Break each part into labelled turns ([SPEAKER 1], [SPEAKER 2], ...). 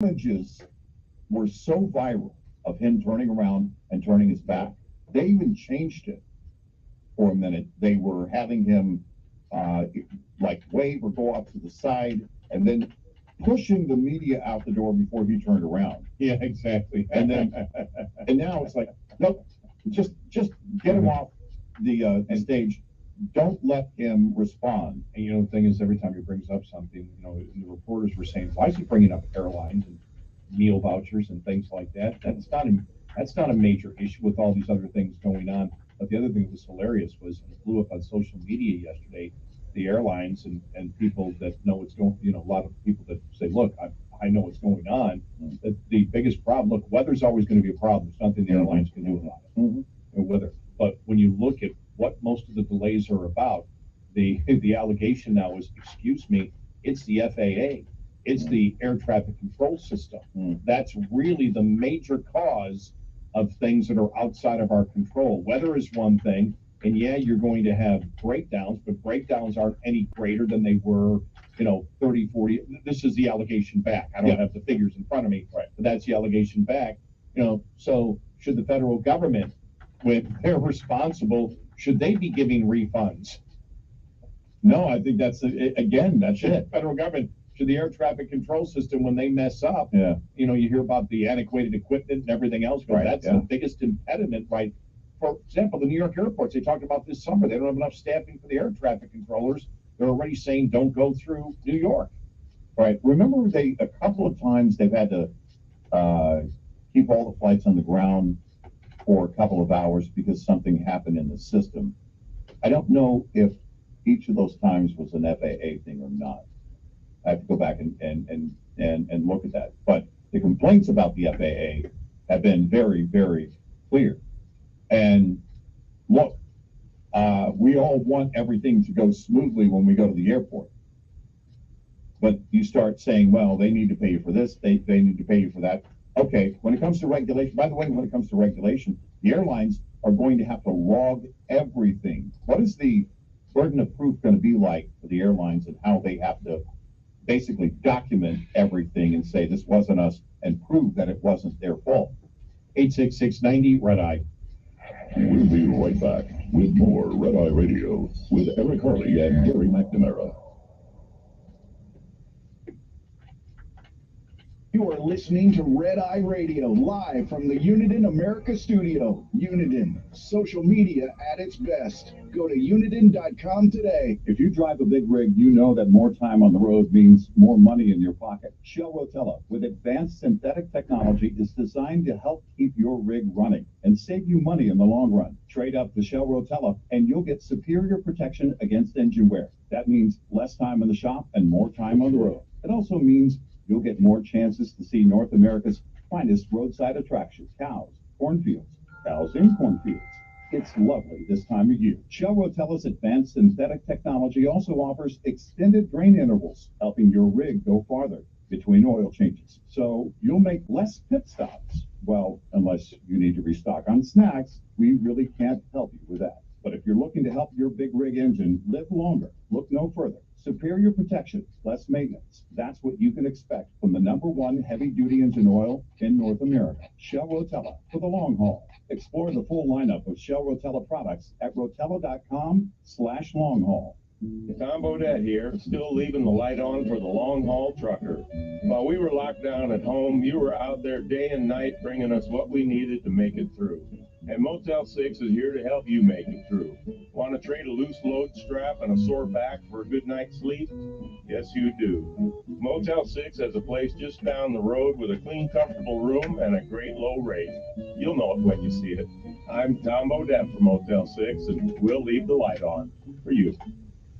[SPEAKER 1] Images were so viral of him turning around and turning his back. They even changed it for a minute. They were having him like wave or go off to the side and then pushing the media out the door before he turned around.
[SPEAKER 2] Yeah, exactly.
[SPEAKER 1] And now it's like, nope, just get him off the stage. Don't let him respond.
[SPEAKER 2] And the thing is, every time he brings up something, the reporters were saying, why is he bringing up airlines and meal vouchers and things like that? That's not a major issue with all these other things going on. But the other thing that was hilarious was it blew up on social media yesterday. The airlines and people that know what's going, a lot of people that say, look, I know what's going on. The biggest problem, look, weather's always going to be a problem. There's nothing the airlines can do about it. Weather. But when you look at what most of the delays are about, the allegation now is, excuse me, it's the FAA. It's the air traffic control system. That's really the major cause of things that are outside of our control. Weather is one thing, and yeah, you're going to have breakdowns, but breakdowns aren't any greater than they were, 30, 40. This is the allegation back. I don't have the figures in front of me, right? But that's the allegation back. So should the federal government, when they're responsible, should they be giving refunds?
[SPEAKER 1] No, I think that's it.
[SPEAKER 2] Federal government, should the air traffic control system, when they mess up,
[SPEAKER 1] Yeah.
[SPEAKER 2] you hear about the antiquated equipment and everything else, but
[SPEAKER 1] Right,
[SPEAKER 2] that's
[SPEAKER 1] yeah.
[SPEAKER 2] the biggest impediment, right? For example, the New York airports, they talked about this summer, they don't have enough staffing for the air traffic controllers. They're already saying don't go through New York.
[SPEAKER 1] Right. Remember, a couple of times they've had to keep all the flights on the ground for a couple of hours because something happened in the system. I don't know if each of those times was an FAA thing or not. I have to go back and look at that. But the complaints about the FAA have been very, very clear. And look, we all want everything to go smoothly when we go to the airport. But you start saying, well, they need to pay you for this, they need to pay you for that. Okay, when it comes to regulation, by the way, when it comes to regulation, the airlines are going to have to log everything. What is the burden of proof going to be like for the airlines and how they have to basically document everything and say this wasn't us and prove that it wasn't their fault?
[SPEAKER 2] 866-90 Red Eye.
[SPEAKER 3] We'll be right back with more Red Eye Radio with Eric Harley and Gary McNamara.
[SPEAKER 4] You are listening to Red Eye Radio live from the Uniden America studio. Uniden, social media at its best. Go to uniden.com today.
[SPEAKER 1] If you drive a big rig, you know that more time on the road means more money in your pocket. Shell Rotella, with advanced synthetic technology, is designed to help keep your rig running and save you money in the long run. Trade up the Shell Rotella and you'll get superior protection against engine wear. That means less time in the shop and more time on the road. It also means you'll get more chances to see North America's finest roadside attractions: cows, cornfields, cows in cornfields. It's lovely this time of year. Shell Rotella's advanced synthetic technology also offers extended drain intervals, helping your rig go farther between oil changes. So you'll make less pit stops. Well, unless you need to restock on snacks, we really can't help you with that. But if you're looking to help your big rig engine live longer, look no further. Superior protection, less maintenance. That's what you can expect from the #1 heavy-duty engine oil in North America. Shell Rotella for the long haul. Explore the full lineup of Shell Rotella products at rotella.com/long haul.
[SPEAKER 5] Tom Bodette here, still leaving the light on for the long haul trucker. While we were locked down at home, you were out there day and night bringing us what we needed to make it through. And Motel 6 is here to help you make it through. Want to trade a loose load strap and a sore back for a good night's sleep? Yes, you do. Motel 6 has a place just down the road with a clean, comfortable room and a great low rate. You'll know it when you see it. I'm Tom Bodette from Motel 6, and we'll leave the light on for you.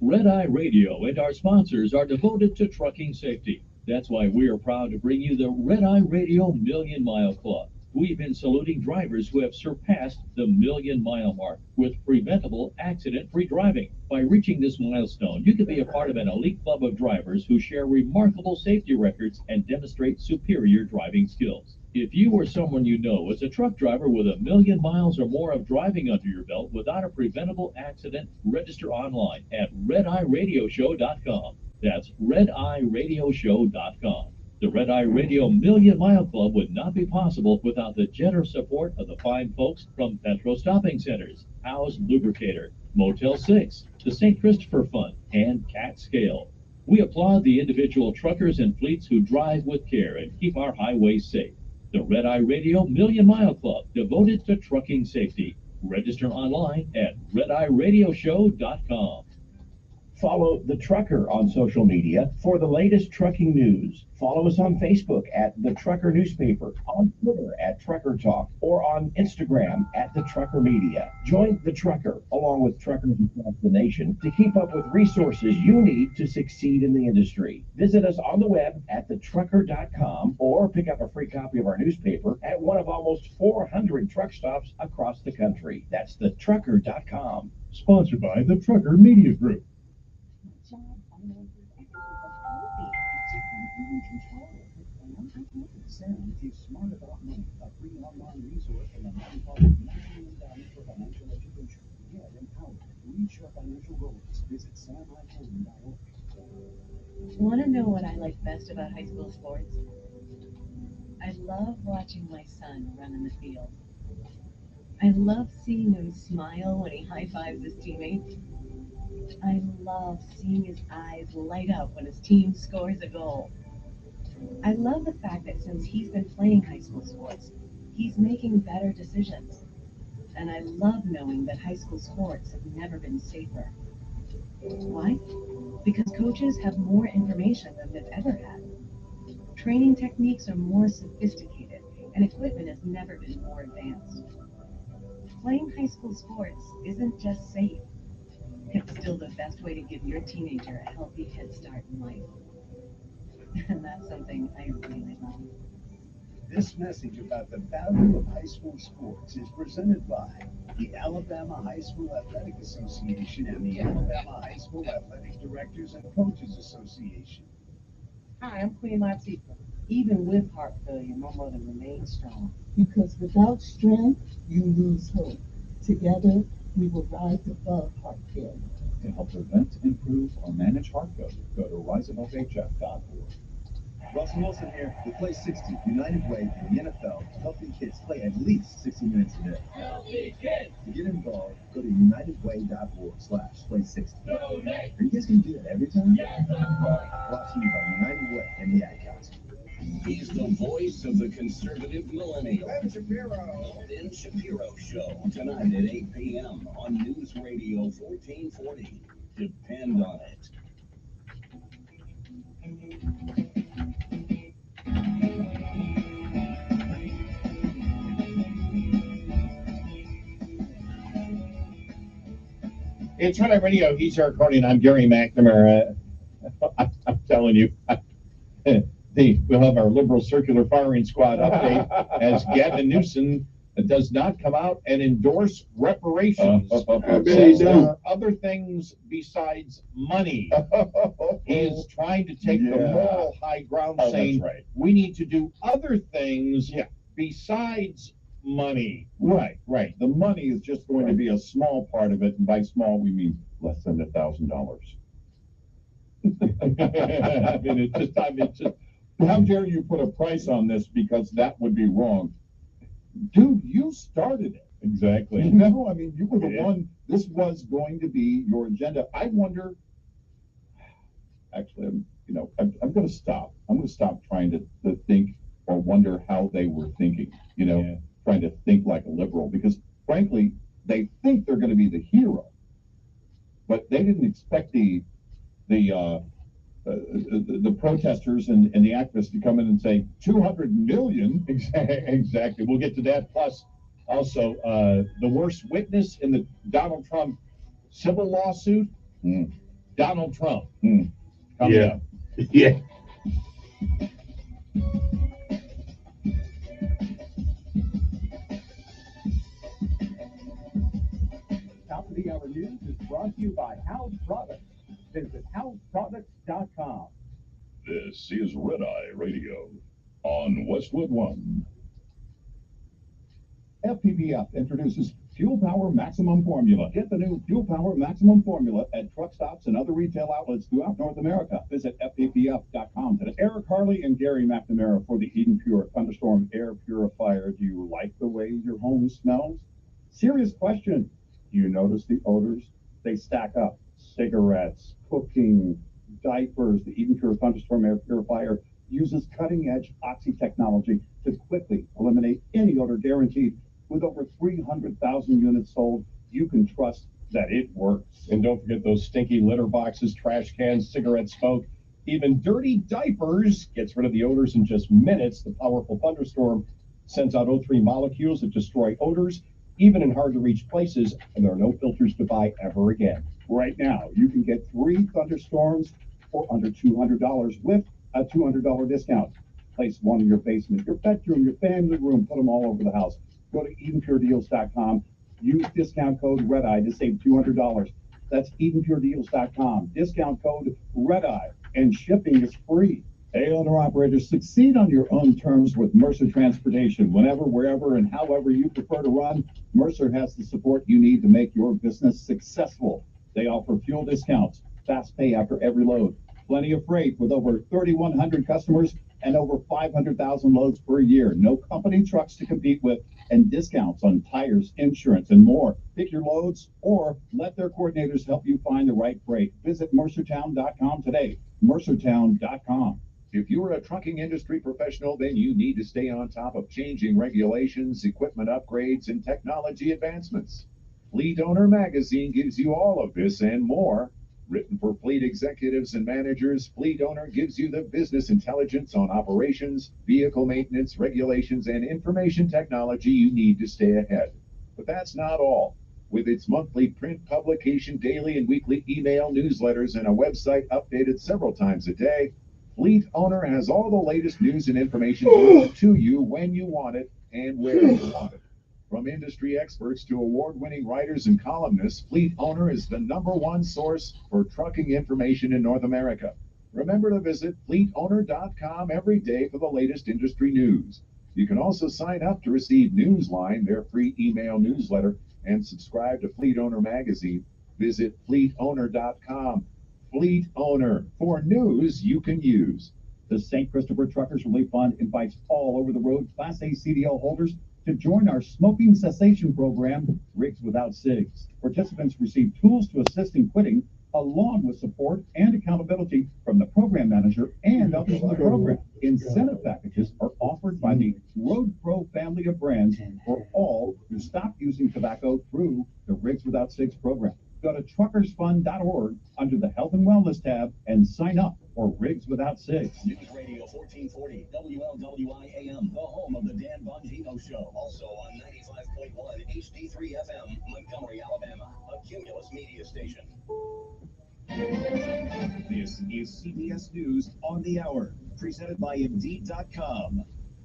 [SPEAKER 6] Red Eye Radio and our sponsors are devoted to trucking safety. That's why we are proud to bring you the Red Eye Radio Million Mile Club. We've been saluting drivers who have surpassed the million-mile mark with preventable, accident-free driving. By reaching this milestone, you can be a part of an elite club of drivers who share remarkable safety records and demonstrate superior driving skills. If you or someone you know is a truck driver with 1,000,000 miles or more of driving under your belt without a preventable accident, register online at RedEyeRadioshow.com. That's RedEyeRadioshow.com. The Red Eye Radio Million Mile Club would not be possible without the generous support of the fine folks from Petro Stopping Centers, House Lubricator, Motel 6, the St. Christopher Fund, and Cat Scale. We applaud the individual truckers and fleets who drive with care and keep our highways safe. The Red Eye Radio Million Mile Club, devoted to trucking safety. Register online at redeyeradioshow.com.
[SPEAKER 7] Follow The Trucker on social media for the latest trucking news. Follow us on Facebook at The Trucker Newspaper, on Twitter at Trucker Talk, or on Instagram at The Trucker Media. Join The Trucker, along with truckers across the nation, to keep up with resources you need to succeed in the industry. Visit us on the web at thetrucker.com or pick up a free copy of our newspaper at one of almost 400 truck stops across the country. That's thetrucker.com.
[SPEAKER 2] Sponsored by the Trucker Media Group.
[SPEAKER 4] Sam is Smart About Money, a free online resource from the nonprofit National Endowment for Financial Education. Get empowered. Reach your financial goals. Visit samiphone.org.
[SPEAKER 8] Want to know what I like best about high school sports? I love watching my son run in the field. I love seeing him smile when he high-fives his teammates. I love seeing his eyes light up when his team scores a goal. I love the fact that since he's been playing high school sports, he's making better decisions. And I love knowing that high school sports have never been safer. Why? Because coaches have more information than they've ever had. Training techniques are more sophisticated, and equipment has never been more advanced. Playing high school sports isn't just safe. It's still the best way to give your teenager a healthy head start in life. And that's something I really love.
[SPEAKER 4] This message about the value of high school sports is presented by the Alabama High School Athletic Association and the Alabama High School Athletic Directors and Coaches Association.
[SPEAKER 9] Hi, I'm Queen Latifah. Even with heart failure, my mother remains strong. Because without strength, you lose hope. Together, we will rise above heart failure.
[SPEAKER 1] To help prevent, improve, or manage heart failure, go to riseabovehf.org.
[SPEAKER 10] Russell Wilson here with Play 60, United Way in the NFL, helping kids play at least 60 minutes a day.
[SPEAKER 6] Healthy kids!
[SPEAKER 10] To get involved, go to unitedway.org/play60. Are you guys going to do that every time?
[SPEAKER 6] Yes, of course!
[SPEAKER 10] Brought to you by United Way and the Ad Council.
[SPEAKER 11] He's the voice of the conservative millennial.
[SPEAKER 4] Ben Shapiro.
[SPEAKER 11] The Ben Shapiro Show, tonight at 8 p.m. on News Radio 1440. Depend on it.
[SPEAKER 2] It's Red Eye Radio. He's Eric Carney, and I'm Gary McNamara. I'm telling you, we'll have our liberal circular firing squad update as Gavin Newsom does not come out and endorse reparations. Says there are other things besides money. He is trying to take the moral high ground, saying we need to do other things besides money.
[SPEAKER 1] Right. The money is just going to be a small part of it, and by small we mean less than $1,000. I mean, it's just, how dare you put a price on this, because that would be wrong. Dude, you started it.
[SPEAKER 2] Exactly.
[SPEAKER 1] You know, I mean, you were the one, this was going to be your agenda. I wonder, actually, I'm going to stop. I'm going to stop trying to think or wonder how they were thinking, trying to think like a liberal, because frankly, they think they're going to be the hero, but they didn't expect the protesters and the activists to come in and say 200 million.
[SPEAKER 2] Exactly. We'll get to that. Plus, also, the worst witness in the Donald Trump civil lawsuit, Donald Trump. Coming up.
[SPEAKER 5] Yeah.
[SPEAKER 12] Top of the Hour News is brought to you by House Products. Visit houseproducts.com.
[SPEAKER 3] This is Red Eye Radio on Westwood One.
[SPEAKER 1] FPPF introduces Fuel Power Maximum Formula. Get the new Fuel Power Maximum Formula at truck stops and other retail outlets throughout North America. Visit FAPF.com today. Eric Harley and Gary McNamara for the Eden Pure Thunderstorm Air Purifier. Do you like the way your home smells? Serious question. Do you notice the odors? They stack up. Cigarettes, cooking, diapers. The Eden Pure Thunderstorm Air Purifier uses cutting-edge oxy technology to quickly eliminate any odor, guaranteed. With over 300,000 units sold, you can trust that it works.
[SPEAKER 2] And don't forget those stinky litter boxes, trash cans, cigarette smoke, even dirty diapers. Gets rid of the odors in just minutes. The powerful Thunderstorm sends out O3 molecules that destroy odors, even in hard-to-reach places, and there are no filters to buy ever again.
[SPEAKER 1] Right now, you can get 3 Thunderstorms for under $200 with a $200 discount. Place one in your basement, your bedroom, your family room, put them all over the house. Go to EdenPureDeals.com. Use discount code REDEYE to save $200. That's EdenPureDeals.com. Discount code REDEYE, and shipping is free. Hey, owner-operators, succeed on your own terms with Mercer Transportation. Whenever, wherever, and however you prefer to run, Mercer has the support you need to make your business successful. They offer fuel discounts, fast pay after every load, plenty of freight with over 3,100 customers and over 500,000 loads per year. No company trucks to compete with, and discounts on tires, insurance, and more. Pick your loads or let their coordinators help you find the right freight. Visit mercertown.com today. mercertown.com.
[SPEAKER 13] If you're a trucking industry professional, then you need to stay on top of changing regulations, equipment upgrades, and technology advancements. Fleet Owner Magazine gives you all of this and more. Written for fleet executives and managers, Fleet Owner gives you the business intelligence on operations, vehicle maintenance, regulations, and information technology you need to stay ahead. But that's not all. With its monthly print publication, daily and weekly email newsletters, and a website updated several times a day, Fleet Owner has all the latest news and information delivered to you when you want it and where you want it. From industry experts to award-winning writers and columnists, Fleet Owner is the #1 source for trucking information in North America. Remember to visit fleetowner.com every day for the latest industry news. You can also sign up to receive Newsline, their free email newsletter, and subscribe to Fleet Owner Magazine. Visit fleetowner.com. Fleet Owner, for news you can use.
[SPEAKER 1] The St. Christopher Truckers Relief Fund invites all over-the-road Class A CDL holders to join our smoking cessation program, Rigs Without Cigs. Participants receive tools to assist in quitting, along with support and accountability from the program manager and others in the program. Incentive packages are offered by the Road Pro family of brands for all who stop using tobacco through the Rigs Without Cigs program. Go to truckersfund.org under the Health and Wellness tab and sign up for Rigs Without Cigs.
[SPEAKER 11] News Radio 1440, WLWI AM, the home of the Dan Bongino Show. Also on 95.1 HD3 FM, Montgomery, Alabama, a Cumulus media station.
[SPEAKER 4] This is CBS News on the Hour, presented by Indeed.com.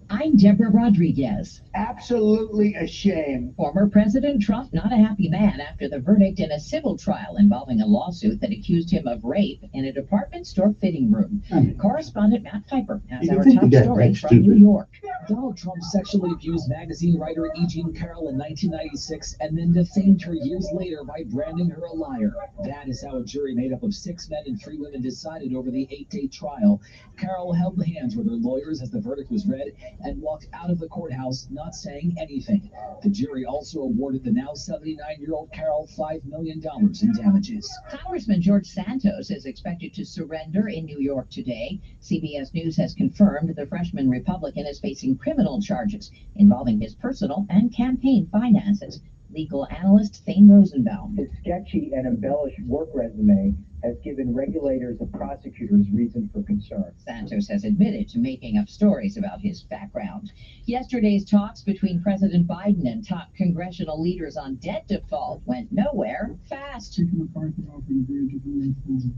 [SPEAKER 14] I'm Deborah Rodriguez.
[SPEAKER 9] Absolutely a shame.
[SPEAKER 14] Former President Trump not a happy man after the verdict in a civil trial involving a lawsuit that accused him of rape in a department store fitting room. Correspondent Matt Piper has our top story from New York.
[SPEAKER 15] Donald Trump sexually abused magazine writer E. Jean Carroll in 1996 and then defamed her years later by branding her a liar. That is how a jury made up of 6 men and 3 women decided over the 8-day trial. Carroll held hands with her lawyers as the verdict was read and walked out of the courthouse not saying anything. The jury also awarded the now 79-year-old Carroll $5 million in damages.
[SPEAKER 14] Congressman George Santos is expected to surrender in New York today. CBS News has confirmed the freshman Republican is facing criminal charges involving his personal and campaign finances. Legal analyst Thane Rosenbaum.
[SPEAKER 16] His sketchy and embellished work resume has given regulators and prosecutors reason for concern.
[SPEAKER 14] Santos has admitted to making up stories about his background. Yesterday's talks between President Biden and top congressional leaders on debt default went nowhere fast.
[SPEAKER 17] Speaker McCarthy offered a very different way forward.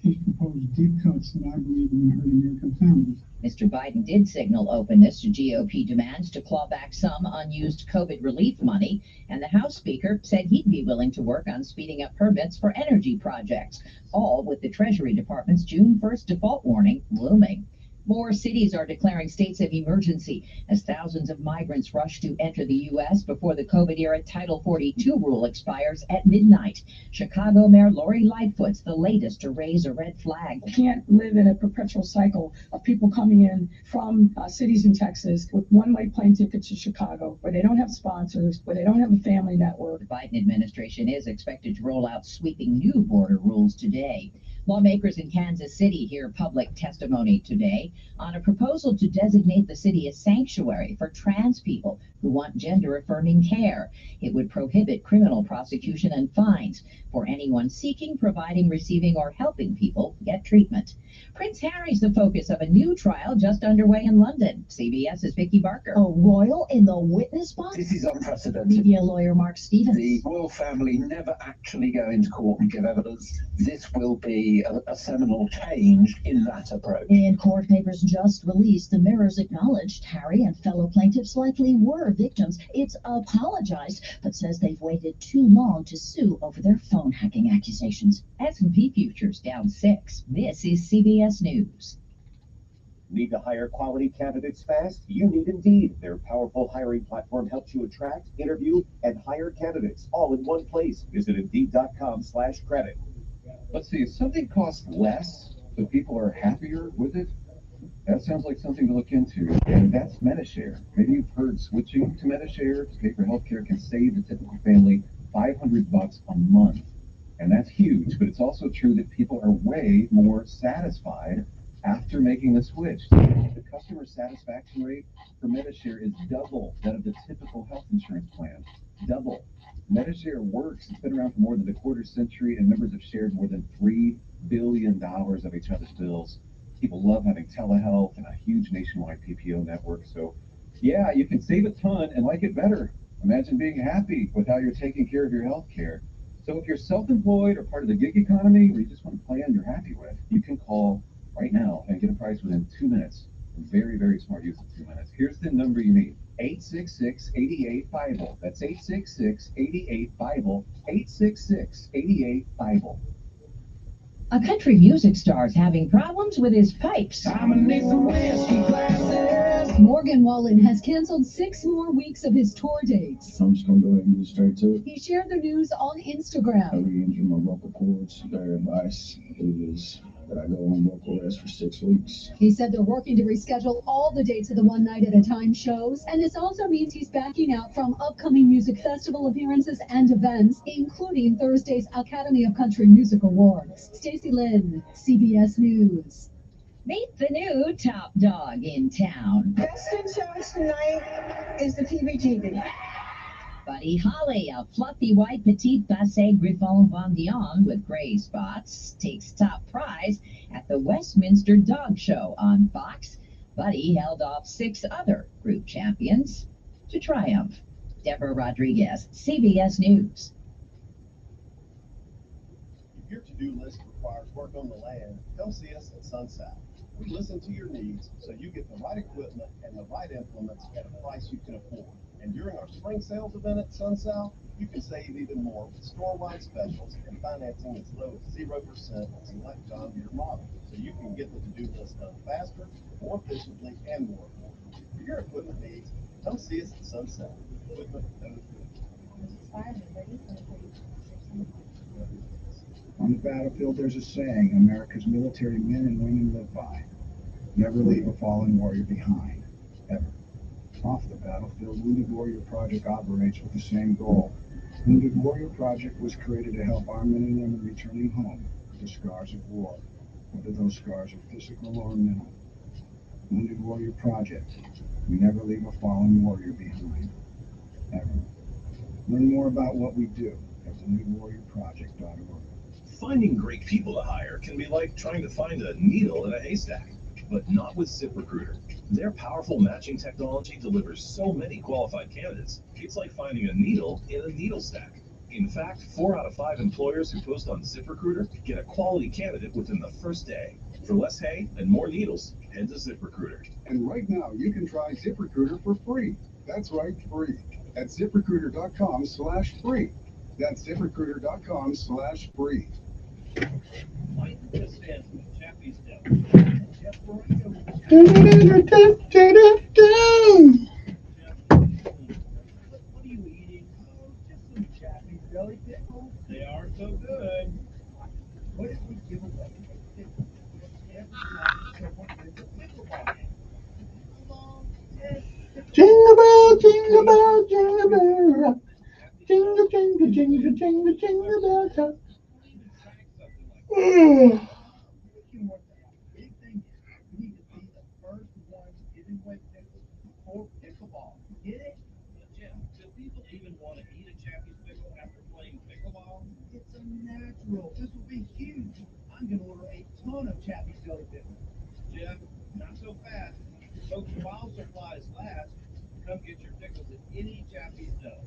[SPEAKER 17] He proposed deep cuts that I believe will hurt American families.
[SPEAKER 14] Mr. Biden did signal openness to GOP demands to claw back some unused COVID relief money, and the House Speaker said he'd be willing to work on speeding up permits for energy projects, all with the Treasury Department's June 1st default warning looming. More cities are declaring states of emergency as thousands of migrants rush to enter the U.S. before the COVID-era Title 42 rule expires at midnight. Chicago Mayor Lori Lightfoot's the latest to raise a red flag.
[SPEAKER 9] Can't live in a perpetual cycle of people coming in from cities in Texas with one-way plane tickets to Chicago, where they don't have sponsors, where they don't have a family network.
[SPEAKER 14] The Biden administration is expected to roll out sweeping new border rules today. Lawmakers in Kansas City hear public testimony today on a proposal to designate the city a sanctuary for trans people who want gender-affirming care. It would prohibit criminal prosecution and fines for anyone seeking, providing, receiving, or helping people get treatment. Prince Harry's the focus of a new trial just underway in London. CBS's Vicky Barker.
[SPEAKER 18] A royal in the witness box?
[SPEAKER 19] This is unprecedented.
[SPEAKER 18] Media lawyer Mark Stevens.
[SPEAKER 19] The royal family never actually go into court and give evidence. This will be a seminal change in that approach.
[SPEAKER 18] In court papers just released, the Mirror's acknowledged Harry and fellow plaintiffs likely were victims. It's apologized, but says they've waited too long to sue over their phone hacking accusations.
[SPEAKER 14] S&P futures down 6. This is CBS News.
[SPEAKER 7] Need to hire quality candidates fast? You need Indeed. Their powerful hiring platform helps you attract, interview, and hire candidates all in one place. Visit Indeed.com/credit.
[SPEAKER 2] Let's see, if something costs less, so people are happier with it, that sounds like something to look into. And that's MediShare. Maybe you've heard switching to MediShare to pay for healthcare can save the typical family $500 a month. And that's huge, but it's also true that people are way more satisfied after making the switch. The customer satisfaction rate for MediShare is double that of the typical health insurance plan. Double. MediShare works. It's been around for more than a quarter century, and members have shared more than $3 billion of each other's bills. People love having telehealth and a huge nationwide PPO network. So, yeah, you can save a ton and like it better. Imagine being happy with how you're taking care of your health care. So if you're self-employed or part of the gig economy, or you just want a plan you're happy with, you can call right now and get a price within 2 minutes. Very, very smart use of 2 minutes. Here's the number you need. 866-88-BIBLE. That's 866-88-BIBLE. 866-88-BIBLE.
[SPEAKER 14] A country music star's having problems with his pipes.
[SPEAKER 20] Morgan Wallen has canceled 6 more weeks of his tour dates.
[SPEAKER 21] I'm just going to go ahead and get straight to it.
[SPEAKER 20] He shared the news on Instagram.
[SPEAKER 21] I re-injured my vocal cords. Their advice is that I go on vocal rest for 6 weeks.
[SPEAKER 20] He said they're working to reschedule all the dates of the One Night at a Time shows, and this also means he's backing out from upcoming music festival appearances and events, including Thursday's Academy of Country Music Awards. Stacey Lynn, CBS News.
[SPEAKER 14] Meet the new top dog in town.
[SPEAKER 9] Best in show tonight is the PBGB.
[SPEAKER 14] Buddy Holly, a fluffy white petite Basset Griffon Vendian with gray spots, takes top prize at the Westminster Dog Show on Fox. Buddy held off 6 other group champions to triumph. Deborah Rodriguez, CBS News.
[SPEAKER 10] If your to-do list requires work on the land, come see us at Sunsouth. We listen to your needs so you get the right equipment and the right implements at a price you can afford. And during our spring sales event at Sunsouth, you can save even more with store-wide specials and financing as low as 0% on select John Deere models. So you can get the to-do list done faster, more efficiently, and more affordably. For your equipment needs, come see us at Sunsouth. Equipment knows good.
[SPEAKER 22] On the battlefield, there's a saying America's military men and women live by. Never leave a fallen warrior behind, ever. Off the battlefield, Wounded Warrior Project operates with the same goal. Wounded Warrior Project was created to help our men and women returning home with the scars of war, whether those scars are physical or mental. Wounded Warrior Project. We never leave a fallen warrior behind, ever. Learn more about what we do at woundedwarriorproject.org.
[SPEAKER 23] Finding great people to hire can be like trying to find a needle in a haystack, but not with ZipRecruiter. Their powerful matching technology delivers so many qualified candidates, it's like finding a needle in a needle stack. In fact, 4 out of 5 employers who post on ZipRecruiter get a quality candidate within the first day. For less hay and more needles, head to ZipRecruiter.
[SPEAKER 22] And right now, you can try ZipRecruiter for free. That's right, free. At ZipRecruiter.com/free. That's ZipRecruiter.com/free.
[SPEAKER 6] Mike, this stands for Chappie's Deli.
[SPEAKER 2] They are so good.
[SPEAKER 4] What if we give away
[SPEAKER 7] Jingle bell, jingle bell, jingle bell. Jingle, jingle, jingle, jingle, jingle bell time.
[SPEAKER 4] big thing is we need to be the first ones giving away pickles for pickleball. Get it?
[SPEAKER 2] Jim, do people even want to eat a Japanese pickle after playing pickleball?
[SPEAKER 4] It's a natural. This will be huge. I'm going to order a ton of Chappie's Deli pickles.
[SPEAKER 2] Jim, not so fast. Folks, while supplies last, come get your pickles at any Japanese Deli.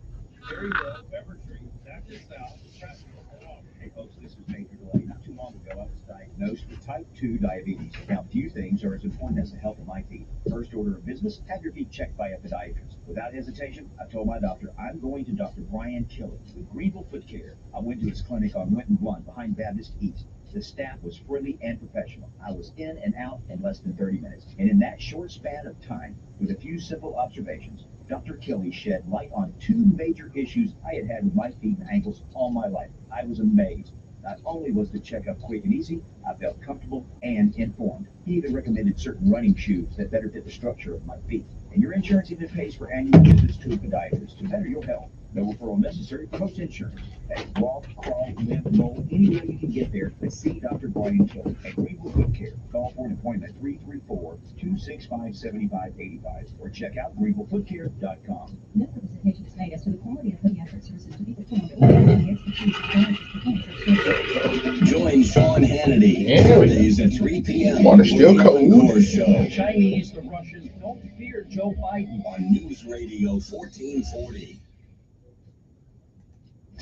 [SPEAKER 2] Berryville, Beaver Tree, Zachary South, Prattville, and Auburn.
[SPEAKER 5] Hey folks, this is Major Delay. Not too long ago, I was diagnosed with type 2 diabetes. Now, few things are as important as the health of my feet. First order of business, have your feet checked by a podiatrist. Without hesitation, I told my doctor, I'm going to Dr. Brian Kelly with Greenville Foot Care. I went to his clinic on Winton Blunt behind Baptist East. The staff was friendly and professional. I was in and out in less than 30 minutes. And in that short span of time, with a few simple observations, Dr. Kelly shed light on two major issues I had had with my feet and ankles all my life. I was amazed. Not only was the checkup quick and easy, I felt comfortable and informed. He even recommended certain running shoes that better fit the structure of my feet. And your insurance even pays for annual visits to a podiatrist to better your health. No referral necessary for most insurance. Hey, walk, crawl, limp, roll, any way you can get there, but see Dr. Brian Kelly at Greenville Foot Care. Call for an appointment 334-265-7585 or check out greenvillefootcare.com.
[SPEAKER 8] No representation is made as to the quality of podiatric services to be performed or the expertise required to perform such services.
[SPEAKER 11] Join Sean Hannity Thursdays at 3 p.m.
[SPEAKER 7] Water still cold.
[SPEAKER 11] Core Show
[SPEAKER 2] Chinese, the Russians don't fear Joe Biden.
[SPEAKER 11] on News Radio 1440.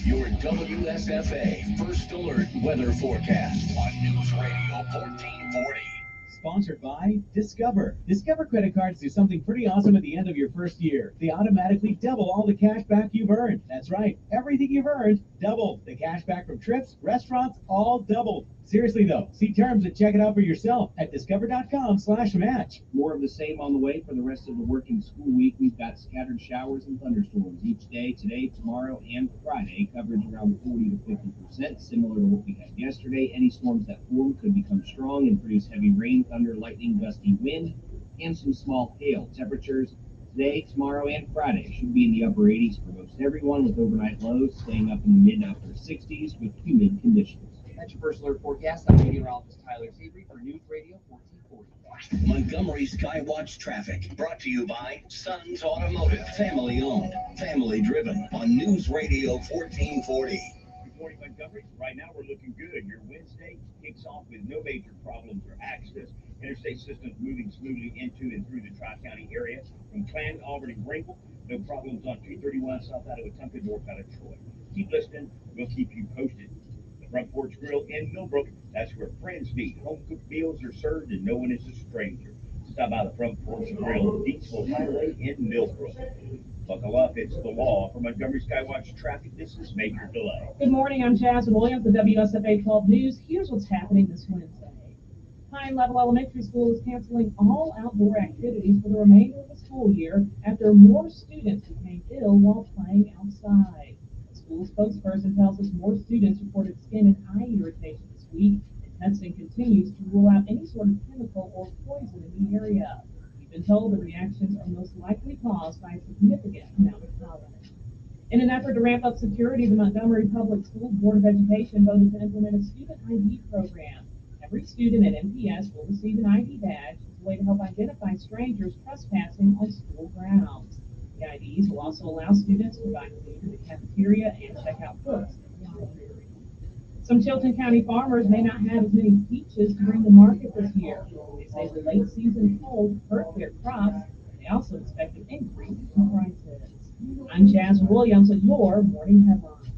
[SPEAKER 11] Your WSFA First Alert Weather Forecast on News Radio 1440.
[SPEAKER 12] Sponsored by Discover. Discover credit cards do something pretty awesome at the end of your first year. They automatically double all the cash back you've earned. That's right. Everything you've earned, doubled. The cash back from trips, restaurants, all doubled. Seriously though, see terms and check it out for yourself at discover.com/match.
[SPEAKER 24] More of the same on the way for the rest of the working school week. We've got scattered showers and thunderstorms each day, today, tomorrow, and Friday. Coverage around 40 to 50%, similar to what we had yesterday. Any storms that form could become strong and produce heavy rain, thunder, lightning, gusty wind, and some small hail. Temperatures today, tomorrow, and Friday should be in the upper 80s for most everyone, with overnight lows staying up in the mid-upper 60s with humid conditions.
[SPEAKER 25] That's your first alert forecast. I'm meteorologist Tyler Seabury for News Radio 1440.
[SPEAKER 11] Montgomery Skywatch traffic brought to you by Sons Automotive, family owned, family driven on News Radio 1440.
[SPEAKER 2] Good morning, Montgomery. Right now we're looking good. Your Wednesday kicks off with no major problems or accidents. Interstate systems moving smoothly into and through the Tri-County area. From Clan, Auburn, and Greenville, no problems on 231 south out of Wetumpka, north out of Troy. Keep listening. We'll keep you posted. The Front Porch Grill in Millbrook, that's where friends meet. Home-cooked meals are served and no one is a stranger. Stop by the Front Porch Grill, Deansville Highway in Millbrook. Buckle up, it's the law. For Montgomery Skywatch traffic, this is Major Delay.
[SPEAKER 26] Good morning, I'm Jazz Williams with WSFA 12 News. Here's what's happening this Wednesday. Pine Level Elementary School is canceling all outdoor activities for the remainder of the school year after more students became ill while playing outside. The school spokesperson tells us more students reported skin and eye irritation this week, and testing continues to rule out any sort of chemical or poison in the area. We've been told the reactions are most likely caused by a significant amount of pollen. In an effort to ramp up security, the Montgomery Public Schools Board of Education voted to implement a student ID program. Every student at MPS will receive an ID badge as a way to help identify strangers trespassing on school grounds. The IDs will also allow students to buy food in the cafeteria and check out books in the library. Some Chilton County farmers may not have as many peaches to bring to market this year. They say the late season cold hurt their crops. They also expect an increase in prices. I'm Jazz Williams with your morning headlines.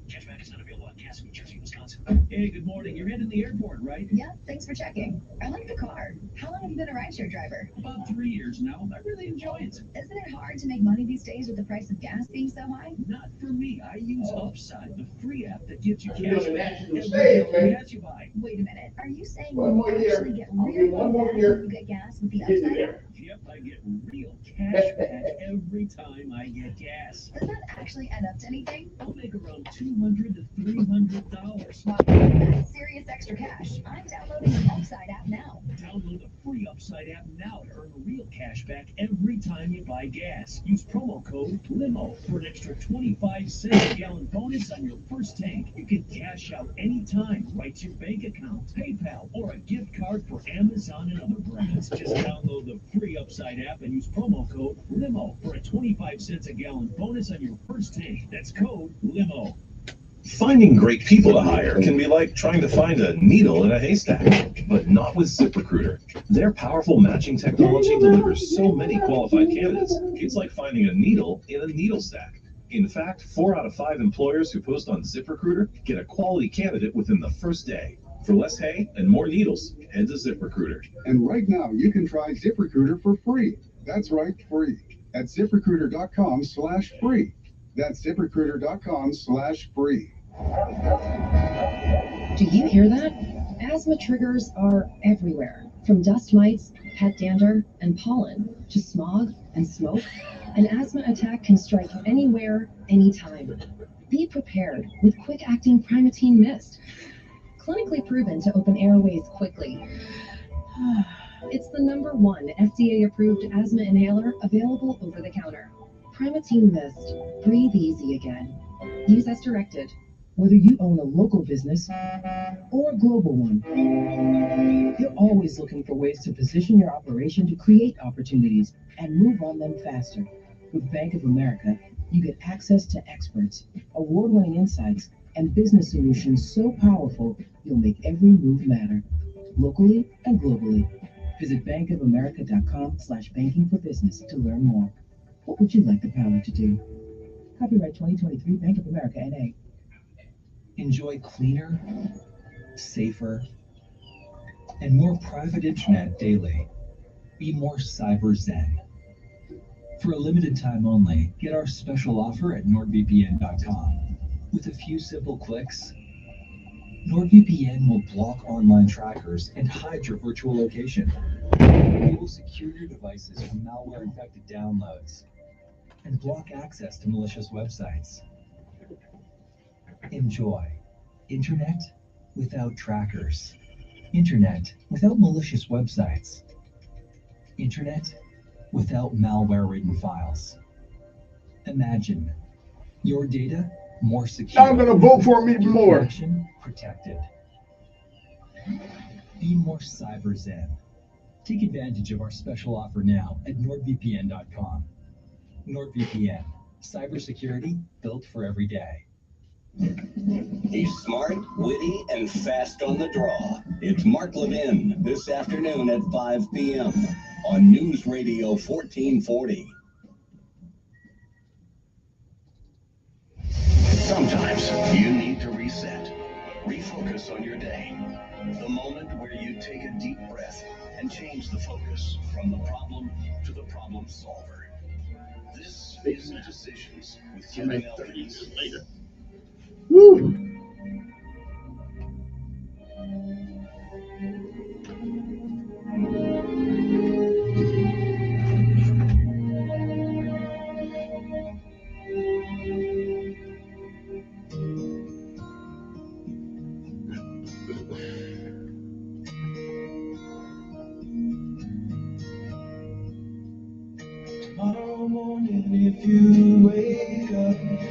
[SPEAKER 11] Catch Magazine available on Cass, New Jersey, Wisconsin.
[SPEAKER 6] Hey, good morning. You're heading to the airport, right?
[SPEAKER 8] Yeah, thanks for checking. I like the car. How long have you been a rideshare driver?
[SPEAKER 6] About 3 years now. I really enjoy it.
[SPEAKER 8] Isn't it hard to make money these days with the price of gas being so high?
[SPEAKER 6] Not for me. I use Upside, the free app that gives you cash back every gas you buy.
[SPEAKER 8] Wait a minute. Are you saying you actually get real money back when you get gas with the Upside app?
[SPEAKER 6] Yep, I get real cash back every time I get gas.
[SPEAKER 8] Does that actually add up to anything?
[SPEAKER 6] I'll make around $200 to $300.
[SPEAKER 8] Wow, that's serious extra cash. I'm downloading the Upside app now.
[SPEAKER 6] Download the free Upside app now to earn real cash back every time you buy gas. Use promo code LIMO for an extra 25 cents a gallon bonus on your first tank. You can cash out anytime right to your bank account, PayPal, or a gift card for Amazon and other brands. Just download the free Upside app and use promo code LIMO for a 25 cents a gallon bonus on your first tank. That's code LIMO.
[SPEAKER 23] Finding great people to hire can be like trying to find a needle in a haystack, but not with ZipRecruiter. Their powerful matching technology delivers so many qualified candidates. It's like finding a needle in a needle stack. In fact, 4 out of 5 employers who post on ZipRecruiter get a quality candidate within the first day. For less hay and more needles, head to ZipRecruiter.
[SPEAKER 22] And right now, you can try ZipRecruiter for free. That's right, free. At ZipRecruiter.com/free. That's ZipRecruiter.com/free.
[SPEAKER 1] Do you hear that? Asthma triggers are everywhere, from dust mites, pet dander, and pollen, to smog and smoke. An asthma attack can strike anywhere, anytime. Be prepared with quick-acting Primatene Mist. Clinically proven to open airways quickly. It's the #1 FDA-approved asthma inhaler available over the counter. Primatene Mist. Breathe easy again. Use as directed.
[SPEAKER 3] Whether you own a local business or a global one, you're always looking for ways to position your operation to create opportunities and move on them faster. With Bank of America, you get access to experts, award-winning insights, and business solutions so powerful you'll make every move matter, locally and globally. Visit bankofamerica.com/banking for business to learn more. What would you like the power to do? Copyright 2023 Bank of America, N.A.
[SPEAKER 13] Enjoy cleaner, safer, and more private internet daily. Be more cyber zen. For a limited time only, get our special offer at NordVPN.com. With a few simple clicks, NordVPN will block online trackers and hide your virtual location. It will secure your devices from malware-infected downloads and block access to malicious websites. Enjoy internet without trackers, internet without malicious websites, internet without malware-ridden files. Imagine your data more secure.
[SPEAKER 15] I'm gonna vote for me more.
[SPEAKER 13] Connection protected. Be more cyber zen. Take advantage of our special offer now at NordVPN.com. NordVPN, cybersecurity built for every day.
[SPEAKER 11] He's smart, witty, and fast on the draw. It's Mark Levin this afternoon at 5 p.m. on News Radio 1440. Sometimes you need to reset, refocus on your day. The moment where you take a deep breath and change the focus from the problem to the problem solver. This is Decisions with Kevin Elkins.
[SPEAKER 15] Later. Woo!
[SPEAKER 16] Tomorrow morning, if you wake up and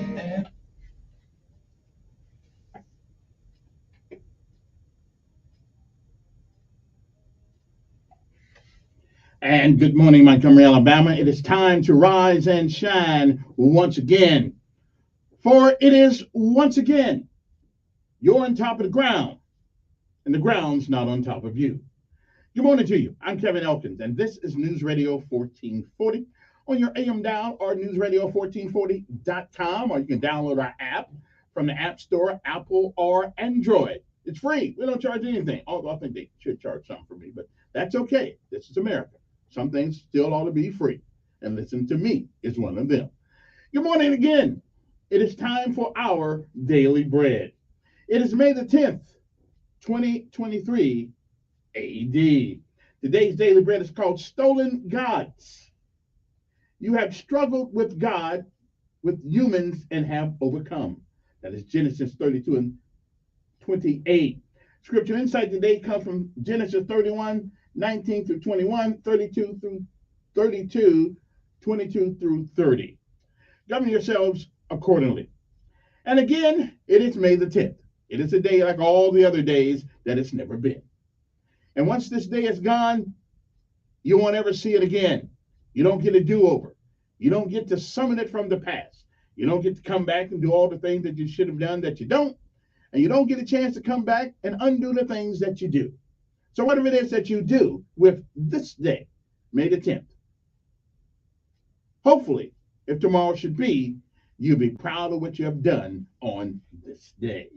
[SPEAKER 15] And good morning, Montgomery, Alabama. It is time to rise and shine once again. For it is once again, you're on top of the ground, and the ground's not on top of you. Good morning to you. I'm Kevin Elkins, and this is News Radio 1440 on your AM dial or newsradio1440.com, or you can download our app from the App Store, Apple or Android. It's free. We don't charge anything. Although I think they should charge something for me, but that's okay. This is America. Some things still ought to be free. And listen to me is one of them. Good morning again. It is time for our daily bread. It is May the 10th, 2023 AD. Today's daily bread is called Stolen Gods. You have struggled with God, with humans, and have overcome. That is Genesis 32 and 28. Scripture insight today comes from Genesis 31, 19 through 21, 32 through 32, 22 through 30. Govern yourselves accordingly. And again, it is May the 10th. It is a day like all the other days that it's never been. And once this day is gone, you won't ever see it again. You don't get a do-over. You don't get to summon it from the past. You don't get to come back and do all the things that you should have done that you don't. And you don't get a chance to come back and undo the things that you do. So whatever it is that you do with this day, May the 10th, hopefully, if tomorrow should be, you'll be proud of what you have done on this day.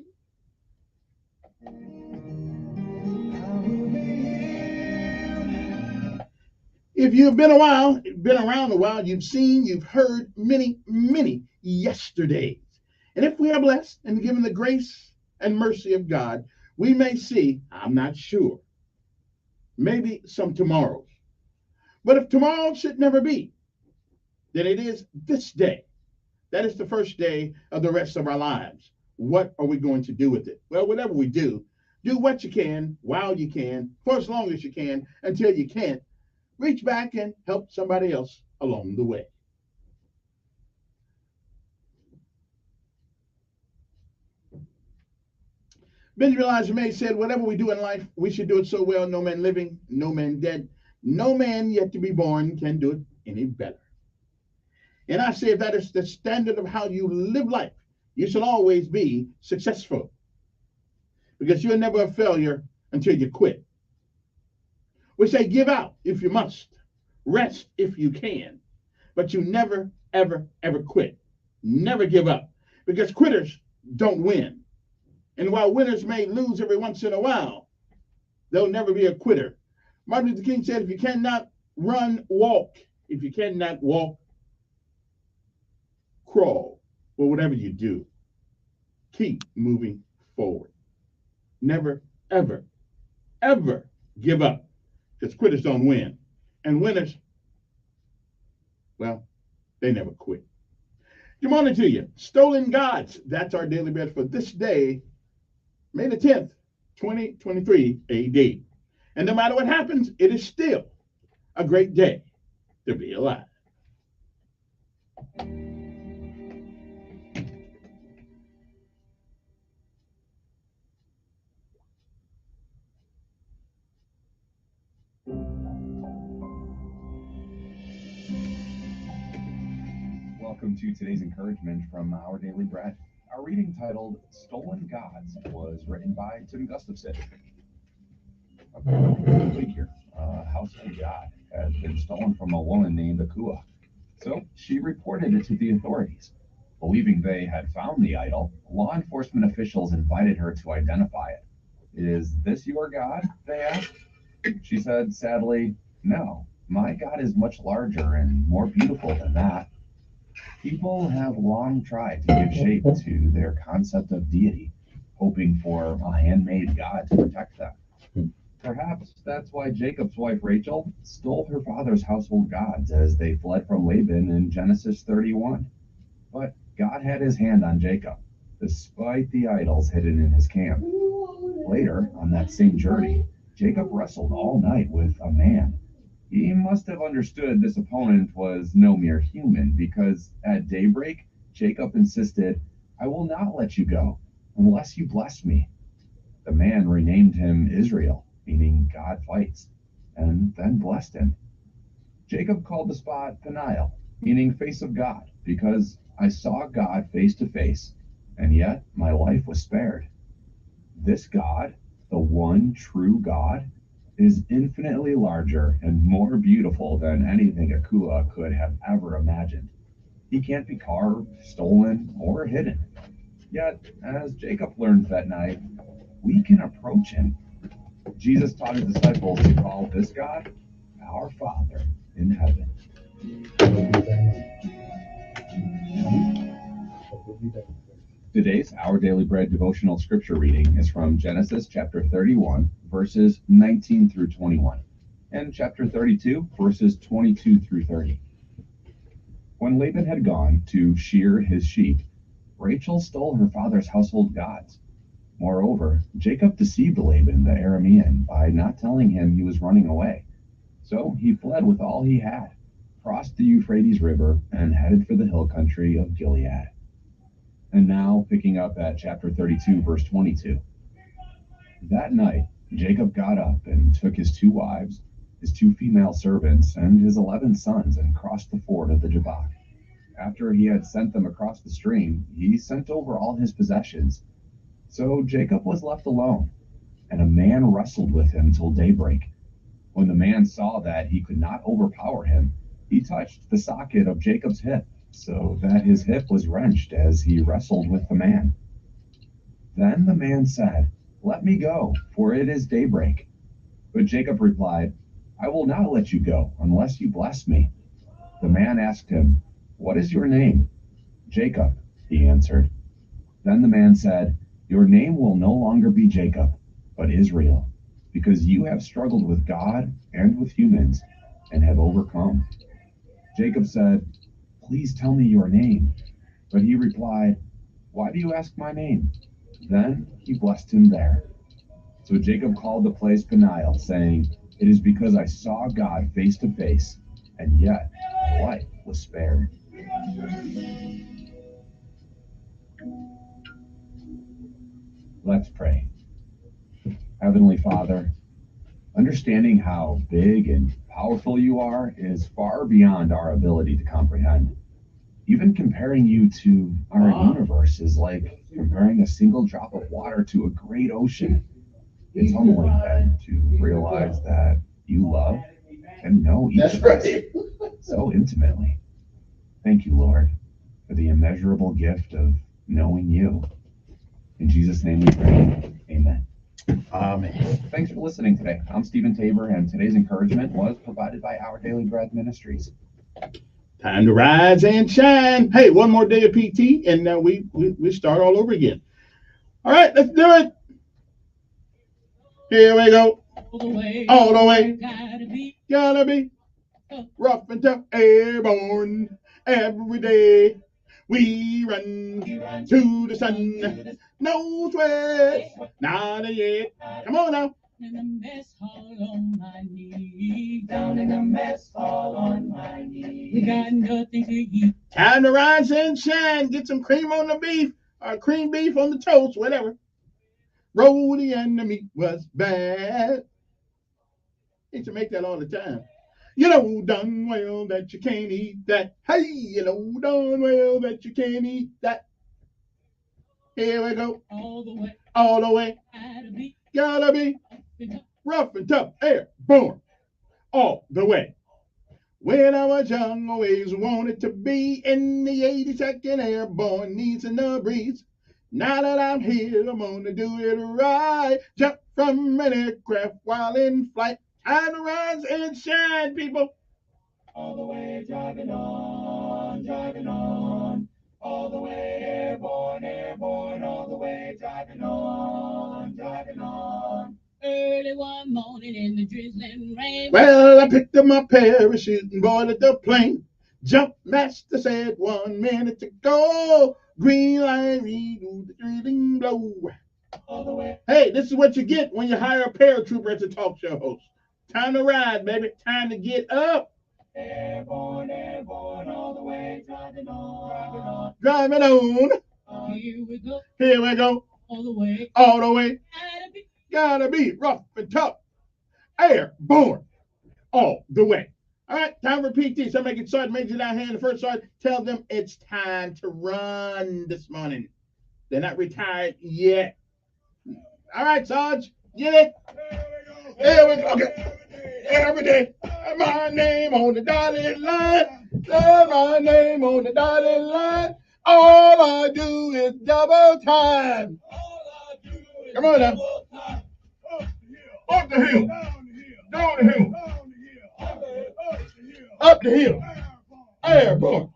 [SPEAKER 15] If you've been around a while, you've seen, you've heard many, many yesterdays. And if we are blessed and given the grace and mercy of God, we may see, I'm not sure, maybe some tomorrows. But if tomorrow should never be, then it is this day. That is the first day of the rest of our lives. What are we going to do with it? Well, whatever we do what you can, while you can, for as long as you can, until you can't. Reach back and help somebody else along the way. Benjamin Elijah May said, whatever we do in life, we should do it so well, no man living, no man dead, no man yet to be born can do it any better. And I say if that is the standard of how you live life, you should always be successful. Because you're never a failure until you quit. We say give out if you must, rest if you can, but you never, ever, ever quit. Never give up, because quitters don't win. And while winners may lose every once in a while, they'll never be a quitter. Martin Luther King said, if you cannot run, walk. If you cannot walk, crawl. Well, whatever you do, keep moving forward. Never, ever, ever give up, because quitters don't win. And winners, well, they never quit. Good morning to you. Stolen Gods. That's our daily bread for this day, May the 10th, 2023 AD. And no matter what happens, it is still a great day to be alive.
[SPEAKER 9] Welcome to today's encouragement from Our Daily Bread. Our reading titled Stolen Gods was written by Tim Gustafson. A figure, a household god, had been stolen from a woman named Akua. So she reported it to the authorities. Believing they had found the idol, law enforcement officials invited her to identify it. Is this your god? They asked. She said sadly, no, my god is much larger and more beautiful than that. People have long tried to give shape to their concept of deity, hoping for a handmade god to protect them. Perhaps that's why Jacob's wife Rachel stole her father's household gods as they fled from Laban in Genesis 31. But God had his hand on Jacob, despite the idols hidden in his camp. Later, on that same journey, Jacob wrestled all night with a man. He must have understood this opponent was no mere human, because at daybreak, Jacob insisted, I will not let you go unless you bless me. The man renamed him Israel, meaning God fights, and then blessed him. Jacob called the spot Peniel, meaning face of God, because I saw God face to face, and yet my life was spared. This God, the one true God, is infinitely larger and more beautiful than anything Akua could have ever imagined. He can't be carved, stolen, or hidden. Yet, as Jacob learned that night, we can approach him. Jesus taught his disciples to call this God our Father in heaven. Today's Our Daily Bread devotional scripture reading is from Genesis chapter 31, verses 19 through 21, and chapter 32, verses 22 through 30. When Laban had gone to shear his sheep, Rachel stole her father's household gods. Moreover, Jacob deceived Laban the Aramean by not telling him he was running away. So he fled with all he had, crossed the Euphrates River, and headed for the hill country of Gilead. And now, picking up at chapter 32, verse 22. That night, Jacob got up and took his 2 wives, his 2 female servants, and his 11 sons, and crossed the ford of the Jabbok. After he had sent them across the stream, he sent over all his possessions. So Jacob was left alone, and a man wrestled with him till daybreak. When the man saw that he could not overpower him, he touched the socket of Jacob's hip, so that his hip was wrenched as he wrestled with the man. Then the man said, "Let me go, for it is daybreak." But Jacob replied, "I will not let you go unless you bless me." The man asked him, "What is your name?" "Jacob," he answered. Then the man said, "Your name will no longer be Jacob, but Israel, because you have struggled with God and with humans and have overcome." Jacob said, "Please tell me your name." But he replied, "Why do you ask my name?" Then he blessed him there. So Jacob called the place Peniel, saying, "It is because I saw God face to face, and yet my life was spared." Let's pray. Heavenly Father, understanding how big and powerful you are is far beyond our ability to comprehend. Even comparing you to our universe is like comparing a single drop of water to a great ocean. It's humbling then to realize that you love and know each of us so intimately. Thank you, Lord, for the immeasurable gift of knowing you. In Jesus' name we pray. Amen.
[SPEAKER 15] Amen.
[SPEAKER 9] Thanks for listening today. I'm Stephen Tabor, and today's encouragement was provided by Our Daily Bread Ministries.
[SPEAKER 15] Time to rise and shine. Hey, one more day of PT, and now we start all over again. All right, let's do it. Here we go. All the way. Gotta be rough and tough, airborne. Every day we run to the sun. No sweat, not yet. Come on now.
[SPEAKER 16] In the mess hall on my knees, down in the mess hall on my knees. We got nothing to eat.
[SPEAKER 15] Time to rise and shine. Get some cream on the beef, or cream beef on the toast, whatever. Roly and the meat was bad. Used to make that all the time. You know darn well that you can't eat that. Hey, you know darn well that you can't eat that. Here we go.
[SPEAKER 16] All the way.
[SPEAKER 15] All the way. Gotta be rough and tough, airborne. All the way. When I was young, always wanted to be in the 82nd Airborne, needs a breeze. Now that I'm here, I'm gonna do it right. Jump from an aircraft while in flight. Time to rise and shine, people.
[SPEAKER 16] All the way driving on, driving on. All the way airborne, airborne. All the way driving on, driving on. Early one morning in the drizzling rain.
[SPEAKER 15] Well, I picked up my parachute and boarded the plane. Jump master said 1 minute to go. Green light, read the drilling blow.
[SPEAKER 16] All the way.
[SPEAKER 15] Hey, this is what you get when you hire a paratrooper as a talk show host. Time to ride, baby. Time to get up.
[SPEAKER 16] Airborne, airborne, all the way, driving on.
[SPEAKER 15] Driving on.
[SPEAKER 16] Here we go.
[SPEAKER 15] Here we go.
[SPEAKER 16] All the way.
[SPEAKER 15] All the way. Gotta be rough and tough. Airborne. All the way. All right, time to repeat this. Somebody get started, make it down here in the first start. Tell them it's time to run this morning. They're not retired yet. All right, Sarge, get it? There we go. Okay. Every day, my name on the dotted line. My name on the dotted line. All I do is double time. Come on now. Up the hill. Down the hill. Up the hill. Airborne.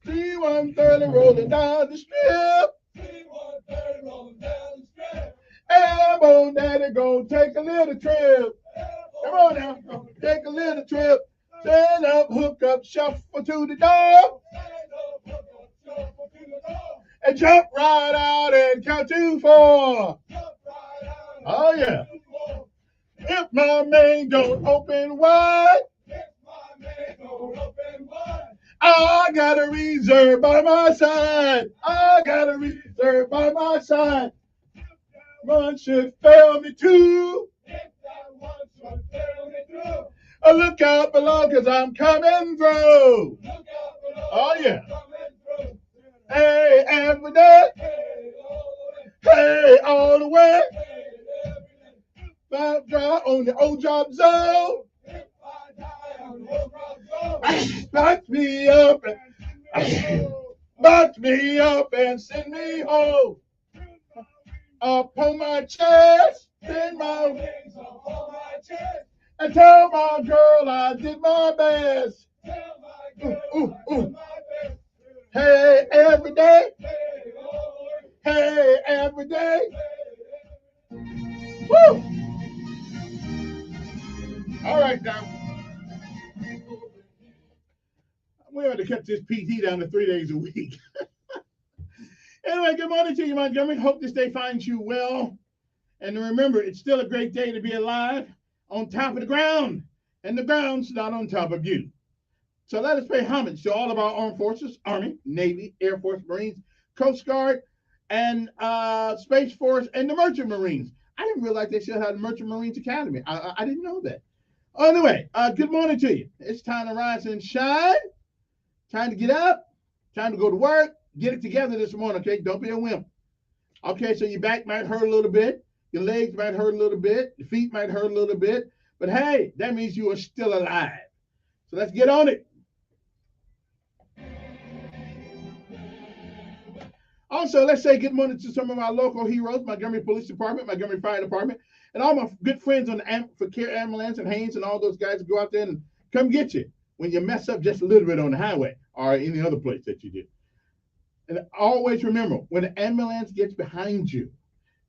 [SPEAKER 15] C-130 rolling down the strip. Airborne daddy gonna take a little trip. Come on now. Take a little trip. Stand up, hook up, shuffle to the door. And jump right out and count to 4. Oh yeah. If my main don't open wide, I got a reserve by my side. I got a reserve by my side. One should fail me too. Look out below, cause I'm coming through. Oh yeah. Hey, every day. Hey, all the way. Five dry on the old job zone. Box me up and send me home. Up on my chest, send my wings up on my chest, and tell my girl I did my best. Ooh. Hey, every day. Hey, every day. Woo! All right, now. We have to cut this PT down to 3 days a week. Anyway, good morning to you, Montgomery. Hope this day finds you well. And remember, it's still a great day to be alive on top of the ground. And the ground's not on top of you. So let us pay homage to all of our armed forces, Army, Navy, Air Force, Marines, Coast Guard, and Space Force, and the Merchant Marines. I didn't realize they still had the Merchant Marines Academy. I didn't know that. Anyway, good morning to you. It's time to rise and shine. Time to get up. Time to go to work. Get it together this morning, okay? Don't be a wimp. Okay, so your back might hurt a little bit. Your legs might hurt a little bit. Your feet might hurt a little bit. But hey, that means you are still alive. So let's get on it. Also, let's say good morning to some of our local heroes, Montgomery Police Department, Montgomery Fire Department, and all my good friends on the for Care Ambulance and Haynes and all those guys that go out there and come get you when you mess up just a little bit on the highway or any other place that you do. And always remember, when the ambulance gets behind you,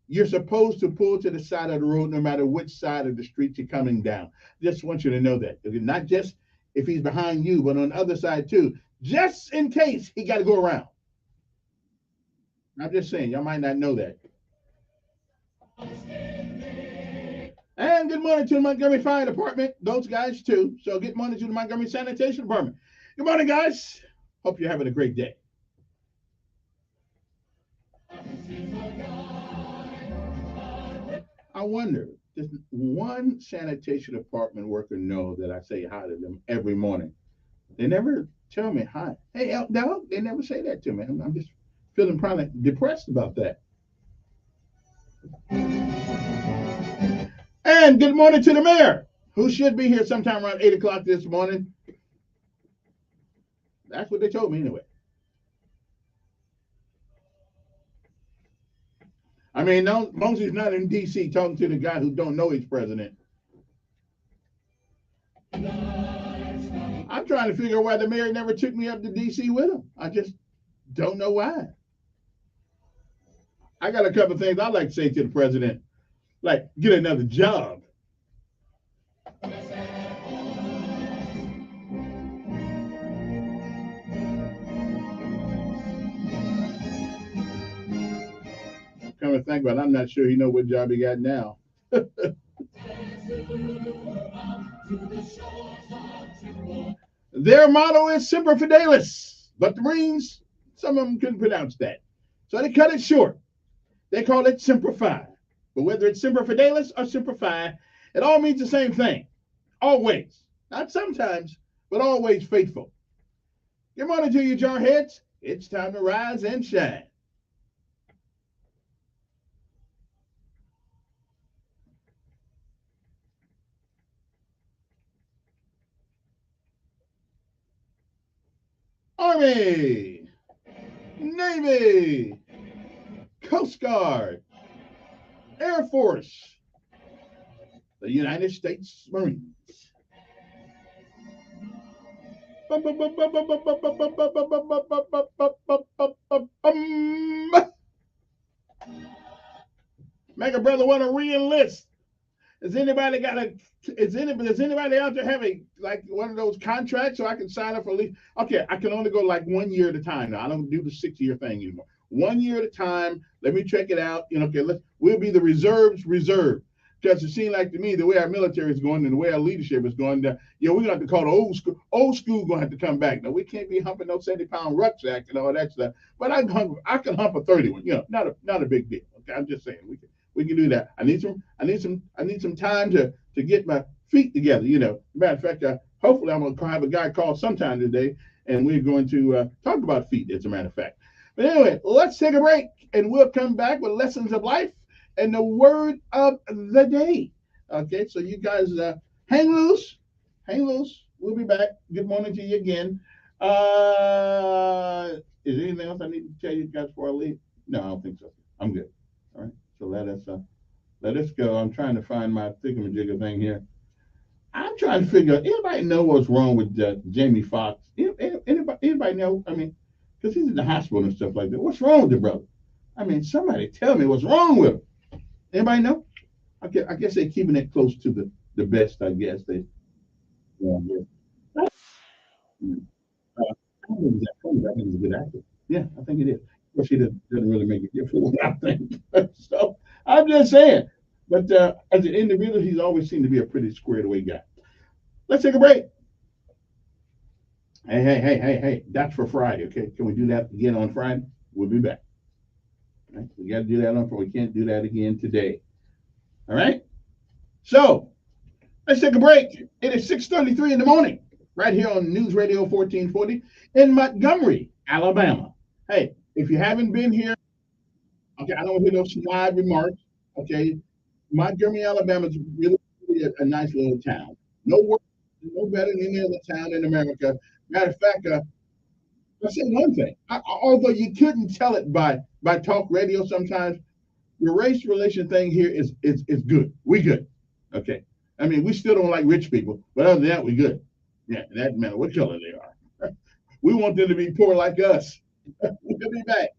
[SPEAKER 15] you're supposed to pull to the side of the road no matter which side of the street you're coming down. Just want you to know that. Not just if he's behind you, but on the other side too, just in case he got to go around. I'm just saying, y'all might not know that. And good morning to the Montgomery Fire Department, those guys too. So good morning to the Montgomery Sanitation Department. Good morning, guys. Hope you're having a great day. I wonder, does one sanitation department worker know that I say hi to them every morning? They never tell me hi. Hey, dog, they never say that to me. I'm just feeling probably depressed about that. And good morning to the mayor, who should be here sometime around 8 o'clock this morning. That's what they told me anyway. I mean, no, Mosey's not in D.C. talking to the guy who don't know he's president. I'm trying to figure out why the mayor never took me up to D.C. with him. I just don't know why. I got a couple of things I'd like to say to the president, like get another job. Come to think about it, I'm not sure he knows what job he got now. Their motto is Semper Fidelis, but the Marines, some of them couldn't pronounce that. So they cut it short. They call it Semper Fi. But whether it's Semper Fidelis or Semper Fi, it all means the same thing. Always. Not sometimes, but always faithful. Good morning to you, jarheads. It's time to rise and shine. Army, Navy, Coast Guard, Air Force, the United States Marines. Make a brother want to re-enlist. Does anybody out there have a like one of those contracts so I can sign up for at least? Okay, I can only go like 1 year at a time now. I don't do the 6 year thing anymore. 1 year at a time. Let me check it out. Okay, we'll be the reserves reserve. Because it seems like to me the way our military is going and the way our leadership is going, we're gonna have to call the old school. Old school gonna have to come back. Now we can't be humping no 70-pound rucksack and all that stuff. But I can hump a 31. Not a big deal. Okay, I'm just saying we can do that. I need some time to get my feet together. Matter of fact, hopefully I'm gonna have a guy call sometime today, and we're going to talk about feet. As a matter of fact. But anyway, let's take a break, and we'll come back with lessons of life and the word of the day. Okay, so you guys hang loose. We'll be back. Good morning to you again. Is there anything else I need to tell you guys before I leave? No, I don't think so. I'm good. All right. So let us go. I'm trying to find my thingamajigger thing here. I'm trying to figure out. Anybody know what's wrong with Jamie Foxx? Anybody know? I mean, because he's in the hospital and stuff like that. What's wrong with the brother? I mean, somebody tell me what's wrong with him. Anybody know? Okay, I guess they're keeping it close to the best. I guess they. Yeah. I think he's a good actor. Yeah, I think it is. Of course, he doesn't really make a difference, I think. So I'm just saying. But as an individual, he's always seemed to be a pretty squared away guy. Let's take a break. Hey. That's for Friday, okay? Can we do that again on Friday? We'll be back. All right? We got to do that on Friday. We can't do that again today. All right? So let's take a break. It is 6:33 in the morning, right here on News Radio 1440 in Montgomery, Alabama. Hey, if you haven't been here, okay, I don't hear those snide remarks. Okay, Montgomery, Alabama is really a nice little town. No better than any other town in America. Matter of fact, I'll say one thing. Although you couldn't tell it by talk radio sometimes, the race relation thing here is good. We good. Okay. I mean, we still don't like rich people, but other than that, we good. Yeah, it doesn't matter what color they are. We want them to be poor like us. We'll be back.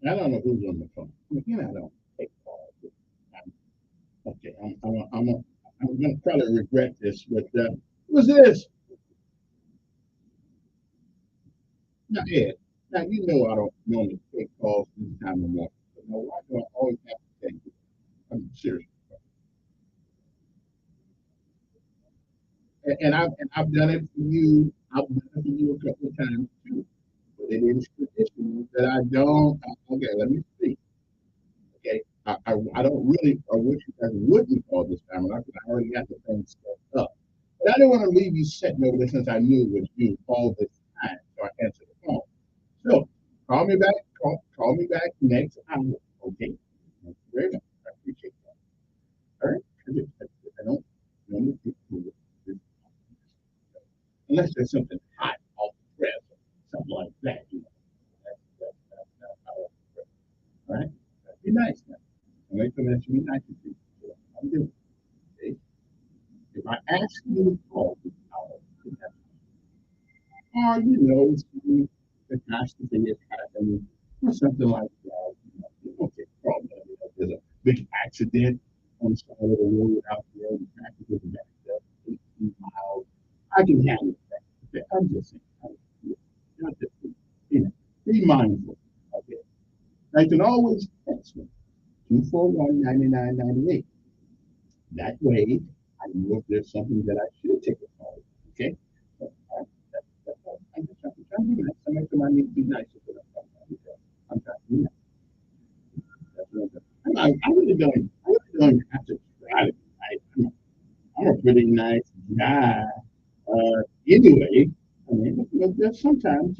[SPEAKER 15] I don't know who's on the phone. Again, I don't take calls. Okay, I'm going to probably regret this, but who's this? Now, Ed, now you know I don't normally take calls this time of morning. But now, why do I always have to take it? I'm serious. And I've done it for you. I've done it for you a couple of times too. But it is traditional that I don't. Okay, let me see. Okay, I don't really. I wish you guys wouldn't call this time, and I already got the thing set up. But I didn't want to leave you sitting over there since I knew it was you all this time, so I answered the phone. So call me back. Call me back next hour. Okay. Thank you very much. I appreciate that. All right. I don't normally do this unless there's something hot off the press, something like that. You know. That's how I press. All right. Be nice now. I'm going to come in to be nice to you. So I'm doing. Okay. If I ask you to call this hour, or you know, the catastrophe is happening, or something like that. Okay, problem. There's a big accident on the side of the road out there, the traffic is backed up 18 miles. I can handle that. Okay, I'm just saying, not just, be mindful. Okay, I can always text me 241-9998. That way, I know if there's something that I should take a call. Okay. That's all. I'm just trying to be nice. Somebody I need to be nice. I'm trying to be nice. That's what I'm doing. I really don't have to try to be nice. I'm a pretty nice guy. Anyway, I mean, there's sometimes,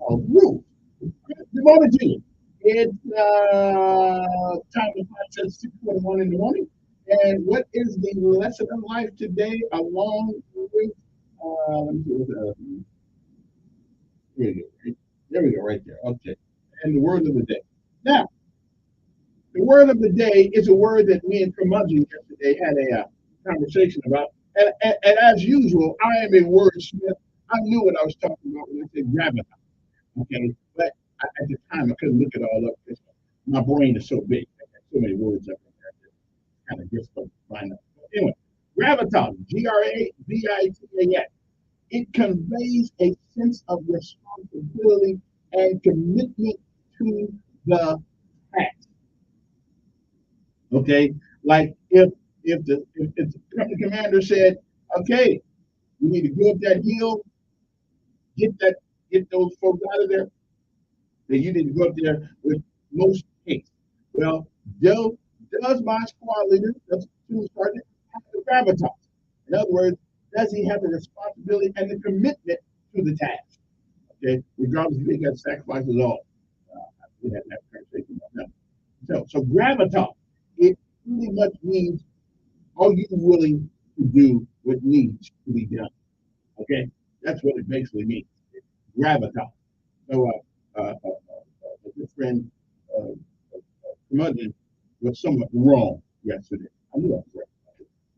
[SPEAKER 15] rules. Good morning to you. It's time to find 6:41 in the morning. And what is the lesson of life today along with, let me see what here we go. Right? There we go, right there. Okay. And the word of the day. Now, the word of the day is a word that me and Curmudgeon yesterday had a conversation about. And as usual, I am a wordsmith. I knew what I was talking about when I said gravitas. Okay. But at the time, I couldn't look it all up because my brain is so big. I got so many words up in there. Kind of difficult to find out. Anyway, gravitas, Gravitas. It conveys a sense of responsibility and commitment to the task. Okay, like if the company commander said, "Okay, we need to go up that hill, get those folks out of there," then you need to go up there with most haste. Well, does my squad leader, does the sergeant, have the gravitas? In other words, does he have the responsibility and the commitment to the task? Okay, regardless if he got sacrifices all. We had that conversation about that. So gravitas, it pretty much means, are you willing to do what needs to be done? Okay, that's what it basically means. Gravitas. So, a good friend, Curmudgeon, was somewhat wrong yesterday. I knew I was right.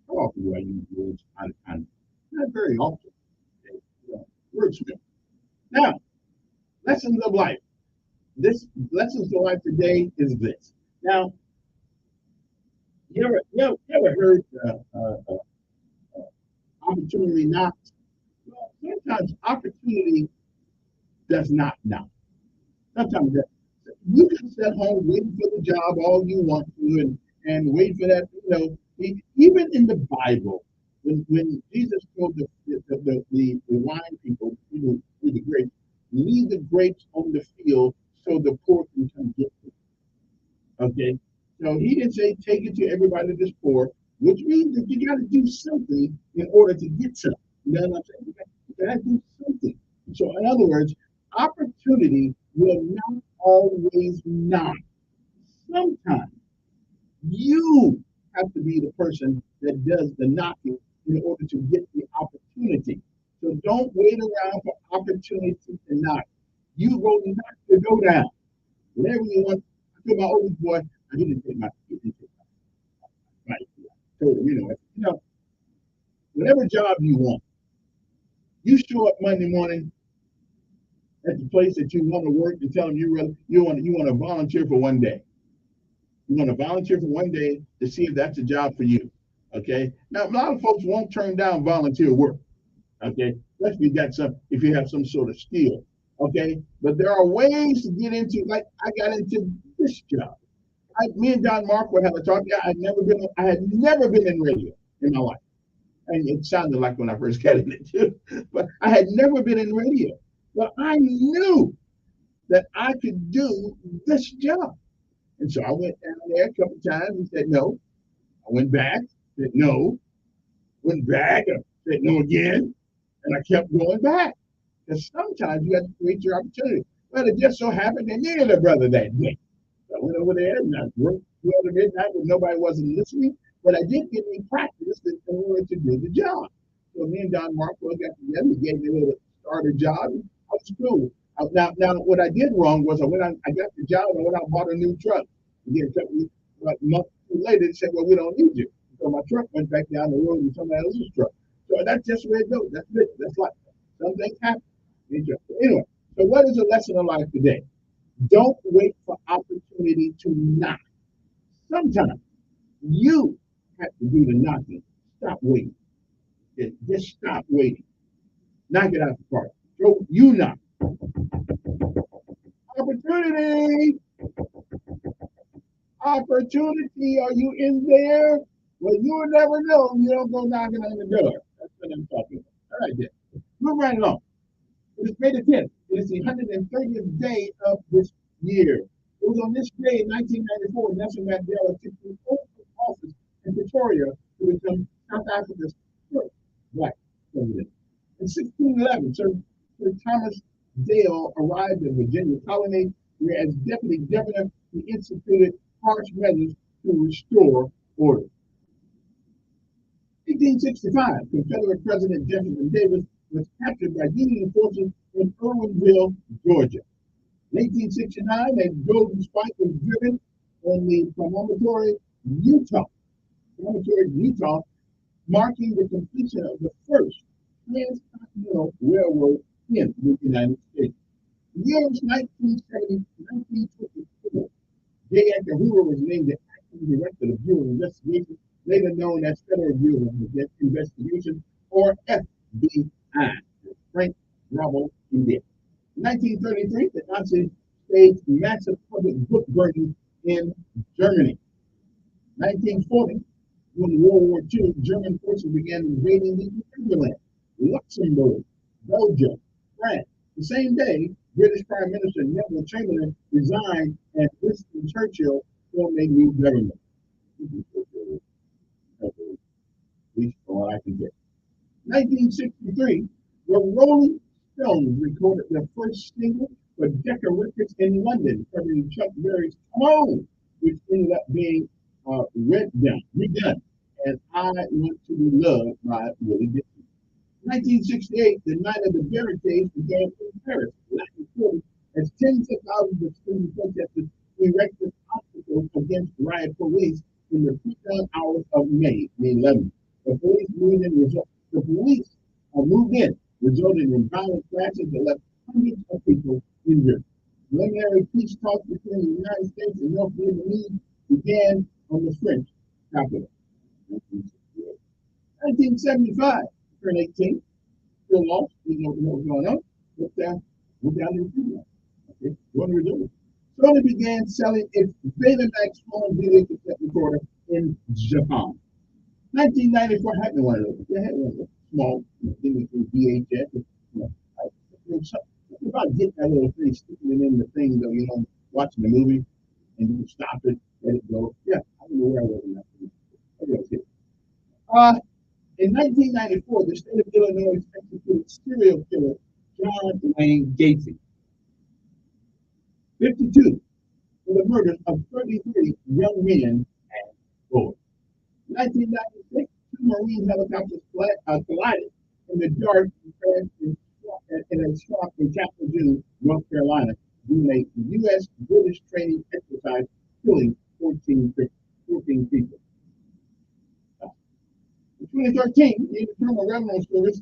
[SPEAKER 15] How often do I use words out of time? Not very often. Okay? Wordsmith. Now, lessons of life. This lessons of life today is this. Now, you ever heard opportunity knocks? Well, sometimes opportunity does not knock. Sometimes you can sit home waiting for the job all you want to and wait for that. Even in the Bible, when Jesus told the wine people, the grapes, leave the grapes on the field so the poor can come get them. Okay, so he didn't say take it to everybody that's poor, which means that you got to do something in order to get something. You know what I'm saying? You got to do something. So, in other words, opportunity will not always knock. Sometimes you have to be the person that does the knocking in order to get the opportunity. So don't wait around for opportunity to knock. You go knock the door down. Whatever you want. I told my oldest boy, I didn't take my right. I told him, whatever job you want, you show up Monday morning at the place that you want to work and tell them you want to volunteer for one day. You want to volunteer for one day to see if that's a job for you. Okay. Now a lot of folks won't turn down volunteer work. Okay, especially if you have some sort of skill. Okay, but there are ways to get into. Like I got into this job. Me and Don Mark would have a talk. Yeah, I had never been in radio in my life, and it sounded like when I first got in it too. But I had never been in radio. But I knew that I could do this job, and so I went down there a couple times and said no. I went back, said no. Went back, said no again. And I kept going back. Because sometimes you have to create your opportunity. Well, it just so happened they needed a brother that day. So I went over there and I worked through the midnight when nobody wasn't listening. But I did get me practice in order to do the job. So me and Don Markwell got together. He gave me a little starter job. I was cool. Now, what I did wrong was I got the job and I went out and bought a new truck. And then a month later, they said, well, we don't need you. So my truck went back down the road with somebody else's truck. So that's just where it goes. That's it. That's life. Some things happen. Anyway, so what is the lesson of life today? Don't wait for opportunity to knock. Sometimes you have to do the knocking. Stop waiting. Just stop waiting. Knock it out the park. So you knock. Opportunity. Opportunity. Are you in there? Well, you'll never know if you don't go knocking on the door. That's what I'm talking about. All right, then. Move right along. It is May the 10th. It is the 130th day of this year. It was on this day in 1994 Nelson Mandela took the oath of office in Pretoria to become South Africa's first black president. In 1611, Sir Thomas Dale arrived in Virginia colony, where as deputy governor he instituted harsh measures to restore order. 1865, Confederate President Jefferson Davis was captured by Union forces in Irwinville, Georgia. In 1869, a golden spike was driven on the promontory, Utah, marking the completion of the first transcontinental railroad in the United States. The year was 1924. J. Edgar Hoover was named the acting director of Bureau of Investigation, later known as Federal Bureau of Investigation, or FBI, Frank Rommel India. In 1933, the Nazis staged massive public book burning in Germany. 1940, during World War II, German forces began invading the Netherlands, Luxembourg, Belgium, France. The same day, British Prime Minister Neville Chamberlain resigned and Winston Churchill formed a new government. At least all I can get. 1963, the Rolling Stones recorded their first single for Decca Records in London, covering Chuck Berry's "Come On," which ended up being redone, and "I Want to Be Loved" by Willie Dixon. 1968, the Night of the Barricades began in Paris, Latin Quarter, as tens of thousands of student protesters erected obstacles against riot police in the pre-dawn hours of May 11th. The police moved in, resulting in violent clashes that left hundreds of people injured. Preliminary peace talks between the United States and North Vietnamese began on the French capital. 1975, turn 18, still lost, we don't know what's going on, but we're down in Cuba. Okay, what are we doing? Sony began selling its Betamax home video cassette recorder in Japan. 1994 had one of those. They had one of those small things with VHS. Something about getting that little thing, sticking it in the thing, though, watching the movie, and you can stop it, let it go. Yeah, I don't know where I was in that movie. In 1994, the state of Illinois executed serial killer John Wayne Gacy, 52, for the murders of 33 young men and boys. 1996, two Marine helicopters collided in the dark in a swamp in Chapel Hill, North Carolina, during a U.S.-British training exercise, killing 14 people. In 2013, the Internal Revenue Service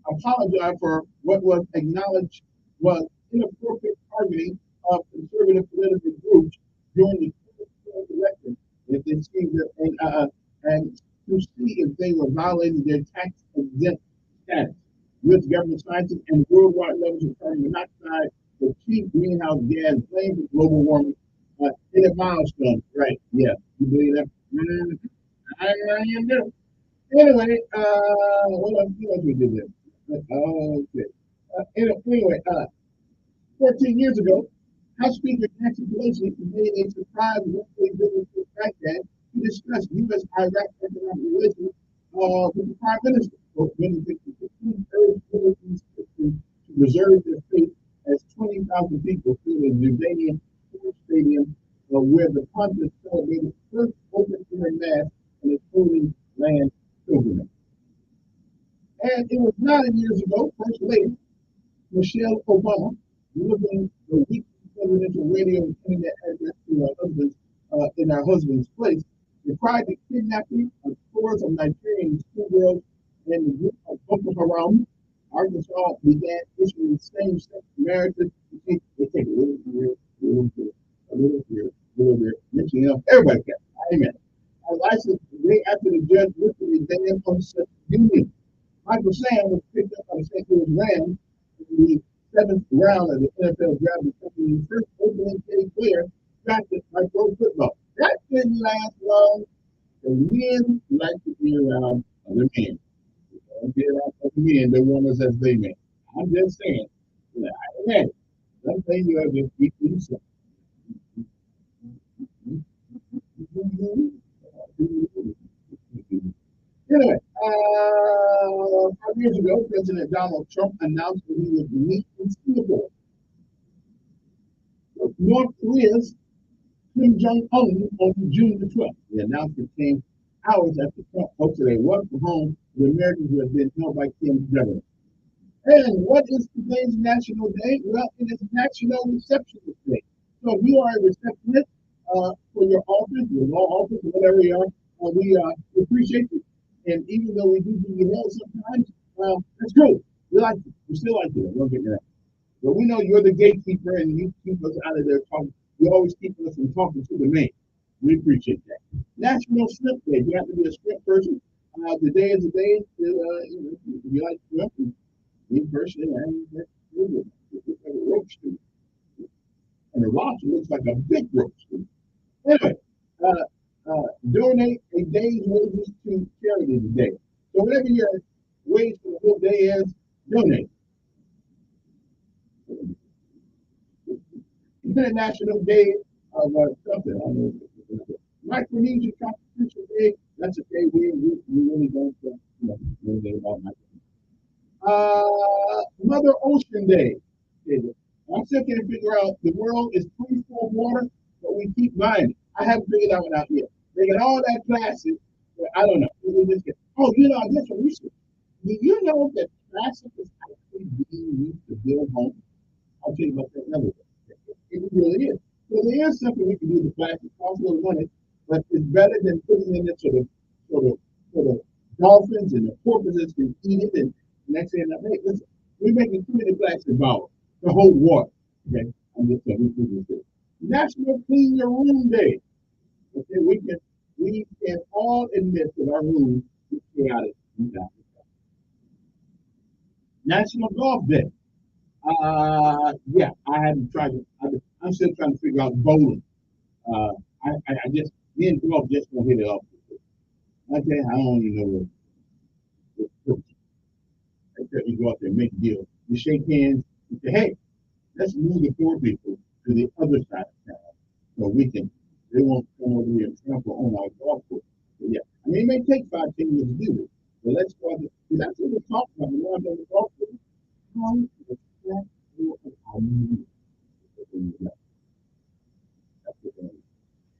[SPEAKER 15] apologized for what was acknowledged was inappropriate targeting of conservative political groups during the 2012 election if they see that and to see if they were violating their tax exempt status. U.S. government scientists and worldwide levels of carbon monoxide, the chief greenhouse gas blamed for global warming in a milestone. Right? Yeah, you believe that? I do. Anyway, what else we did there? Okay. Anyway, 14 years ago, House Speaker Nancy Pelosi made a surprise one-day visit to Baghdad to discuss U.S.-Iraq economic relations with the Prime Minister. Both ministers urged Philippines to preserve their faith as 20,000 people filled a Jordanian sports stadium where the pontiff celebrated the first open-air mass in its Holy Land pilgrimage. And it was 9 years ago, First Lady Michelle Obama, delivering the weekly presidential radio and internet address to her husband in her husband's place, decried the kidnapping of scores of Nigerian schoolgirls and the group of Boko Haram. Arkansas began issuing same-sex marriages. They take a little here, a little here, a little here, a little there, mixing up. Everybody can. Amen. A license the day after the judge lifted the ban on such union. Michael Sam was picked up by the St. Louis Rams in the 7th round of the NFL draft, becoming the first opening day player drafted by pro football. That didn't last long. The men like to be around other men. Don't be around other men that want us as they men. I'm just saying. I imagine. Some things you have to keep to yourself. Anyway, 5 years ago, President Donald Trump announced that he would meet in Singapore. North Korea's Kim Jong-un on June the 12th. The announcement came hours after Trump hosted a work from home with Americans who have been held by Kim's government. And what is today's National Day? Well, it is National Receptionist Day. So if you are a receptionist for your office, your law office, or whatever you are, we appreciate you. And even though we do you hell sometimes, that's good. We like you. We still like you. Don't get me wrong. But we know you're the gatekeeper and you keep us out of there talking. You always keep us from talking to the man. We appreciate that. National Shrimp Day. You have to be a shrimp person. The day is the day. If you like shrimp, me personally, I looks like a roast. And the lobster looks like a big roast. Anyway, donate a day's wages to charity today. So whatever your wage for the whole day is, donate. International Day of something. Micronesia Constitution Day. That's a day we really don't know anything about Micronesia. Mother Ocean Day. I'm still trying to figure out the world is pretty full of water, but we keep buying it. I haven't figured that one out yet. They got all that plastic, but I don't know. Oh, I guess what we should. Do you know that plastic is actually being used to build homes? I'll tell you about that another day. It really is. So there is something we can do with plastic. Costs a little money, but it's better than putting in it so the dolphins and the porpoises can eat it. And next thing hey, listen, we're making too many plastic bottles to hold water. Okay, I'm just saying this. National Clean Your Room Day. Okay, we can all admit that our room is chaotic. National Golf Day. Yeah, I haven't tried it. I'm still trying to figure out bowling. I just, me and golf just won't hit it off. Okay, I don't even know what. Except you go out there and make a deal. You shake hands, you say, hey, let's move the poor people to the other side of town so they won't come over here and trample on our golf course. So yeah, I mean, it may take 5-10 years to do this, but let's go out there. Because that's what we're talking about. When I'm on the golf course,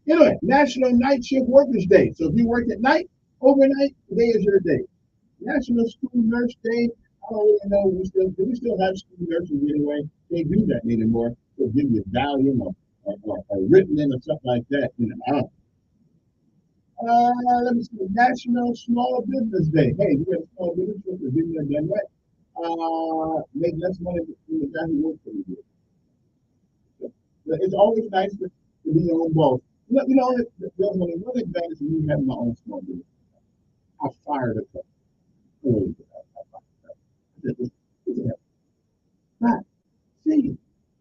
[SPEAKER 15] anyway, National Night Shift Workers Day. So if you work at night, overnight, today is your day. National School Nurse Day. I don't really know. Do we still have school nurses anyway? They do that anymore. They'll give you Valium or Ritalin or something like that. I don't know. Let me see. National Small Business Day. Hey, you got a small business, you're doing that right. Make less money than the guy who works for you. It's always nice to be your own boss. There's only one advantage of me having my own small business. I fired a couple. Oh, I said, "This is not see.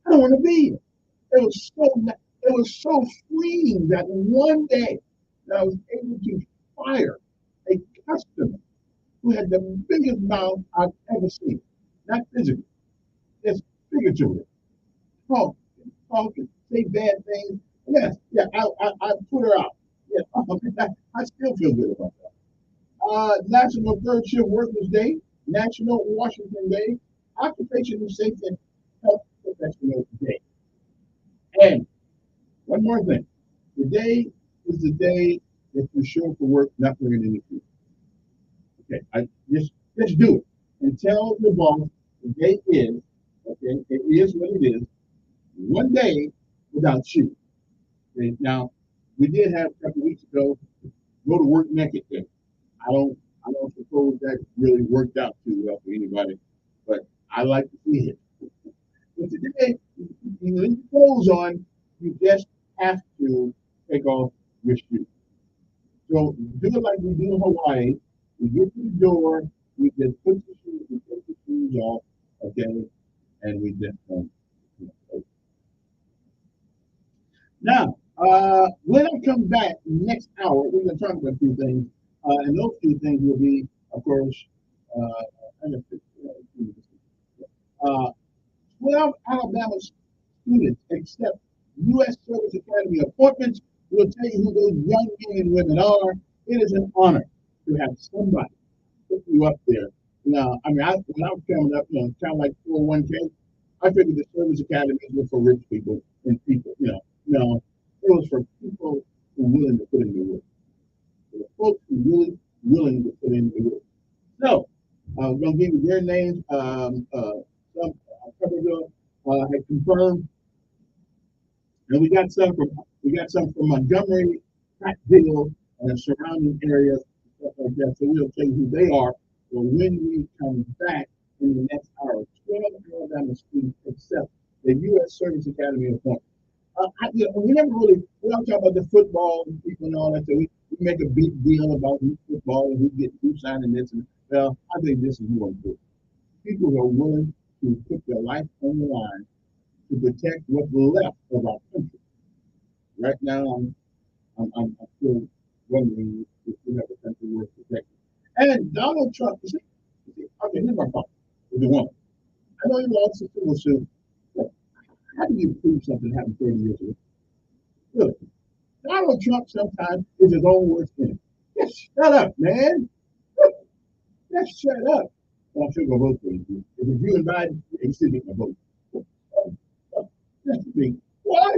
[SPEAKER 15] I don't want to be here." It was so freeing that one day that I was able to fire a customer who had the biggest mouth I've ever seen. Not physically, just figuratively. Talk, talk, and say bad things. Yes, yeah, I put her out. Yeah, I still feel good about that. National Third Shift Workers Day, National Washington Day, Occupational Safety and Health Professionals Day. And one more thing. Today is the day that you show up for work not wearing any shoes. Okay, just do it. And tell the boss the day is, okay, it is what it is, one day without shoes. Okay, now, we did have a couple weeks ago, go to work naked day. I don't suppose that really worked out too well for anybody, but I like to see it. But today, you leave your clothes on, you just have to take off your shoes. So do it like we do in Hawaii. We get to the door, we just put the shoes, we take the shoes off, okay, and we just now, when I come back next hour, we're going to talk about a few things, and those few things will be, of course, uh, 12 Alabama students accept U.S. Service Academy appointments. We'll tell you who those young men and women are. It is an honor to have somebody put you up there. Now, I mean, when I was coming up, kind of like 401k, I figured the service academies were for rich people and people, No, it was for people who were willing to put in the work. For the folks who really willing to put in the work. So, I'm going to give you their names. Some had confirmed, and we got some from Montgomery, Prattville, and surrounding areas, stuff like that. So we'll tell you who they are. Well, when we come back in the next hour, 12 Alabama students accept the U.S. Service Academy appointment. We never really, we don't talk about the football and people and all that. So we make a big deal about football and who's signing this. And well, I think this is more important. People who are willing to put their life on the line to protect what's left of our country. Right now, I'm still wondering if we have a country worth protecting. And Donald Trump, okay, here's my problem with the woman. I know you lost the civil suit, but how do you prove something happened 30 years ago? Look, Donald Trump sometimes is his own worst enemy. Just shut up, man. Just shut up. Well, I'm sure gonna vote for you. If it's you and Biden, you still get my vote. That's the thing. Why?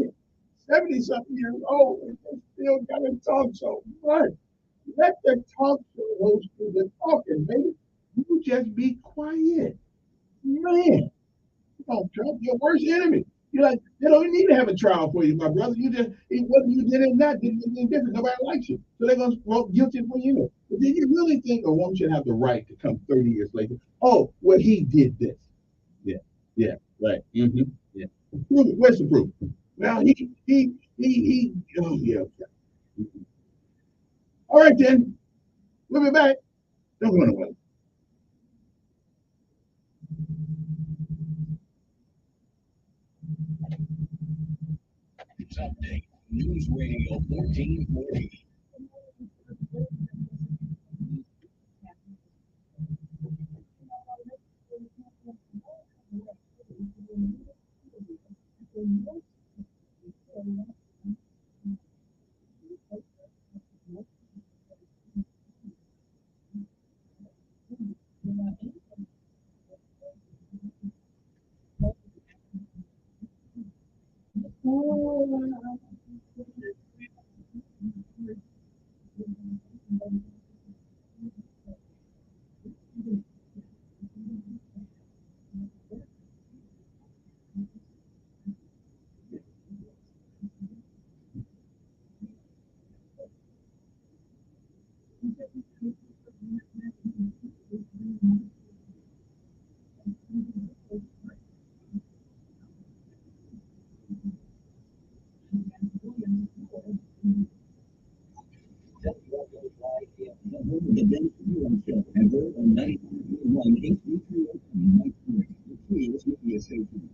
[SPEAKER 15] 70-something years old and they still gotta talk so much. Let the talk show host do the talking, baby. You just be quiet. Man. Oh, Trump, your worst enemy. You're like, they don't need to have a trial for you, my brother. You just, whether you did it or not, didn't make any difference. Nobody likes you. So they're going to vote guilty for you. But did you really think a woman should have the right to come 30 years later? Oh, well, he did this. Yeah, right. Mm-hmm. Yeah. Prove it. Where's the proof? Well, oh, yeah. Mm-hmm. All right, then. We'll be back. Don't go anywhere.
[SPEAKER 11] Update News Radio 1440.
[SPEAKER 14] the Ben Shapiro Show and heard on 95.1 HD3 Mike Perry, the Creators Media Station.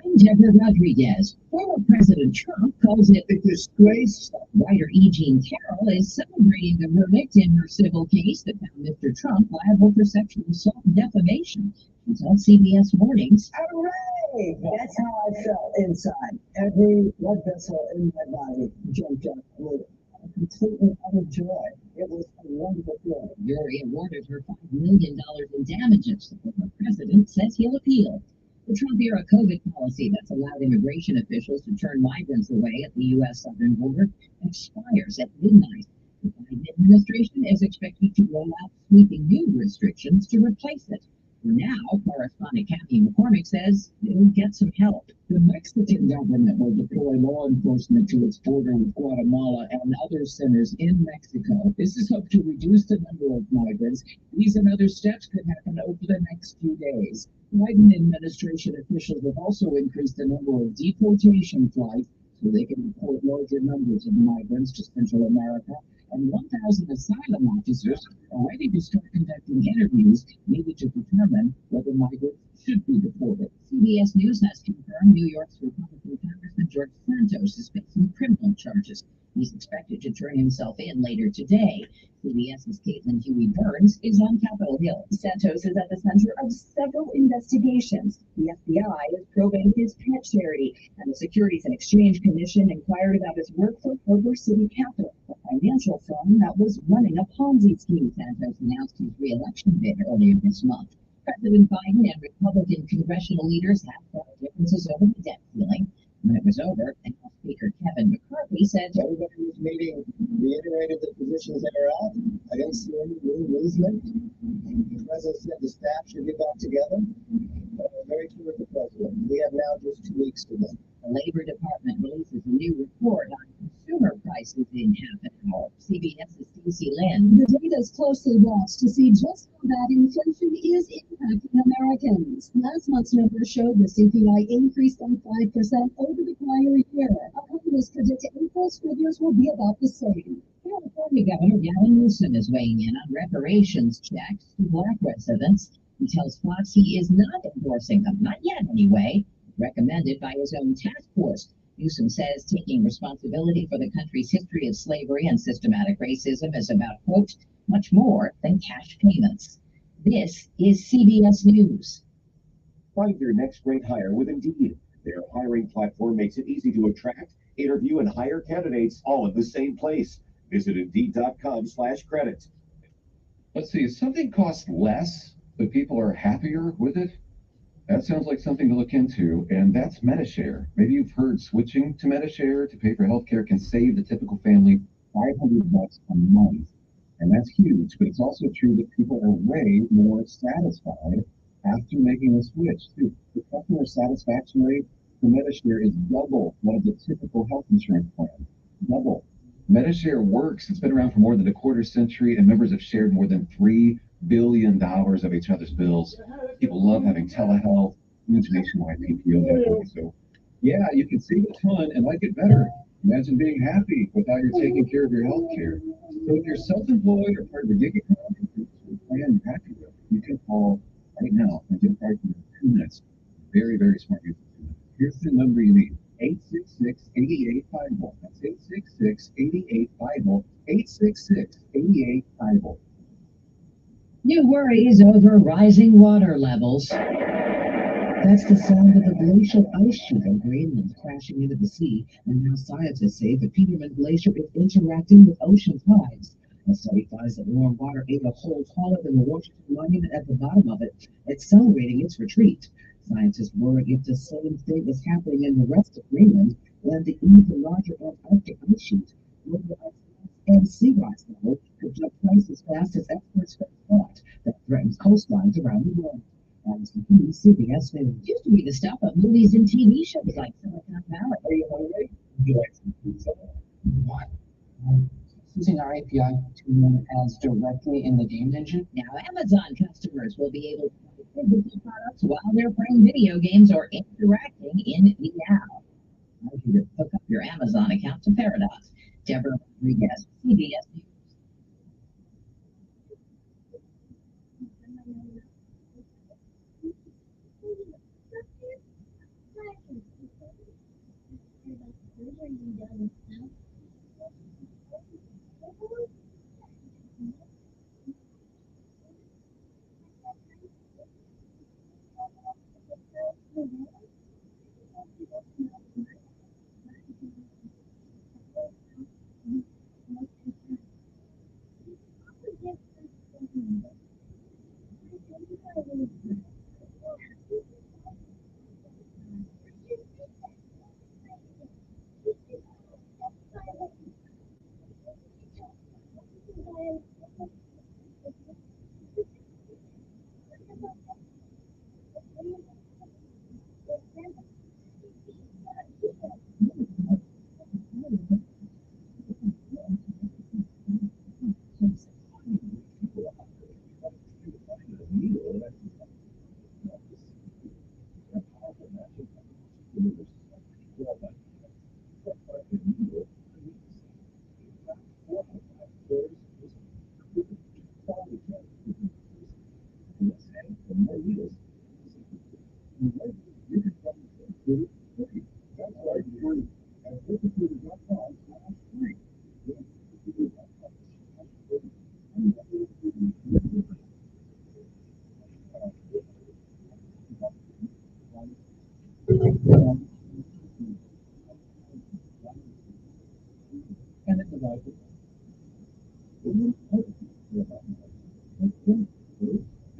[SPEAKER 17] I'm Deborah Rodriguez. Former President Trump calls it a disgrace. Writer E. Jean Carroll is celebrating the verdict in her civil case that found Mr. Trump liable for sexual assault and defamation. She tells CBS Mornings,
[SPEAKER 18] Hooray! That's how I felt inside. Every blood vessel in my body jumped up with a completely utter joy. It was a wonderful feeling.
[SPEAKER 17] Jury awarded her $5 million in damages. The former president says he'll appeal. The Trump-era COVID policy that's allowed immigration officials to turn migrants away at the U.S. southern border expires at midnight. The Biden administration is expected to roll out sweeping new restrictions to replace it. For now, correspondent Kathy McCormick says it'll get some help.
[SPEAKER 19] The Mexican government will deploy law enforcement to its border with Guatemala and other centers in Mexico. This is hoped to reduce the number of migrants. These and other steps could happen over the next few days. Biden administration officials have also increased the number of deportation flights so they can deport larger numbers of migrants to Central America. And 1,000 asylum officers are ready to start conducting interviews needed to determine whether migrants should be deported.
[SPEAKER 17] CBS News has confirmed New York's Republican Congressman George Santos is facing criminal charges. He's expected to turn himself in later today. CBS's Caitlin Huey Burns is on Capitol Hill.
[SPEAKER 20] Santos is at the center of several investigations. The FBI is probing his pet charity, and the Securities and Exchange Commission inquired about his work for Culver City Capital, a financial firm that was running a Ponzi scheme.
[SPEAKER 17] Santos announced his re-election bid earlier this month. President Biden and Republican congressional leaders have fought differences over the debt ceiling. When it was over, House Speaker Kevin McCarthy said
[SPEAKER 18] everybody in this meeting reiterated the positions they are at. I didn't see any new movement. The president said the staff should get back together. Very clear with the president. We have now just 2 weeks to go.
[SPEAKER 17] The Labor Department releases a new report on consumer prices in half an hour. CBS's Stacey Lynn.
[SPEAKER 20] The data is closely watched to see just how bad inflation is impacting Americans. Last month's numbers showed the CPI increased by 5% over the prior year. Economists predict April's figures will be about the same.
[SPEAKER 17] California Governor Gavin Newsom is weighing in on reparations checks to black residents. He tells Fox he is not endorsing them, not yet anyway, recommended by his own task force. Newsom says taking responsibility for the country's history of slavery and systematic racism is about, quote, much more than cash payments. This is CBS News.
[SPEAKER 7] Find your next great hire with Indeed. Their hiring platform makes it easy to attract, interview, and hire candidates all in the same place. Visit Indeed.com/credit.
[SPEAKER 9] Let's see, if something costs less, but people are happier with it, that sounds like something to look into, and that's MediShare. Maybe you've heard switching to MediShare to pay for healthcare can save the typical family $500 a month. And that's huge, but it's also true that people are way more satisfied after making a switch, too. The customer satisfaction rate for MediShare is double what of the typical health insurance plan. Double. MediShare works. It's been around for more than a quarter century, and members have shared more than $3 billion of each other's bills. People love having telehealth, huge nationwide PPO network. So, yeah, you can save a ton and like it better. Imagine being happy with how you're taking care of your health care. So if you're self-employed or part of a gig economy, plan you're happy with, you can call right now and get a price in 2 minutes. Very, very smart. Here's the number you need. 866-8850. That's 866-8850. 866-8850.
[SPEAKER 17] New worries over rising water levels. That's the sound of the glacial ice sheet in Greenland crashing into the sea, and now scientists say the Petermann Glacier is interacting with ocean tides. A study finds that warm water ate a hole taller than the Washington Monument at the bottom of it, accelerating its retreat. Scientists worry if the same thing is happening in the rest of Greenland, and the even larger Antarctic ice sheet, and sea rise level could jump twice as fast as experts first thought. That threatens coastlines around the world. CBS News used to be the stuff of movies and TV shows like Silicon Valley. Are you hungry? Would you like some pizza? What?
[SPEAKER 21] Using our API to run ads directly in the game engine.
[SPEAKER 17] Now Amazon customers will be able to buy physical products while they're playing video games or interacting in the app.
[SPEAKER 19] allows you to hook up your Amazon account to Paradox. Deborah Rodriguez, CBS News.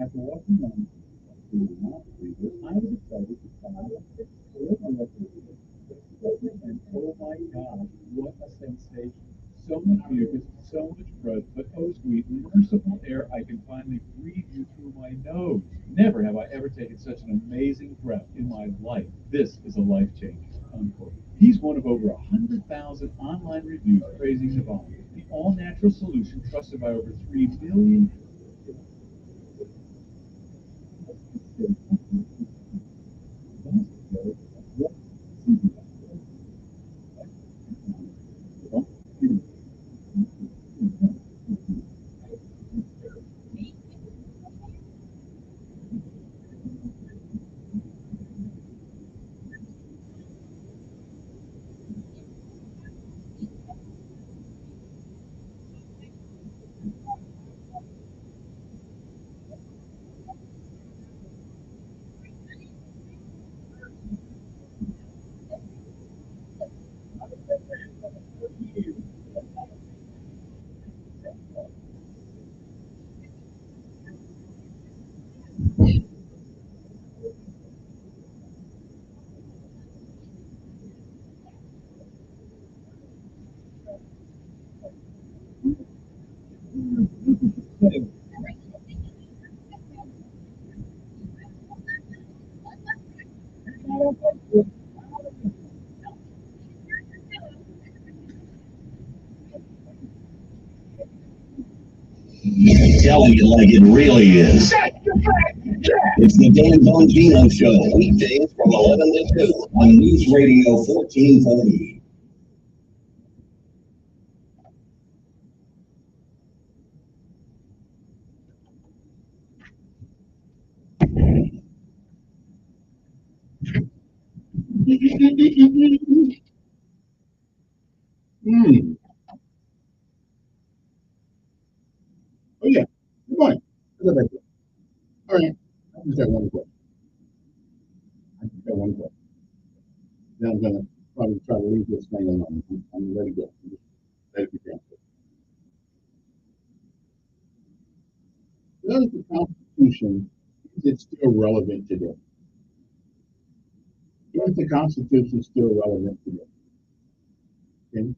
[SPEAKER 2] After walking on I was excited to find and oh my God, what a sensation. So much mucus, so much breath, but oh sweet, merciful air, I can finally breathe you through my nose. Never have I ever taken such an amazing breath in my life. This is a life changer, unquote. He's one of over 100,000 online reviews praising Navalny, the all-natural solution trusted by over 3 million.
[SPEAKER 11] Telling it like it really is. It's the Dan Bongino Show, weekdays from 11 to 2 on News Radio 1440.
[SPEAKER 15] Oh, yeah. Good morning. All right. I just got one question. Then I'm going to probably try to leave this thing alone. I'm ready to go. I'm just ready to go. Does the Constitution, is it still relevant today? Is the Constitution still relevant today? Okay.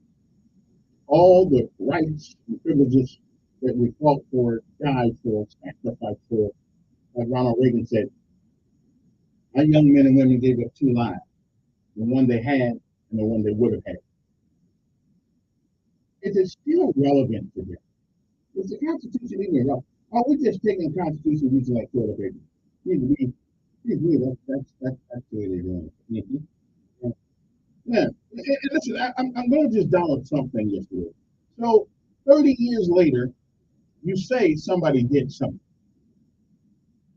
[SPEAKER 15] All the rights and privileges that we fought for, died for, sacrificed for, like Ronald Reagan said, our young men and women gave up two lives, the one they had and the one they would have had. Is it still relevant today? Is the Constitution even relevant? Are we just taking the Constitution and using like toilet paper? That's the way they're doing it. Yeah. And listen, I'm going to just Donald Trump thing yesterday. So 30 years later, you say somebody did something.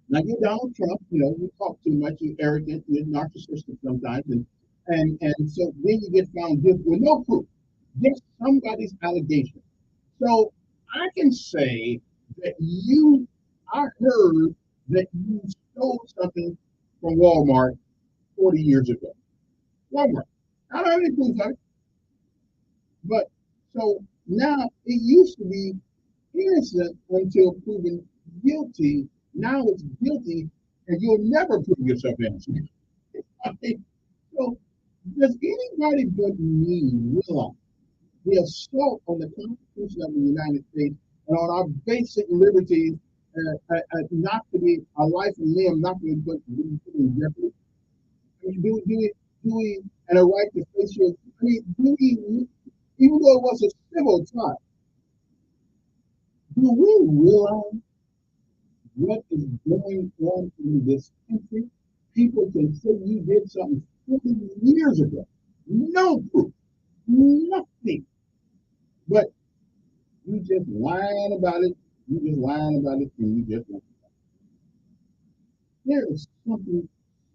[SPEAKER 15] Now you're Donald Trump, you talk too much, you're arrogant, you're narcissistic sometimes, and so then you get found guilty with no proof. Just somebody's allegation. So I can say that I heard that you stole something from Walmart 40 years ago. Walmart. I don't have any proof of it. But so now it used to be innocent until proven guilty. Now it's guilty, and you'll never prove yourself innocent. I mean, so does anybody but me realize the assault on the Constitution of the United States and on our basic liberties, not to be a life and limb, not to be put in jeopardy? I mean, do we, and a right to face your, I mean, do we, even though it was a civil trial, do we realize what is going on in this country? People can say you did something 40 years ago, no proof, nothing, but you just lying about it, and you just lying. There is something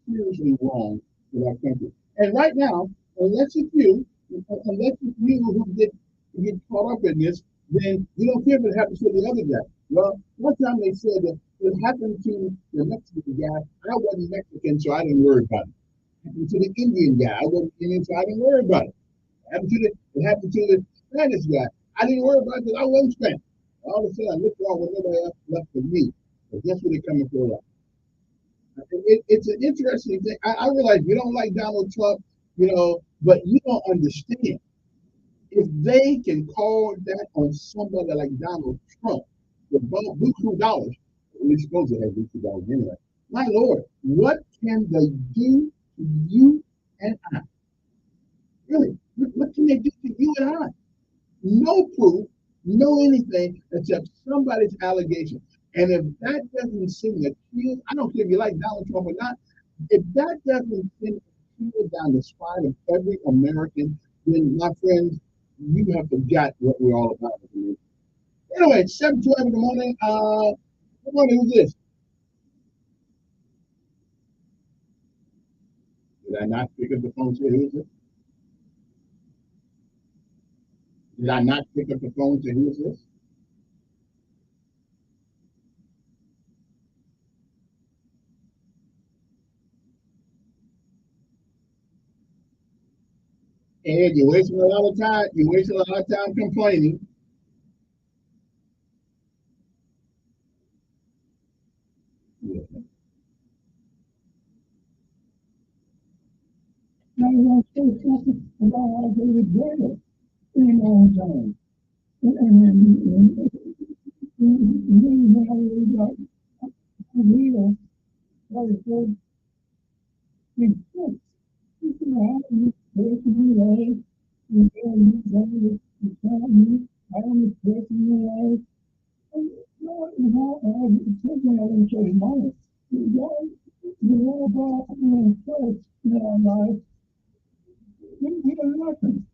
[SPEAKER 15] seriously wrong with our country. And right now, unless it's you who get caught up in this, then you don't care if it happens to the other guy. Well, one time they said that it happened to the Mexican guy. I wasn't Mexican, so I didn't worry about it. It happened to the Indian guy. I wasn't Indian, so I didn't worry about it. It happened to the Spanish guy. I didn't worry about it because I wasn't Spanish. All of a sudden, I looked around with nobody else left for me. But guess what they're coming for? It's an interesting thing. I realize you don't like Donald Trump, but you don't understand. If they can call that on somebody like Donald Trump, the buku dollars, at least supposed to have buku dollars anyway. My Lord, what can they do to you and I? Really, what can they do to you and I? No proof, no anything except somebody's allegation. And if that doesn't send a chill, I don't care if you like Donald Trump or not, if that doesn't send a chill down the spine of every American, then my friends, you have forgot what we're all about. Anyway, it's 7:12 in the morning. Good morning, who's this? Did I not pick up the phone? Say, who's this? Did I not pick up the phone? Say, who's this? And you're wasting a lot of time. You're wasting a lot of time complaining. Yeah.
[SPEAKER 16] Now you want to say something about how they regret it in their own time. And then you got real, very good, big sense. You can have this person in life, you know, you tell me, I am this person in life. And taking that into your mind. You know about first in our life, we are nothing.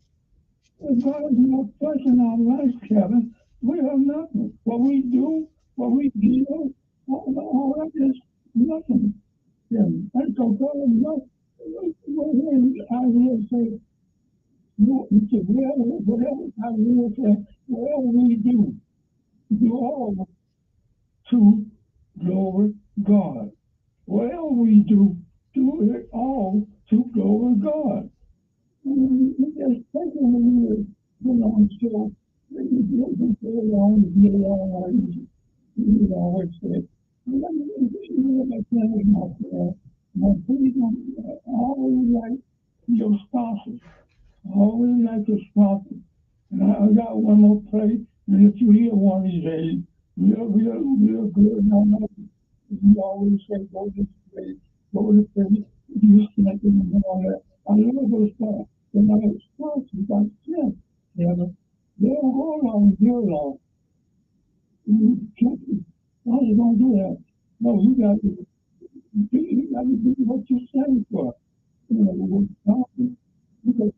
[SPEAKER 16] As long as no place in our life, Kevin, we have nothing. What we do, what we do, all that is nothing. And so God is not, I will say, whatever I will say, whatever we do all to glory God. Whatever we do it all to glory God. It's just taking the years, so you get along, you always say, please always like your spouses, always like your spouses. And I got one more plate, and if you hear one of these days, real good, you always say, go to place, you snap and all that. I love those stuff. And my spouses got sick, they'll hold on real long. How you gonna do that? No, you got to do what you stand for. Because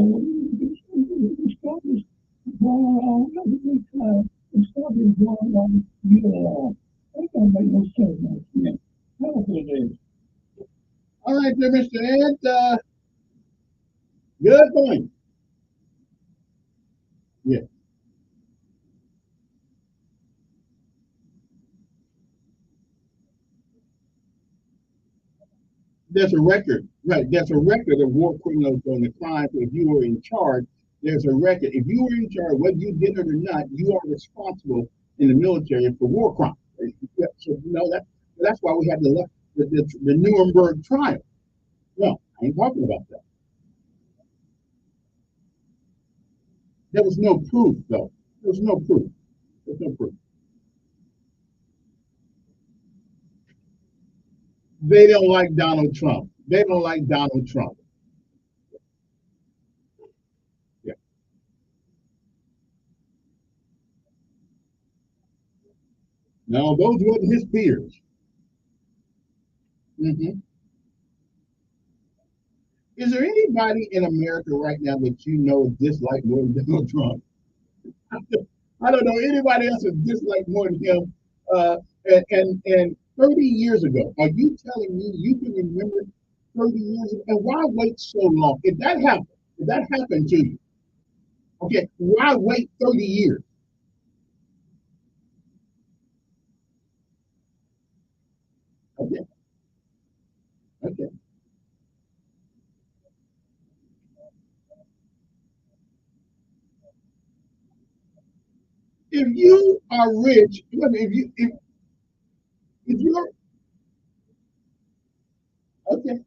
[SPEAKER 15] All right, there, Mr. Ed. Good point. Yeah. There's a record, right? There's a record of war criminals on the crime. If you were in charge, there's a record. If you were in charge, whether you did it or not, you are responsible in the military for war crimes. So that's why we have the Nuremberg trial. No, I ain't talking about that. There was no proof, though. There was no proof. There's no proof. They don't like Donald Trump. They don't like Donald Trump. Yeah. No, those weren't his peers. Is there anybody in America right now that you know dislike more than Donald Trump? I don't know anybody else that dislike more than him. And 30 years ago, are you telling me you can remember 30 years ago? And why wait so long? If that happened to you, okay, why wait 30 years? Okay. Okay. If you are rich, if you're okay,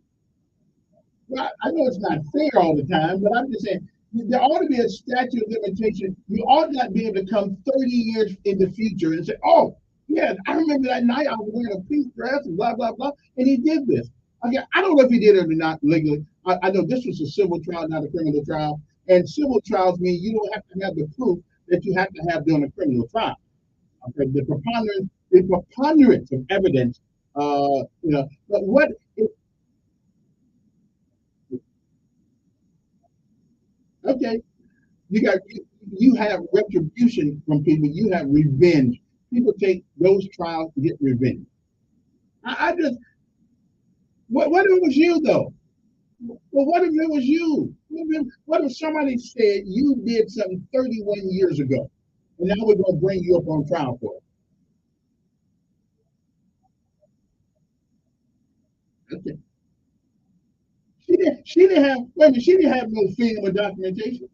[SPEAKER 15] well, I know it's not fair all the time, but I'm just saying there ought to be a statute of limitation. You ought not be able to come 30 years in the future and say, "Oh, yeah, I remember that night I was wearing a pink dress and blah blah blah," and he did this. Okay, I don't know if he did it or not legally. I know this was a civil trial, not a criminal trial, and civil trials mean you don't have to have the proof that you have to have during a criminal trial. Okay, the preponderance of evidence, but what? Okay, you have retribution from people. You have revenge. People take those trials to get revenge. I just what if it was you though? Well, what if it was you? What if somebody said you did something 31 years ago, and now we're going to bring you up on trial for it? Okay. She didn't have. Wait a minute. She didn't have no film or documentation.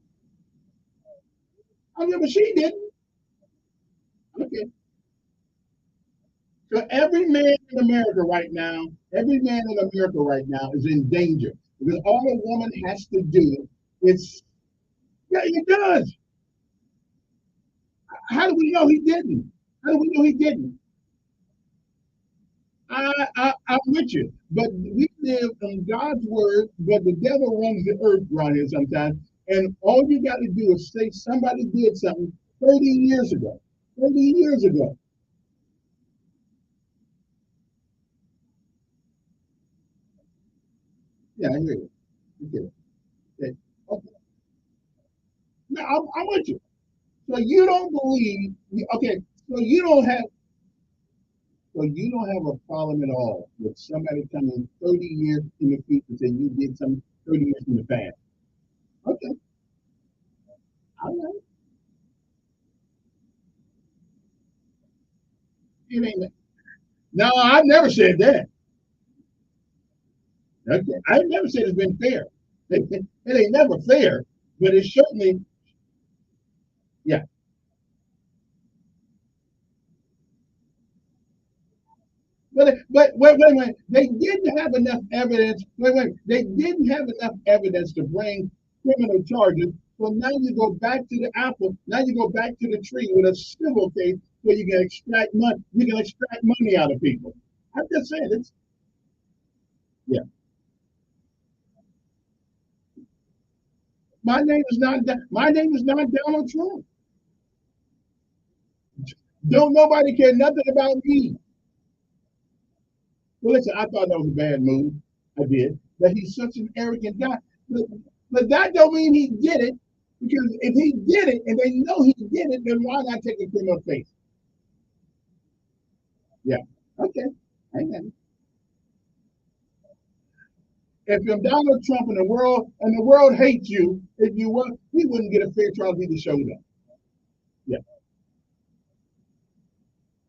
[SPEAKER 15] I mean, but she didn't. Okay. So every man in America right now, is in danger because all a woman has to do is, yeah, it does. How do we know he didn't? How do we know he didn't? I'm with you, but we live in God's word, but the devil runs the earth around here sometimes, and all you got to do is say somebody did something 30 years ago. 30 years ago. Yeah, I hear you. Okay. Okay. Okay. No, I'm with you. So you don't believe, okay, so you don't have a problem at all with somebody coming 30 years in the future and say you did something 30 years in the past. Okay. All right. It ain't that. No, I never said that. Okay. I never said it's been fair. It ain't never fair, but it's certainly, yeah. But wait. They didn't have enough evidence. Wait. They didn't have enough evidence to bring criminal charges. So now you go back to the apple. Now you go back to the tree with a civil case where you can extract money. You can extract money out of people. I'm just saying it's yeah. My name is not Donald Trump. Don't nobody care nothing about me. Well, listen, I thought that was a bad move. I did. But he's such an arrogant guy. But that don't mean he did it, because if he did it and they know he did it, then why not take a criminal case? Yeah. Okay. I get it. If you're Donald Trump and the world hates you, if you were, we wouldn't get a fair trial if he showed up. Yeah,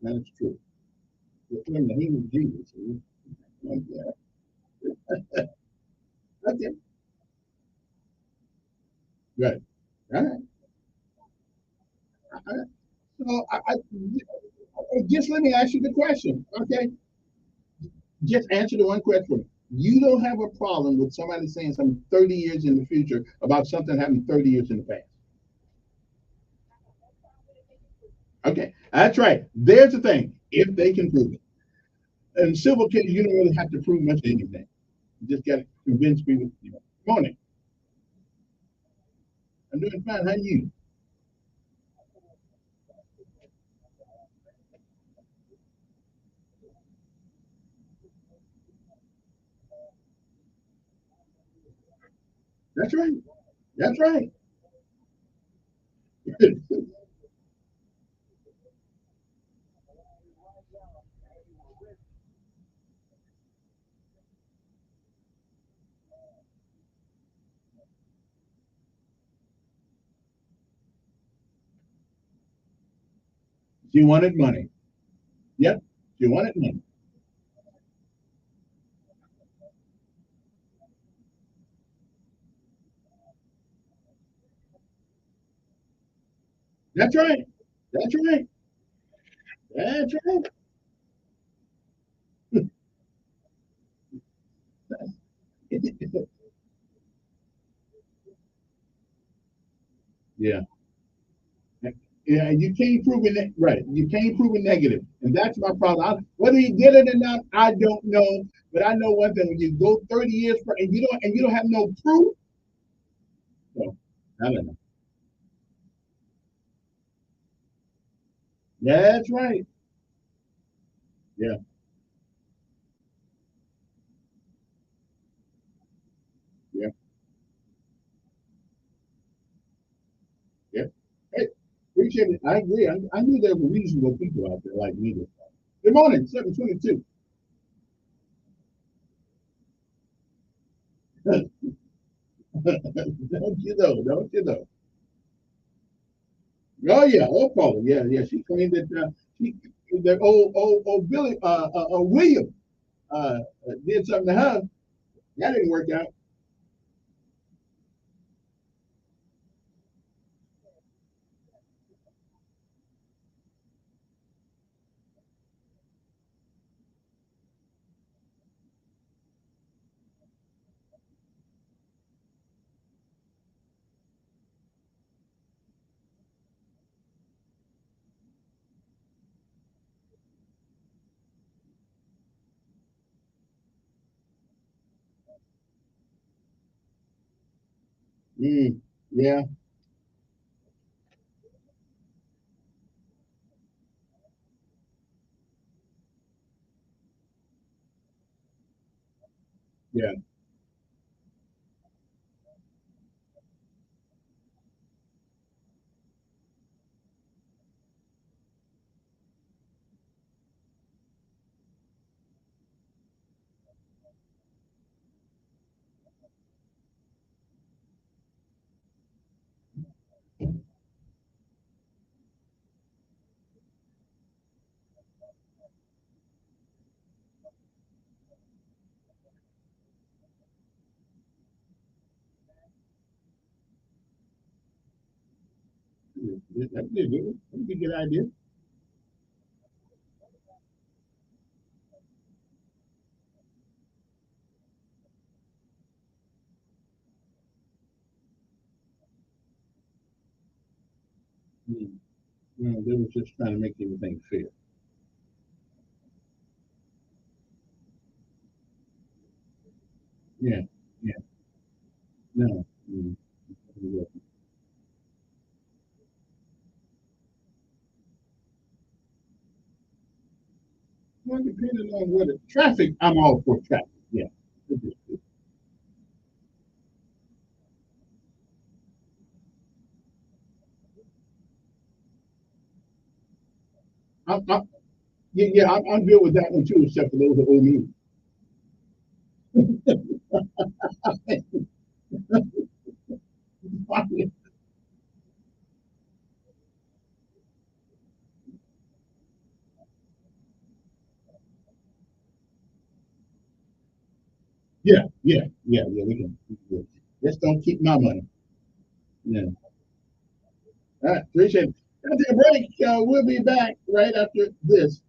[SPEAKER 15] that is true. In the name of Jesus. Okay. Okay. Good. All right. All right. So just let me ask you the question. Okay. Just answer the one question. You don't have a problem with somebody saying something 30 years in the future about something happened 30 years in the past. Okay, that's right. There's the thing. If they can prove it. In civil case, you don't really have to prove much of anything. You just got to convince people. Morning. I'm doing fine. How are you? That's right. That's right. She wanted money. Yep. She wanted money. That's right. That's right. That's right. Yeah. Yeah, and you can't prove it right. You can't prove it negative, and that's my problem. Whether he did it or not, I don't know. But I know one thing: when you go 30 years for, and you don't have no proof, so I don't know. That's right. Yeah, yeah, yeah. Hey, appreciate it. I agree. I knew there were reasonable people out there like me. Good morning, 722. Don't you know? Don't you know? Oh yeah, old Paula. Yeah, yeah. She claimed that that old Billy William did something to her. That didn't work out. Yeah, yeah. That'd be a good one. That'd be a good idea. Mm. No, they were just trying to make everything fair. Yeah, yeah. No. Well, depending on what traffic, I'm all for traffic. Yeah. I'm good with that one too, except for those that owe me. Yeah. We can do it. Just don't keep my money. Yeah. All right. Appreciate it. I'll take a break. We'll be back right after this.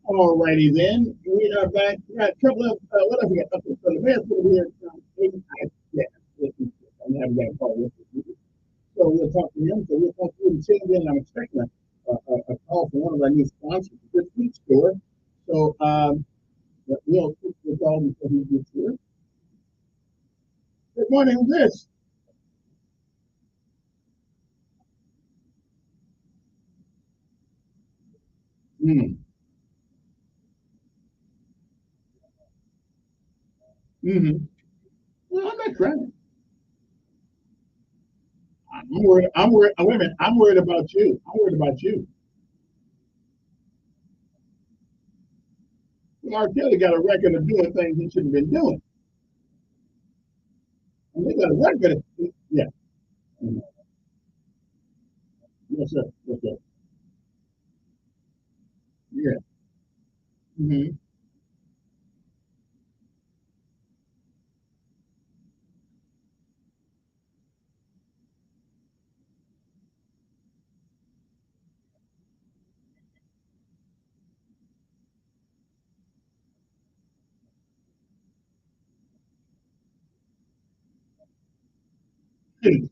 [SPEAKER 15] All righty then. We are back. We got a couple of what else we got? Okay, so the man's going to be here. Yeah, I'm having that call with you. So we'll talk to him. So we'll talk to him until then. I'm expecting a call from one of our new sponsors for this week's store. So we'll call him before he gets here. Good morning. Who's this? Well, I'm not crying. I'm worried. I'm worried. Wait a minute. I'm worried about you. I'm worried about you. R. Kelly got a record of doing things he shouldn't have been doing. And they got a record of, yeah. Yes, sir. Yes, sir. Yeah. Mm-hmm.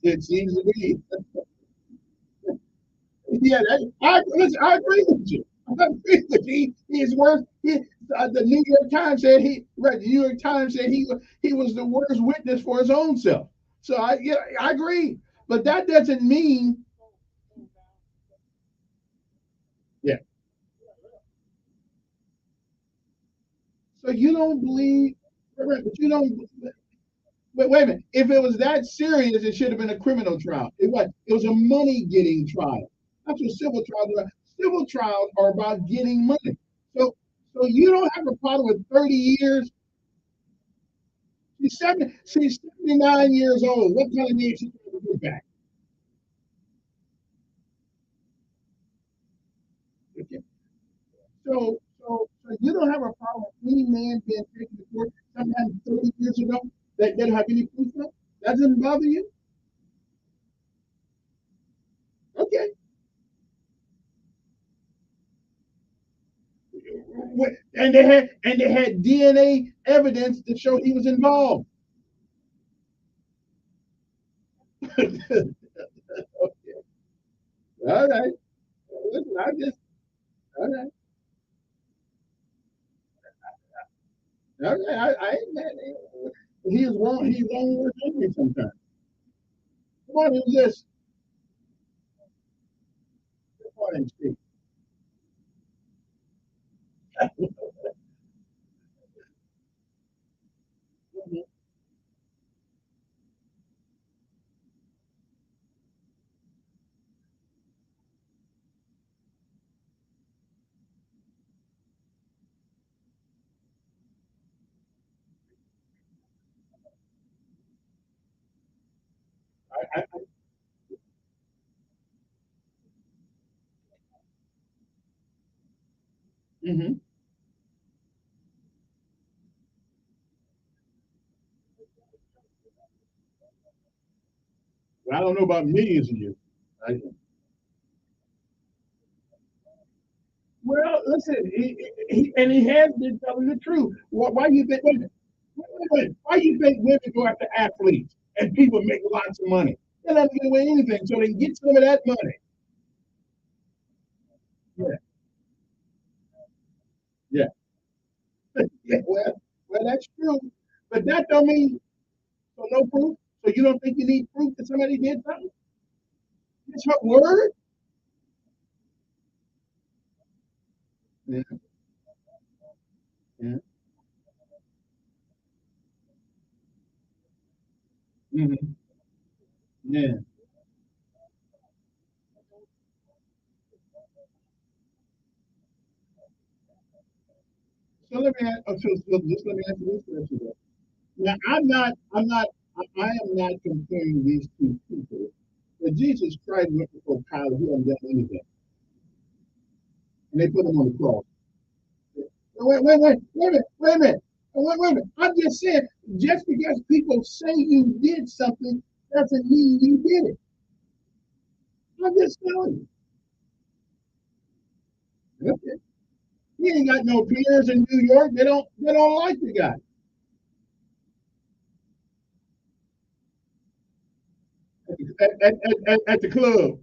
[SPEAKER 15] It seems to be. Yeah, listen, I agree with you. I agree with you. He's worse. The New York Times said the New York Times said he was the worst witness for his own self. So I agree. But that doesn't mean, yeah. So you don't believe, but you don't. But wait a minute. If it was that serious, it should have been a criminal trial. It was. It was a money getting trial. That's what civil trials are. Civil trials are about getting money. So, so you don't have a problem with 30 years. She's 79 years old. What kind of name she trying to get back? Okay. So you don't have a problem with any man being taken to court sometime 30 years ago that they don't have any proof of? That doesn't bother you? Okay. And they had DNA evidence to show he was involved. Okay. All right. Listen, all right. Okay. I ain't mad. He's wrong. He's wrong with me sometimes. Come on, who's this? Good morning, Steve. Mm-hmm. Well, I don't know about millions of you. I, well, listen, and he has been telling the truth. Why do you think? Wait a minute. Wait. Why do you think women go after athletes and people make lots of money? They don't give away anything, so they can get some of that money. Yeah, yeah, yeah. Well, that's true, but that don't mean so no proof. So you don't think you need proof that somebody did something? It's her word. Yeah, yeah. Mm-hmm. Yeah. So let me ask, just let me answer this question. Now, I am not comparing these two people. But Jesus Christ went before Pilate, he hadn't done anything. And they put him on the cross. Wait a minute, wait a minute. I'm just saying, just because people say you did something doesn't mean you did it. I'm just telling you. Okay. He ain't got no peers in New York. They don't like the guy. At the club.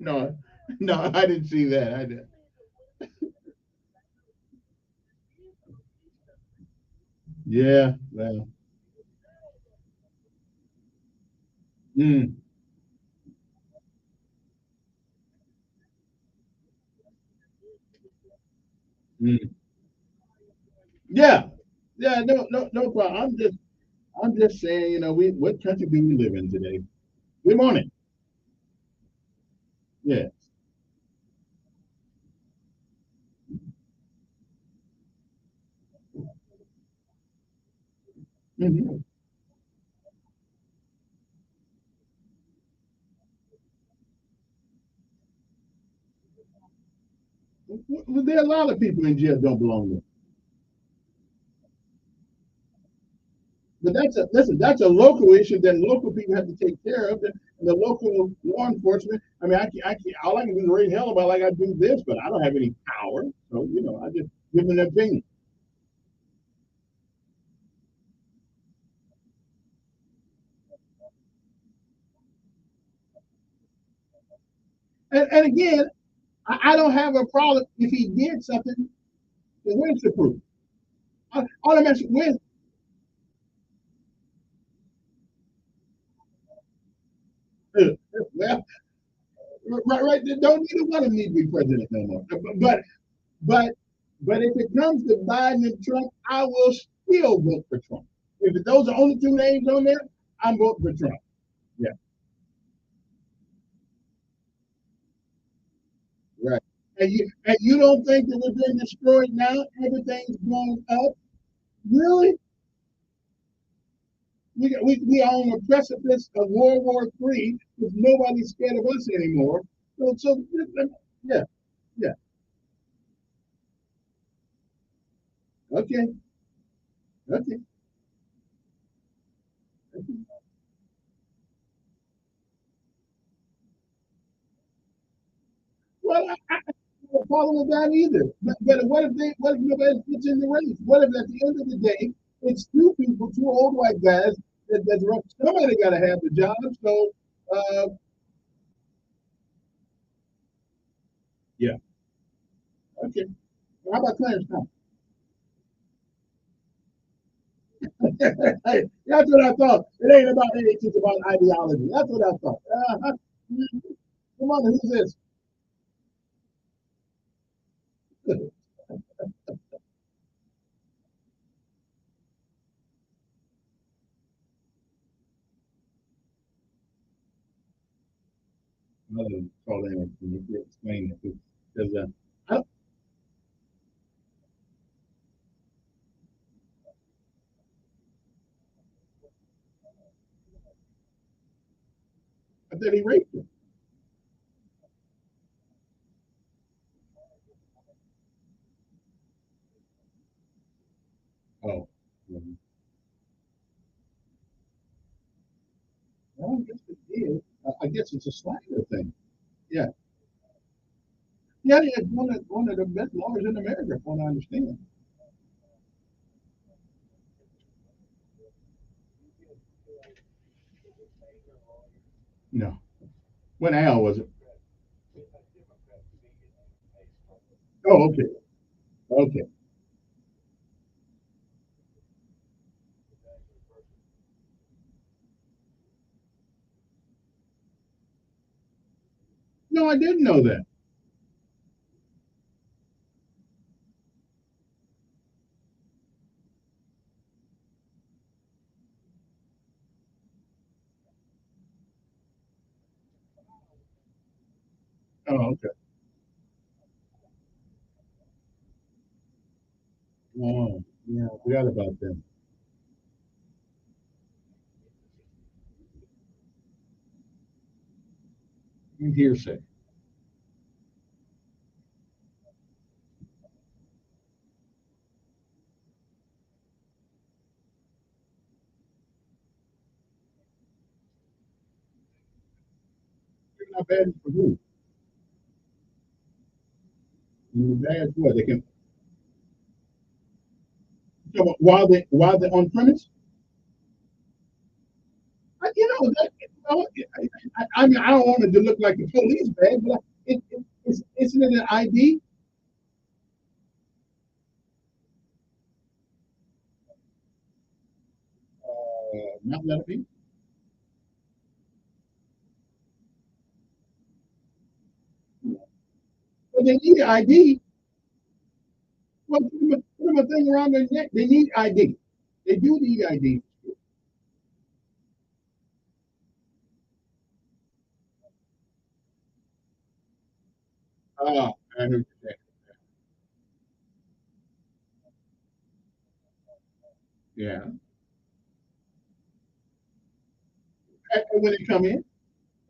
[SPEAKER 15] No, no, I didn't see that. I did. Yeah, well, mm, mm. Yeah, yeah, no problem. I'm just saying, what country do we live in today? Good morning. Yeah. Mhm. Well, there are a lot of people in jail don't belong there. But that's a local issue that local people have to take care of, and the local law enforcement. I mean, all I can do is raise hell about like I do this, but I don't have any power. So I just give an opinion. And again, I don't have a problem if he did something. Then where's the proof? All I'm asking, well, right. Don't neither one of them need to be president no more. But but if it comes to Biden and Trump, I will still vote for Trump. If those are only two names on there, I'm voting for Trump. Yeah, right. And you don't think that we're being destroyed now? Everything's going up. Really? We are on the precipice of World War III because nobody's scared of us anymore. So yeah, yeah. Okay, okay. Well, I don't have a problem with that either. But what if nobody fits in the race? What if at the end of the day, it's two people, two old white guys that's run? Somebody got to have the job. So, uh, yeah, okay. How about Clarence Thomas? Hey, that's what I thought. It ain't about age, it's about ideology. That's what I thought. Come on, who's this? Call in and explain it because I, I thought he raped her. Oh, well, I guess it is. I guess it's a slander thing. Yeah. Yeah, he is one of the best lawyers in America, from what I understand. No. When Al was it? Oh, okay. Okay. No, I didn't know that. Oh, okay. Oh, yeah, I forgot about that. Hearsay. How bad is for who? Bad what? They can. So while they're on premise, you know that. I mean, I don't want it to look like the police bag, but isn't it an ID? Not let it be. But they need ID. Well, put them a thing around their neck. They need ID. They do need ID. Ah, I heard you say. Yeah. And when they come in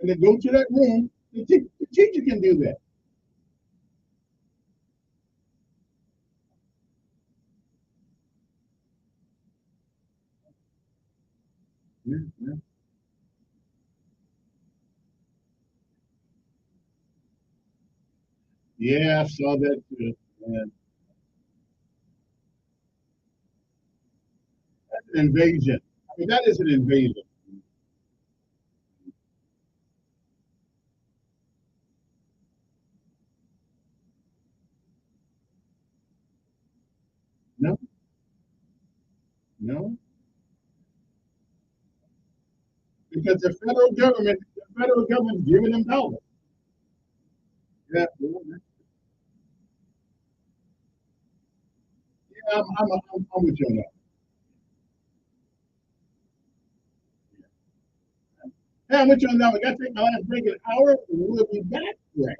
[SPEAKER 15] and they go to that room, the teacher can do that. Yeah, yeah. Yeah, I saw that too. Yeah. That's an invasion. I mean, that is an invasion. No, no, because the federal government giving them dollars. Yeah, yeah, I'm with you on that. Hey, I'm with you on that. We got to take my last break in an hour. We'll be back. Right.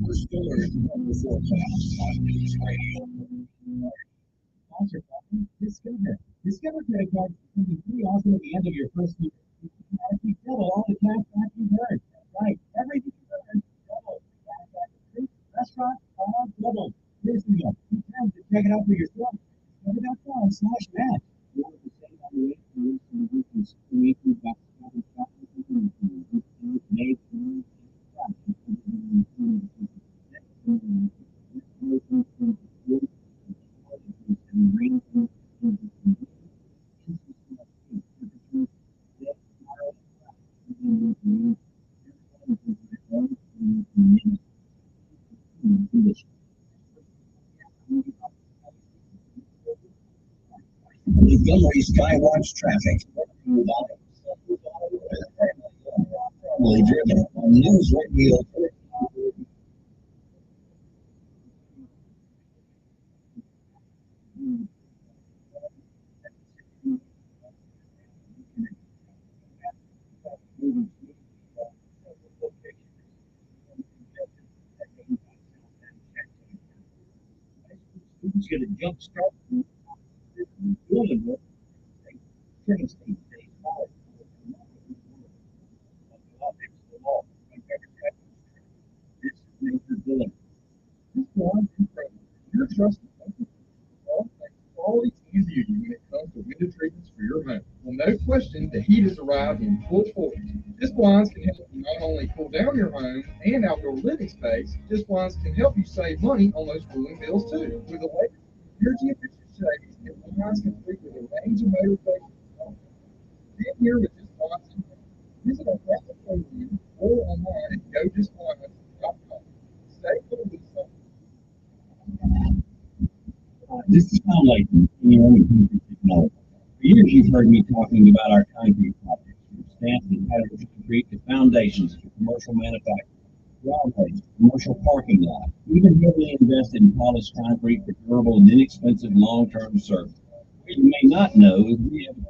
[SPEAKER 7] The story of the forecast on News Radio. Sponsor company, Discover. Discover credit cards can be free also at the end of your first year. You double all the cash back you earned. That's right. Everything you earn, double. Cash back at street, restaurant, all double. Here's the deal. You can to check it out for yourself. Discover.com/match. You want to save on the way to solutions to make you back made Montgomery Skywatch traffic. Family driven on News Radio. Students get a jump start.
[SPEAKER 4] Your trusted always easier when it comes to window treatments for your home. Well, no question, the heat has arrived in full force. This blinds can help you not only cool down your home and outdoor living space, this blinds can help you save money on those cooling bills too. With the latest energy efficient shades, and blinds complete with a range of motorizations. Get here with this blinds. Visit our graphic program or online at gojustblinds.com. Stay cool this summer.
[SPEAKER 7] This is Tom Layton, engineering and technology. For years, you've heard me talking about our concrete projects, from stamps and patio concrete to foundations to commercial manufacturing, driveways, commercial parking lots, even heavily invested in polished concrete for durable and inexpensive long-term service. What you may not know is we have a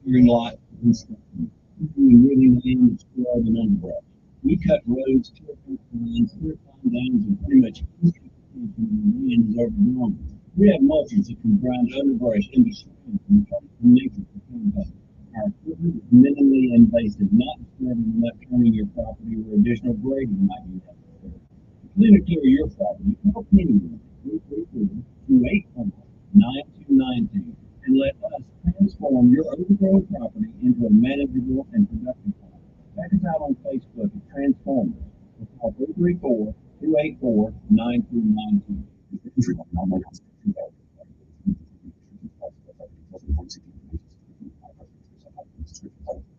[SPEAKER 7] clearing lot for construction, including moving land, scrub, and underbrush. We cut roads, clear lines, clear pond dams, and pretty much anything the land is overgrown. We have mulchers that can grind underbrush into strands and cut from nature for compost. Our equipment is minimally invasive, not disturbing enough turning your property where additional grading might be necessary. To clean or clear your property, call anyone at 334-284-9292 and let us transform your overgrown property into a manageable and productive home. Check us out on Facebook at Transformers. Call 334-284-9292.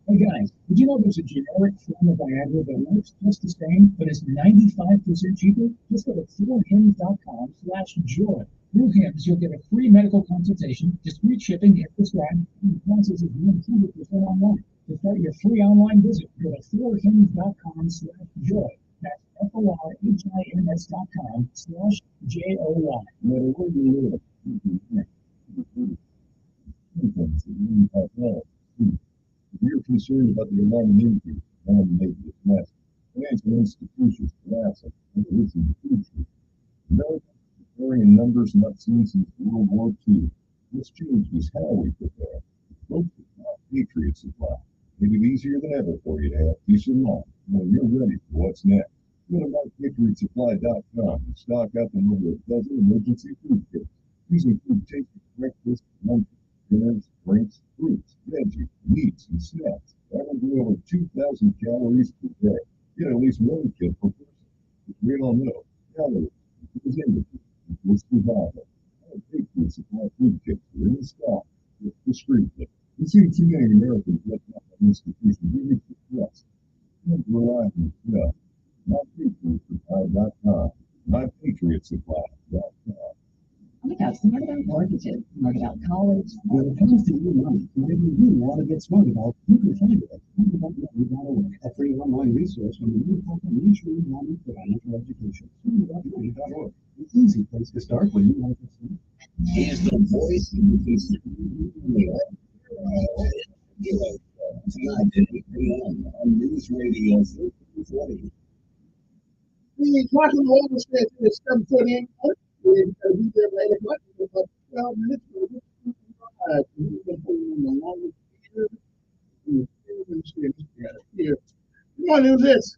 [SPEAKER 5] Hey guys, did you know there's a generic form of Viagra that works just the same, but is 95% cheaper? Just go to ForHims.com/joy. Through Hims, you'll get a free medical consultation, discreet shipping if prescribed, and the process is 100% online. To start your free online visit, go to ForHims.com/joy. That's ForHims.com/JOY.
[SPEAKER 14] Whatever you live. If you're concerned about the alarming increase in negative mass, financial institutions collapsing and losing the future, America is preparing in numbers not seen since World War II. What's changed is how we prepare. Folks, it's not Patriot Supply. Make it easier than ever for you to have peace of mind when you're ready for what's next. Go to MyPatriotSupply.com and stock up on over a dozen emergency food kits. These include tasty breakfast, lunch, dinners, drinks, fruits, veggies, meats, and snacks, averaging over 2,000 calories per day. Get at least one kit per person. As we all know, calories equals energy equals survival. Our Patriot Supply food kits are in stock with discreetly. We've seen too many Americans let down by institutions we need to trust. Don't rely on yourself. MyPatriotSupply.com. MyPatriotSupply.com.
[SPEAKER 5] Oh my gosh, smart about mortgages, smart about college. When it comes to your money, whatever you want to get smart about, you can find it at smartaboutmoney.org, a free online resource from the new company mutually valued for financial education. Smartaboutmoney.org, an easy place to start when you want to get smart.
[SPEAKER 14] He's the voice of the consumer. Tonight at 8 p.m. on News Radio 1440.
[SPEAKER 15] We ain't talking all the stuff that's 7 foot in. We're going to be there right about 12 minutes. We've been putting in the longest here. Come on, who's this?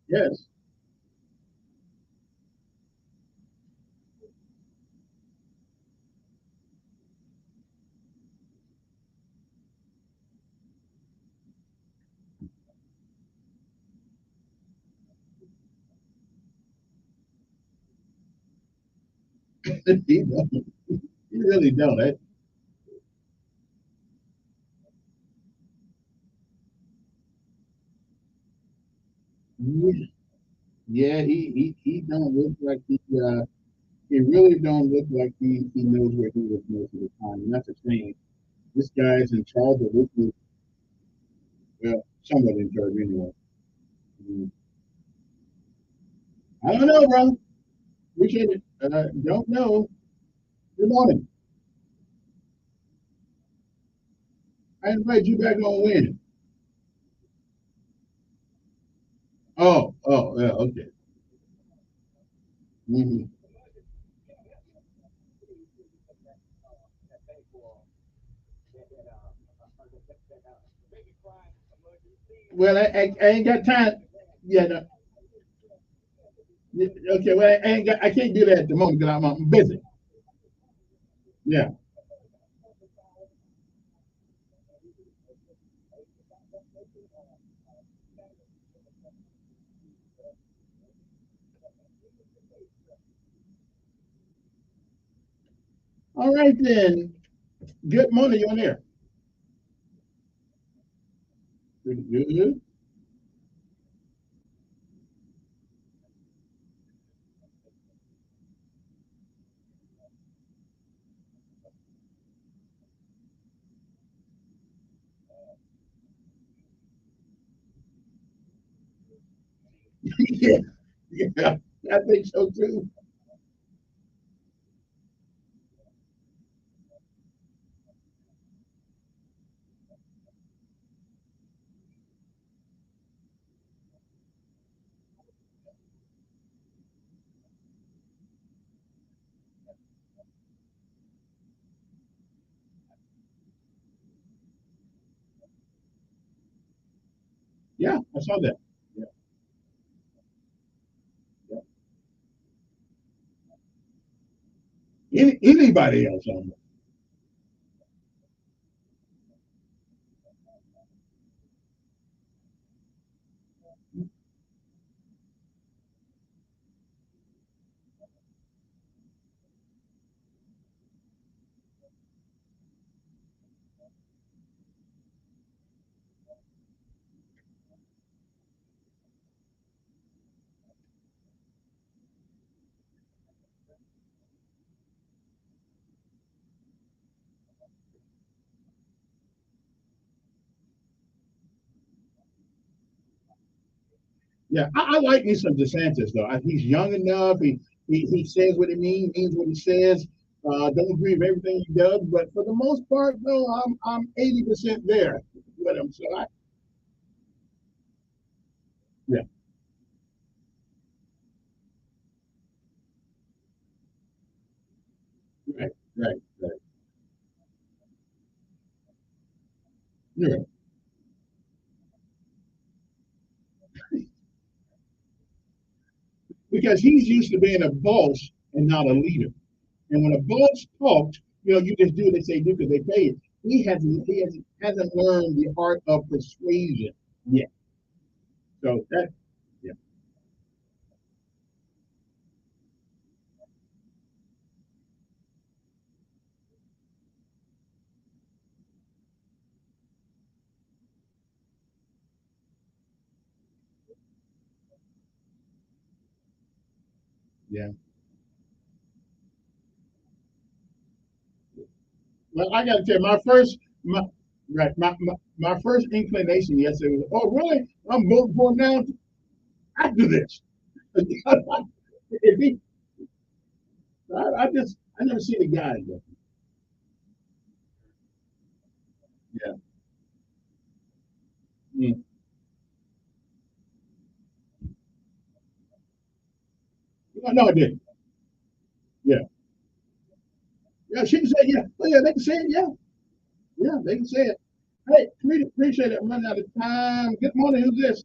[SPEAKER 15] Yes. You really don't, eh? Yeah, he don't look like he really don't look like he knows where he is most of the time. And that's a shame. This guy's in charge of this. Well, somebody in charge anyway. I don't know, bro. Appreciate it. Don't know. Good morning. I invite you back on when? Oh, yeah, okay. Mm-hmm. Well, I ain't got time. Yeah, no. Okay, well, I can't do that at the moment because I'm busy. Yeah. All right then. Good morning, you on there. Pretty good. Yeah, yeah, I think so too. Yeah, I saw that. Yeah, yeah. Anybody else on Yeah, I like me some DeSantis though. He's young enough. He says what he means what he says. Don't agree with everything he does, but for the most part, no, I'm 80% there with him. So yeah, right, right, right. Yeah, because he's used to being a boss and not a leader. And when a boss talks, you just do what they say do because they pay you. He hasn't learned the art of persuasion yet. So that yeah, yeah. Well, I got to tell you, my first inclination yesterday was, oh, really? I'm voting for him now after this. If he, I never see the guy again. Yeah. Mm. No, I didn't. Yeah. Yeah, she can say, yeah. Oh, yeah, they can say it. Yeah. Yeah, they can say it. Hey, really appreciate it. I'm running out of time. Good morning. Who's this?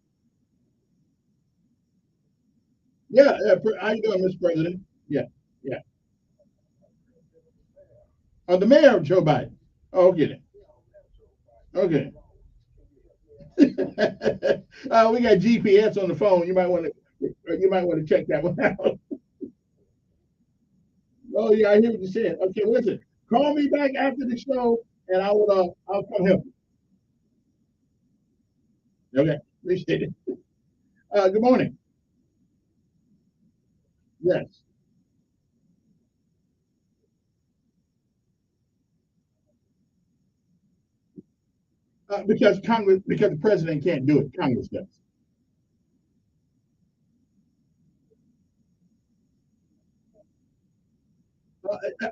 [SPEAKER 15] Yeah. How you doing, Mr. President? Yeah. Yeah. The mayor of Joe Biden. Oh, okay. Okay. We got GPS on the phone. You might want to check that one out. Oh yeah, I hear what you said. Okay, listen. Call me back after the show, and I'll come help you. Okay, appreciate it. Good morning. Yes, because the president can't do it. Congress does.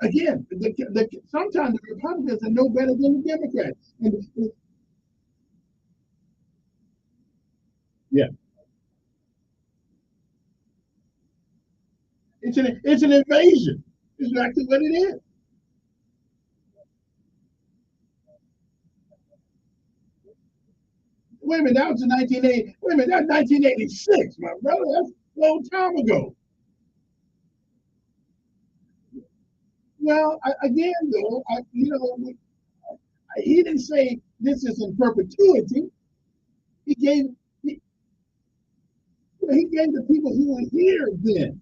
[SPEAKER 15] Again, sometimes the Republicans are no better than the Democrats. Yeah, it's an invasion. It's exactly what it is. Wait a minute, that was in 1980. Wait a minute, that's 1986, my brother. That's a long time ago. Well, again, though, he didn't say this is in perpetuity. He gave he, he gave the people who were here then.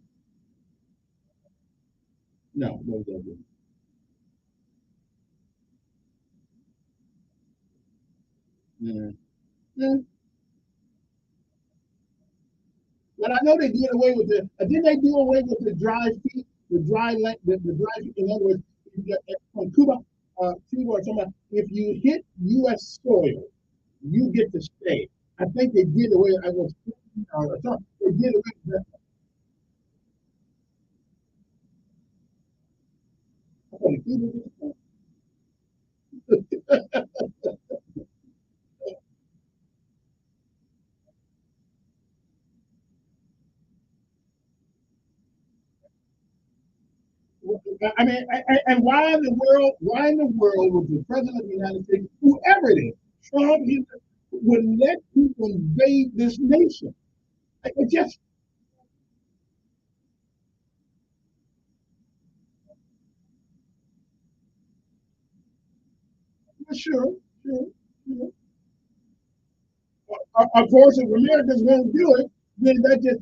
[SPEAKER 15] No, no, no, no. Yeah. Yeah. But I know they did away with didn't they do away with the dry feet, the dry feet? In other words, from Cuba or somewhere, if you hit U.S. soil, you get to stay. I think they did away. I was, they did away with that. I mean, and why in the world would the president of the United States, whoever it is, Trump, would let people invade this nation? It just, sure, sure, sure. Of course, if Americans won't do it, then that just,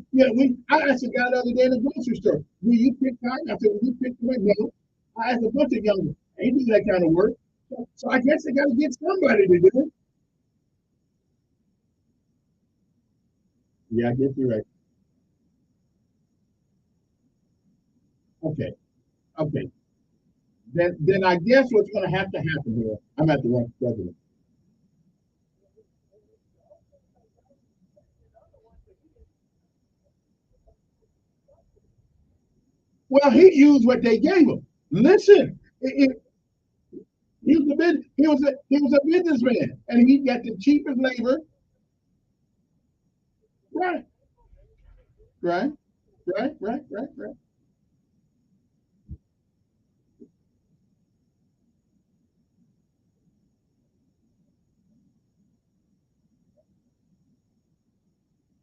[SPEAKER 15] I asked a guy the other day in the grocery store, will you pick cotton? I said, will you pick the no. I asked a bunch of young men, I ain't do that kind of work. So I guess they got to get somebody to do it. Yeah, I guess you're right. Okay. Okay. Then I guess what's going to happen here, I'm at the wrong president. Well, he used what they gave him. Listen, he was a businessman, and he got the cheapest labor. Right, right, right.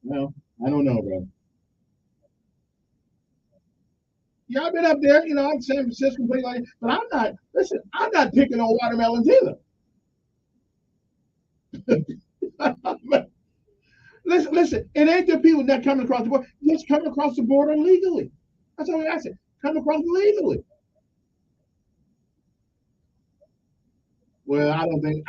[SPEAKER 15] Well, I don't know, bro. Yeah, I've been up there, I'm San Francisco, but I'm not. Listen, I'm not picking on watermelons either. Listen, it ain't the people that coming across the border. Just coming across the border legally. That's all I said. Come across legally. Well, I don't think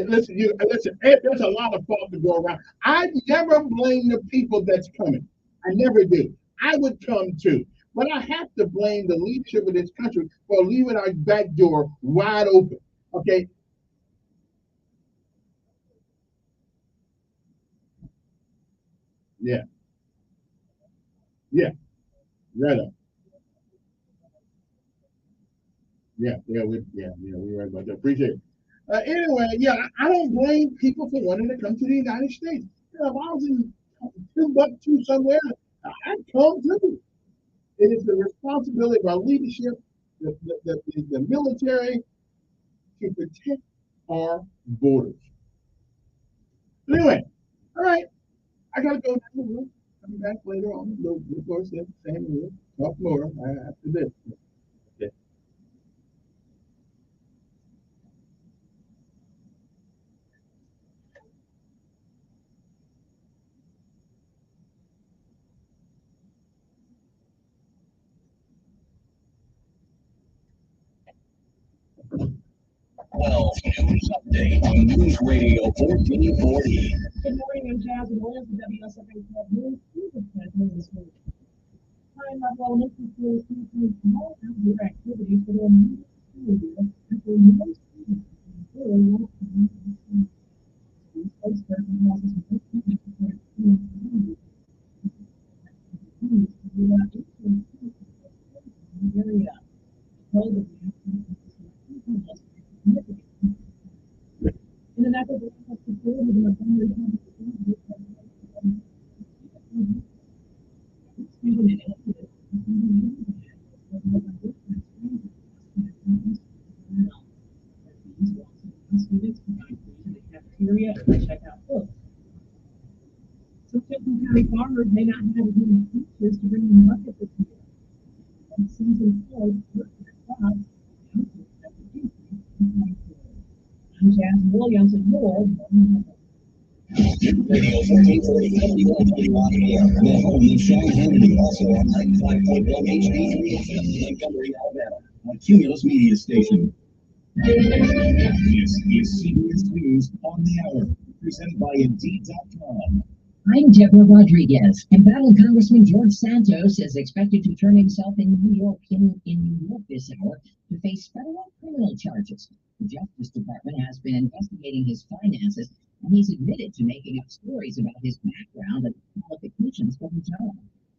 [SPEAKER 15] listen. Listen. There's a lot of fault to go around. I never blame the people that's coming. I never do. I would come too, but I have to blame the leadership of this country for leaving our back door wide open. Okay. Yeah. Yeah. Right up. We're right about that. Appreciate it. Anyway, I don't blame people for wanting to come to the United States. If I was in Timbuktu somewhere, I'd come too. It is the responsibility of our leadership, the military, to protect our borders. But anyway, all right, I gotta go now. Come back later on. Of course, same rule. Talk more after this. Okay.
[SPEAKER 11] Well, news update on News Radio 1440.
[SPEAKER 8] Good morning, I'm Jasmine Williams with WSFA 12 News. This week. High level elementary schools featuring small outdoor activities for their new school year after most students really want to be in school. The spokesperson tells us most students report experiencing in the area. Told that in an effort to help support the Montgomery student students can go to the cafeteria and check out books. Some Fulton County farmers may not have as many teachers to bring them market this year. And season 4 look at crops and increase in 2024. I'm Jasmine Williams and more.
[SPEAKER 11] Radio 1440 WL21 AM. The home of Sean Hannity, also on 95.1 HD3 FM, Montgomery, Alabama. A Cumulus Media Station. This is CBS News on the Hour, presented by Indeed.com.
[SPEAKER 17] I'm Deborah Rodriguez. Embattled Congressman George Santos is expected to turn himself in New York this hour to face federal criminal charges. The Justice Department has been investigating his finances, and he's admitted to making up stories about his background and qualifications for the job.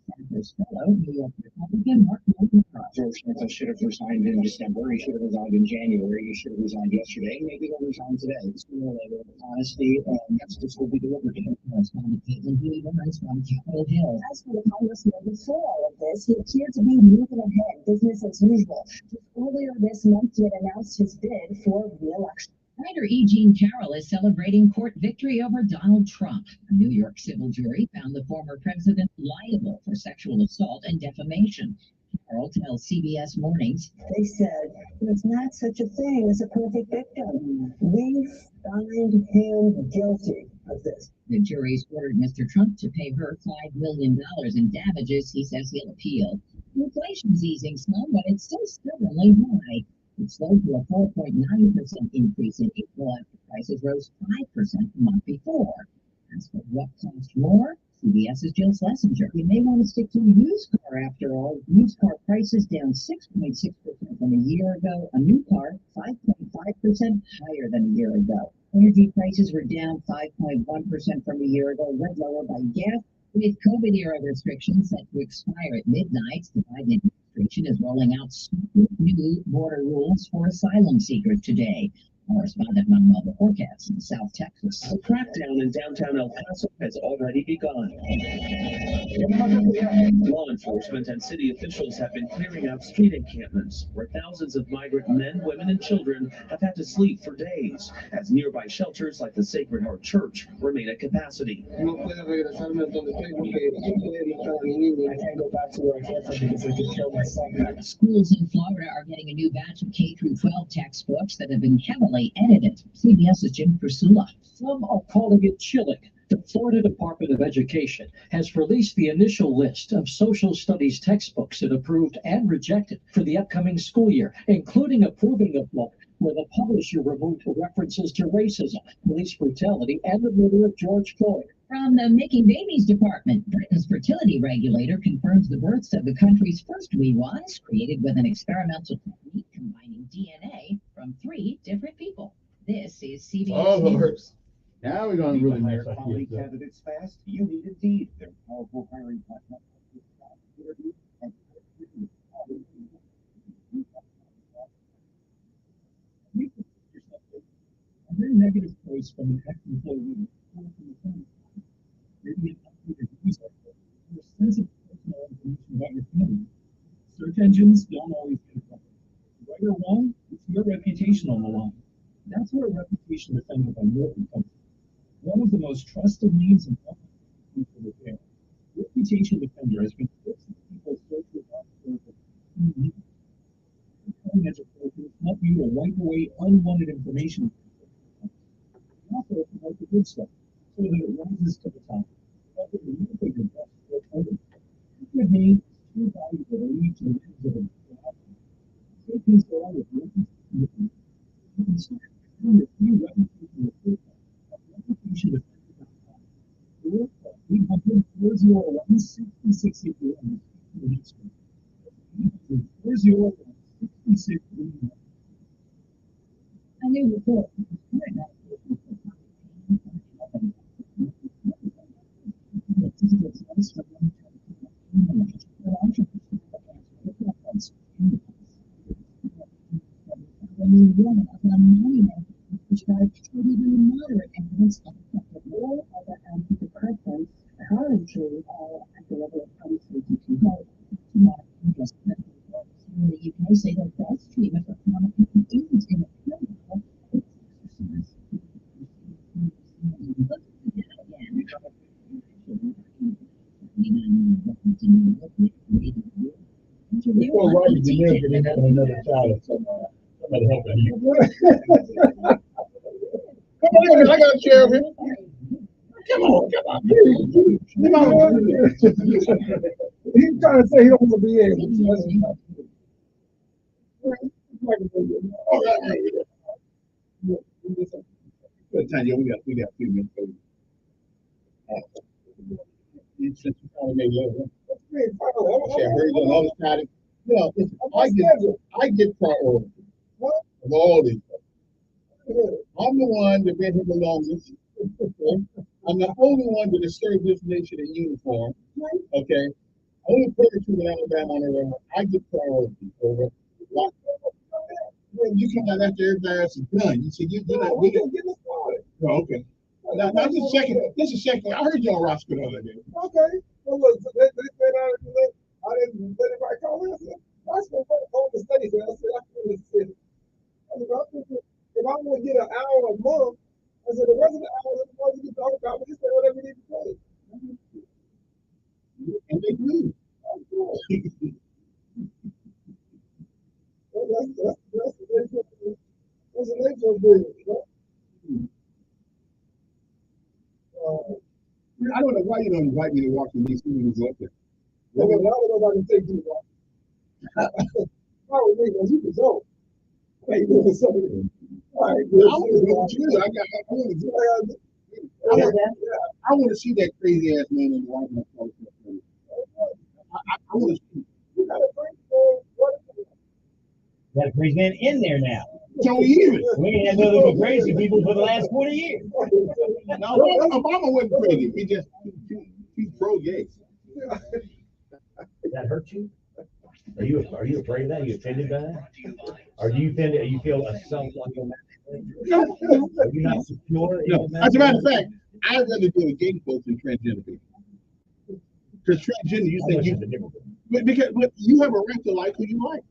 [SPEAKER 17] Santos' fellow New York Republican Mark Montgomery.
[SPEAKER 10] George Santos should have resigned in December. He should have resigned in January. He should have resigned yesterday. Maybe he'll resign today. Sooner or later, honesty and justice will be delivered to him.
[SPEAKER 17] Correspondent Caitlin Healy from Capitol Hill.
[SPEAKER 12] As for the congressman, before all of this, he appeared to be moving ahead, business as usual. Just earlier this month, he had announced his bid for re-election.
[SPEAKER 17] Writer E. Jean Carroll is celebrating court victory over Donald Trump. A New York civil jury found the former president liable for sexual assault and defamation. Carroll tells CBS Mornings.
[SPEAKER 12] They said there's not such a thing as a perfect victim. We
[SPEAKER 10] find him guilty of this.
[SPEAKER 17] The jury's ordered Mr. Trump to pay her $5 million in damages. He says he'll appeal. Inflation's easing some, but it's still stubbornly high. It slowed to a 4.9% increase in April after prices rose 5% the month before. As for what cost more, CBS's Jill Schlesinger. You may want to stick to a used car after all. Used car prices down 6.6% from a year ago. A new car 5.5% higher than a year ago. Energy prices were down 5.1% from a year ago, led lower by gas. With COVID-era restrictions set to expire at midnight, the Biden administration is rolling out new border rules for asylum seekers today. Correspondent Manuel the forecast in South Texas.
[SPEAKER 6] The crackdown in downtown El Paso has already begun. Law enforcement and city officials have been clearing out street encampments where thousands of migrant men, women, and children have had to sleep for days, as nearby shelters like the Sacred Heart Church remain at capacity.
[SPEAKER 10] I can't go back to where I came from because I could kill myself.
[SPEAKER 17] Schools in Florida are getting a new batch of K-12 textbooks that have been heavily edited. CBS's Jim Pursulla.
[SPEAKER 22] Some are calling it chilling. The Florida Department of Education has released the initial list of social studies textbooks it approved and rejected for the upcoming school year, including approving a book where the publisher removed references to racism, police brutality, and the murder of George Floyd.
[SPEAKER 17] From the Making Babies Department, Britain's fertility regulator confirms the births of the country's first wee ones, created with an experimental technique combining DNA from 3 different people. This is CBS News.
[SPEAKER 15] Now we're going to really
[SPEAKER 7] hire quality candidates fast. You need Indeed. Their powerful hiring platform.
[SPEAKER 22] A very negative post from an ex-employee. Maybe use your sensitive personal information about your family. Search engines don't always get it right. Right or wrong, it's your reputation on the line. That's where a reputation defender by Norton comes from. One of the most trusted names in public for repair. Reputation Defender has been fixing people's social life for 15 years. Cutting edge approaches help you to wipe away unwanted information. Also promote the good stuff so that it rises to the top. Helping you make your best work others. Good name is true value that will lead to the ends of it. So please go on with reputation. You can start your free reputation report. Reputation Defender.com or 800-401-6681 for the next one. 800-401-6681. A new report.
[SPEAKER 12] Prescribed treated in moderate evidence of all other antidepressants currently are at the level of uncertainty. In the UK, say the best treatment for chronic pain isn't in a pill, it's exercise. Look at that
[SPEAKER 15] Before Roger De Niro could have another child, somebody help him. Come on, I got a chair of him. Come on.
[SPEAKER 4] He's trying to say he don't want to be able to.
[SPEAKER 15] Tanya, we got 2 minutes. Since you kind of made love. I get priority of all these. I'm the one that been here the longest. I'm the only one that has served this nation in uniform. Okay. Only person in Alabama on the road. I get priority over. When you come out after everybody else is done, you said we can get this started. Oh, okay. Now just a second. Just a second. I heard you on Roscoe the other day.
[SPEAKER 4] Okay. Well, look, I didn't let anybody call in. I said, I spent all the studies, and I said, if I want to get an hour a month, I said, the rest of the hours of the month you can talk about, we just say whatever you need to say.
[SPEAKER 15] And they do.
[SPEAKER 4] That's the nature of business, right?
[SPEAKER 15] I don't know why you don't invite me to Washington D.C. when you go up there.
[SPEAKER 1] Well, why would nobody take you? Why would they? You can go. Hey, you doing something? All right,
[SPEAKER 15] I want to go with you. I want to see that crazy ass man in the White House. I want to see.
[SPEAKER 3] Got a crazy man in there now.
[SPEAKER 15] So years.
[SPEAKER 3] We ain't had nothing but crazy people for the last 40 years.
[SPEAKER 15] No, Obama wasn't crazy. He's pro-gay.
[SPEAKER 3] Does that hurt you? Are you afraid of that? Are you offended by that? Or do you feel a self on your masculinity? Are you not secure?
[SPEAKER 15] No. As a matter of fact, I'd rather deal with gay folks than transgender people. Because transgender, you think but you have a right to like who you like.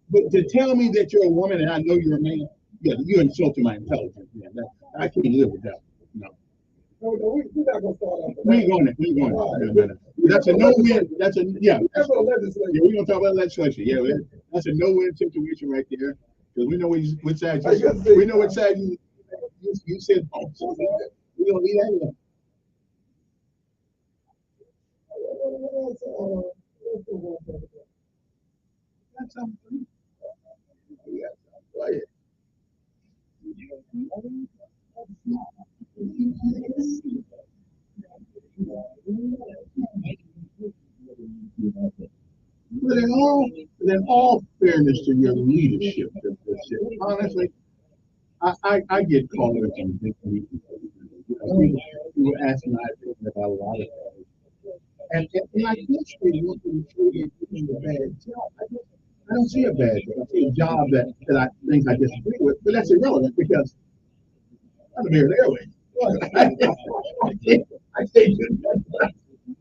[SPEAKER 15] But to tell me that you're a woman and I know you're a man, yeah, you're insulting my intelligence. Yeah, I can't live with that. No.
[SPEAKER 1] No, we're not gonna start off.
[SPEAKER 15] We ain't going there. We ain't going there. No. That's a no-win. That's a yeah.
[SPEAKER 1] That's what legislation.
[SPEAKER 15] Yeah, we're gonna talk about legislation. Yeah, that's a no-win situation right there. Because we know which side we know which side you said. Oh, so we don't need that. That's something. Play it. But in all fairness to your leadership, honestly, I get called up on things. You were asking my opinion about a lot of things. And I guess they want to treat it a bad job. I don't see a bad job. I see a job that I think I disagree with, but that's irrelevant because I'm here anyway. I can't do that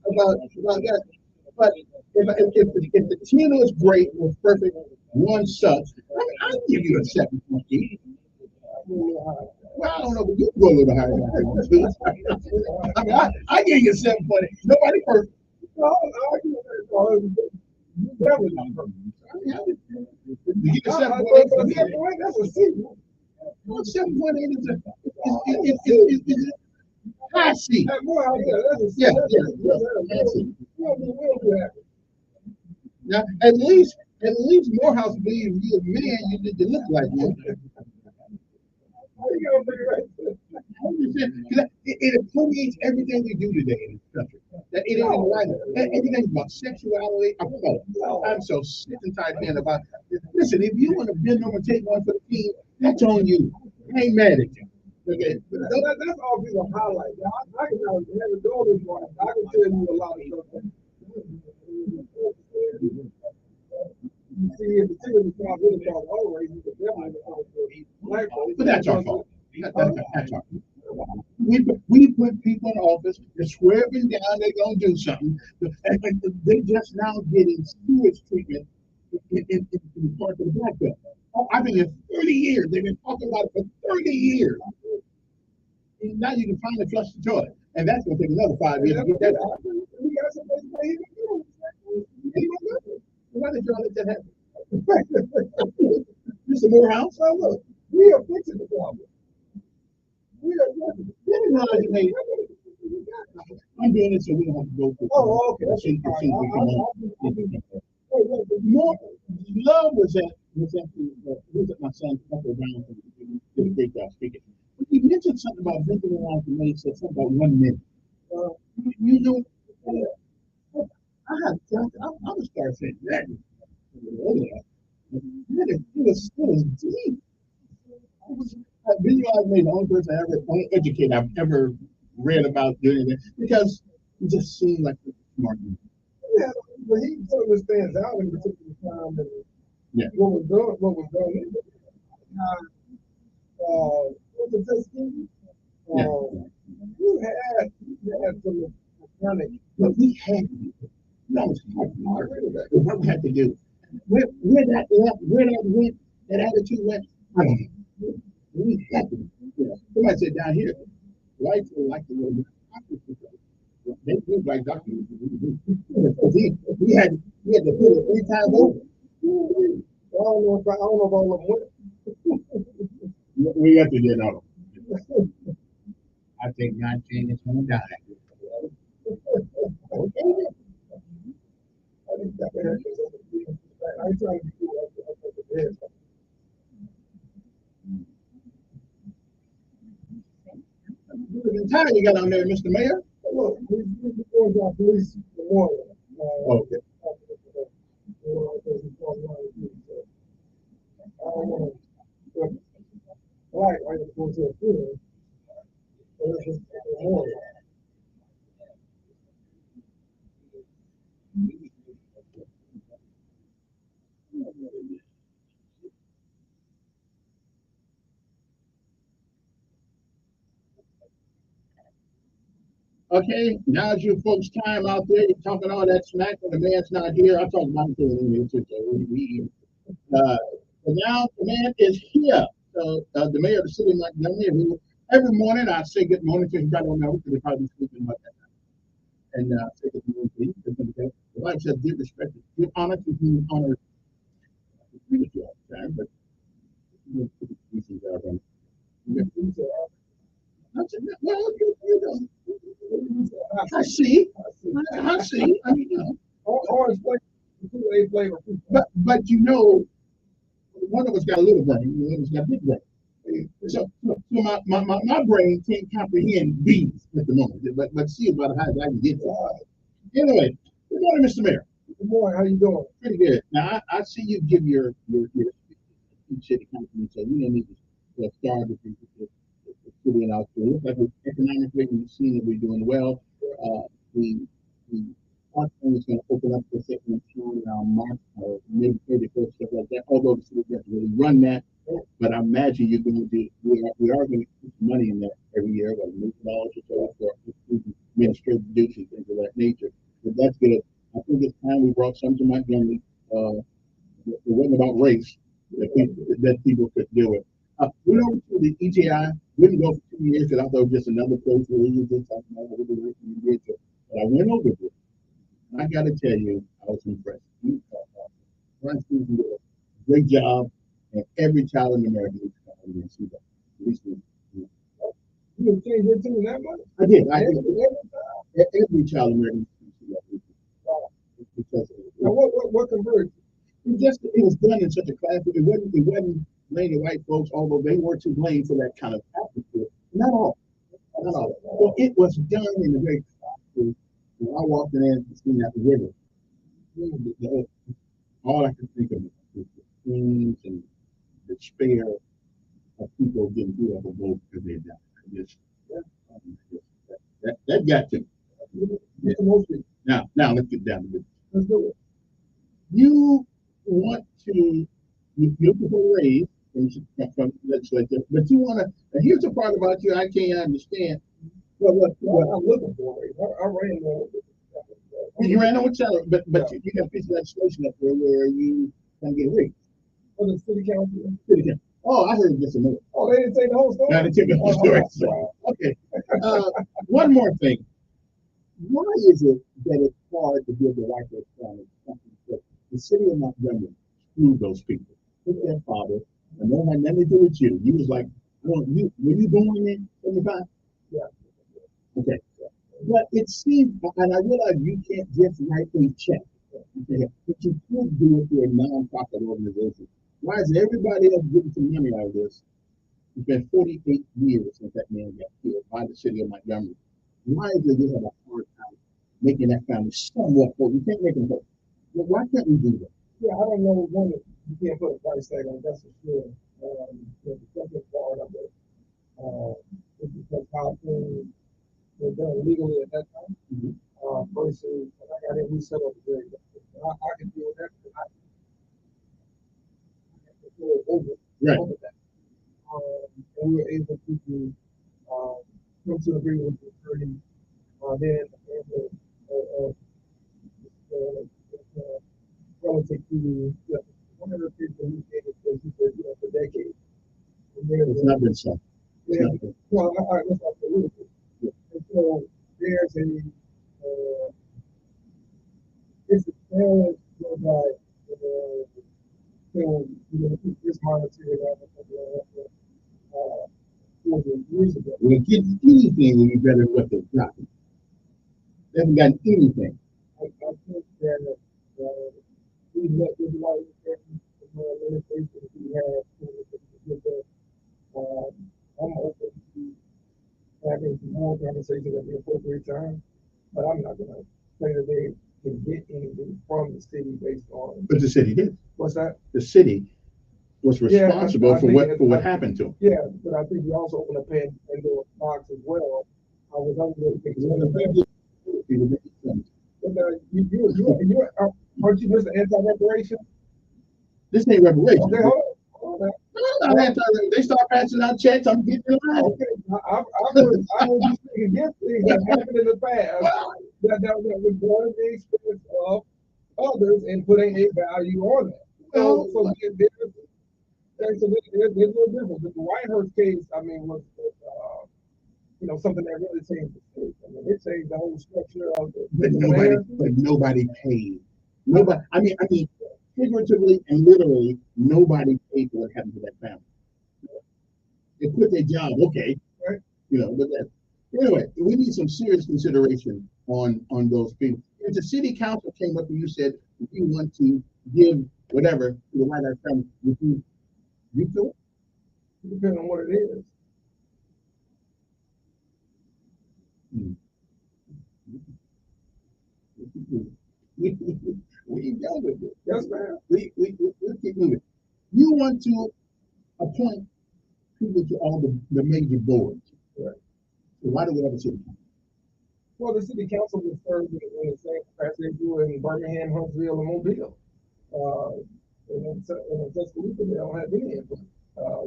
[SPEAKER 15] about that. But if the team was great, was perfect, one sucks, I'll give you a 7.8. Well, I don't know, but you go a little higher than that. I mean, I give you a 7.8. Nobody perfect. That was not perfect. You get a 7.8. That's a C. Well, 7.8 is a high C. Yeah. Now, at least Morehouse believes you're a man. You need to look like one. It permeates everything we do today in this country. That it ain't right. Everything about sexuality. I'm so sick and tired of hearing about. Listen, if you want to bend over and take one for the team, that's on you. I ain't mad at you. Okay.
[SPEAKER 1] That's all people highlight. I can never go this morning. I can tell you a lot of stuff. See, if the team is not really called all races, but definitely
[SPEAKER 15] but that's our fault. That's our fault. We put people in office, they're swear up and down, they're going to do something. And they just now getting sewage treatment in part of the black belt. I've been here 30 years. They've been talking about it for 30 years. And now you can finally flush the toilet. And that's going to take another 5 years to get that out. Why did y'all let that happen? Mr. Morehouse, oh, look, we are fixing the problem. We are fixing it. I'm doing it so we don't have to go through. Oh, okay. Love was at my son's couple rounds and did a great job speaking. But he mentioned something about drinking around the he said something about 1 minute. You know, I'm gonna start saying that. It was deep. I realized maybe the only person only educated I've ever read about doing it because it just seemed like a smart man.
[SPEAKER 1] Yeah, but he sort of stands out in particular time.
[SPEAKER 15] Yeah.
[SPEAKER 1] What was done. What's the testing? You had some chronic.
[SPEAKER 15] But we had to. That was hard. What we had to do. Where that went, that attitude went, I don't know. We had to. Somebody said down here, whites would like to know. They do like doctors. We had to put it 3 times over.
[SPEAKER 1] I don't know if all of them went.
[SPEAKER 15] We have to get out. I think 19 is going to die. looking tired you got on there, Mr. Mayor.
[SPEAKER 1] Look, we going to our police memorial.
[SPEAKER 15] Okay.
[SPEAKER 1] I don't want to. Right, going to a funeral. So it's just a memorial.
[SPEAKER 15] Okay, now's your folks' time out there. You're talking all that smack when the man's not here. I talk about it too. But now the man is here. The mayor of the city of Montgomery. Every morning I say good morning to everybody on there because they probably sleeping about that time. And say good morning to you. The Bible says give respect, give honor to whom honor is due all the time. But you put the pieces out on I see. I see. I mean, you know.
[SPEAKER 1] Orange flavor.
[SPEAKER 15] But you know, one of us got a little brain, one of us got a big brain. So my brain can't comprehend these at the moment, but see about how I can get to it. Anyway, good morning, Mr. Mayor.
[SPEAKER 1] Good morning. How you doing?
[SPEAKER 15] Pretty good. Now I see you give your city council, so you don't need to start with the city and our school. It looks like we're economically we've seen that we're doing well. The our thing is going to open up the second town around March or maybe 31st, stuff like that. Although the city doesn't really run that, but I imagine you're going to do. We are going to put money in that every year, like $1 million or so for administrative duties and things of that nature. But that's good. I think it's time we brought some to Montgomery. It wasn't about race that people could deal with. We went over to the ETI. We didn't go for 2 years because I thought it was just another place where we were just talking about what we were doing. But I went over there. I got to tell you, I was impressed. Ryan Stevenson did a great job, and every child in America needs to come over and see that. At least
[SPEAKER 1] you didn't change your tune that much?
[SPEAKER 15] I did. Every child in America needs to see that. Because
[SPEAKER 1] what converted?
[SPEAKER 15] It was done in such a class. It wasn't blaming white folks, although they were to blame for that kind of atmosphere. Not all. So it was done in a very classroom. When I walked in and seen that river, all I could think of was the screams and the despair of people getting beat up a boat because they died. That got to me. Now let's get down to business.
[SPEAKER 1] Let's do it.
[SPEAKER 15] You want to look for a raise from legislature, but you want to. And here's the part about you I can't understand. Well,
[SPEAKER 1] I'm looking for it. I ran on it.
[SPEAKER 15] You ran on with salary, but you got a piece of legislation up there where you can get a raise.
[SPEAKER 1] For the city council?
[SPEAKER 15] City council. Oh, I heard just a minute.
[SPEAKER 1] Oh, they didn't say the whole story?
[SPEAKER 15] No, they took the whole story. Okay. One more thing. Why is it that it's hard to give the white folks family something that the city of Montgomery screwed those people? Took their father, and they had nothing to do with you. You was like, well, were you born in 75?
[SPEAKER 1] Yeah.
[SPEAKER 15] Okay. But it seems, and I realize you can't just write a check, but you could do it through a nonprofit organization. Why is everybody else getting some money out of this? It's been 48 years since that man got killed by the city of Montgomery. Why is it we have a hard time making that family somewhat whole? We can't make them whole. Well, why can't we do that?
[SPEAKER 1] Yeah, I don't know when you can't put a price tag on, that's for sure. The second part of it is because how things were done legally at that time versus when I got in, we set up a very I can deal with that because I can control over that. And we were able to come to an agreement with the attorney. Then relative to one of the things that we did was he said, for decades.
[SPEAKER 15] It's not been so.
[SPEAKER 1] Yeah, no, let's not say it. And so there's it's a challenge whereby this monetary level 40 years ago.
[SPEAKER 15] When it gets anything, we better what they've got. They haven't gotten anything.
[SPEAKER 1] I think that we let the light administration we have I'm open to having some more conversations at the appropriate time. But I'm not gonna say that they can get anything from the city based on.
[SPEAKER 15] But the city did.
[SPEAKER 1] What's that?
[SPEAKER 15] The city was
[SPEAKER 1] Yeah,
[SPEAKER 15] responsible
[SPEAKER 1] I
[SPEAKER 15] for
[SPEAKER 1] think
[SPEAKER 15] what happened to him.
[SPEAKER 1] Yeah, but I think you also open a Pandora's box as well. I was under the aren't you Mr. Anti-Reparation?
[SPEAKER 15] This ain't reparation.
[SPEAKER 1] Okay, hold on.
[SPEAKER 15] They start passing out checks. I'm getting in line.
[SPEAKER 1] Okay, I would be speaking against things that happened in the past that was going at the expense of others and putting a value on it. So there's a little difference. The Whitehurst case, I mean, was something that really changed the state. I mean, it changed the whole structure of the.
[SPEAKER 15] But nobody paid. Nobody. I mean, figuratively and literally, nobody paid for what happened to that family. They quit their job, okay,
[SPEAKER 1] right?
[SPEAKER 15] But anyway, we need some serious consideration on those people. If the city council came up and you said we want to give whatever to the White House family, would you do it?
[SPEAKER 1] Depending on what it is.
[SPEAKER 15] We go with it.
[SPEAKER 1] Yes, ma'am.
[SPEAKER 15] We keep moving. You want to appoint people to all the major boards.
[SPEAKER 1] Right.
[SPEAKER 15] So why do we have a city council?
[SPEAKER 1] Well, the city council was served in the same capacity they do in Birmingham, Huntsville, and Mobile. And in Tuscaloosa, they don't have any input.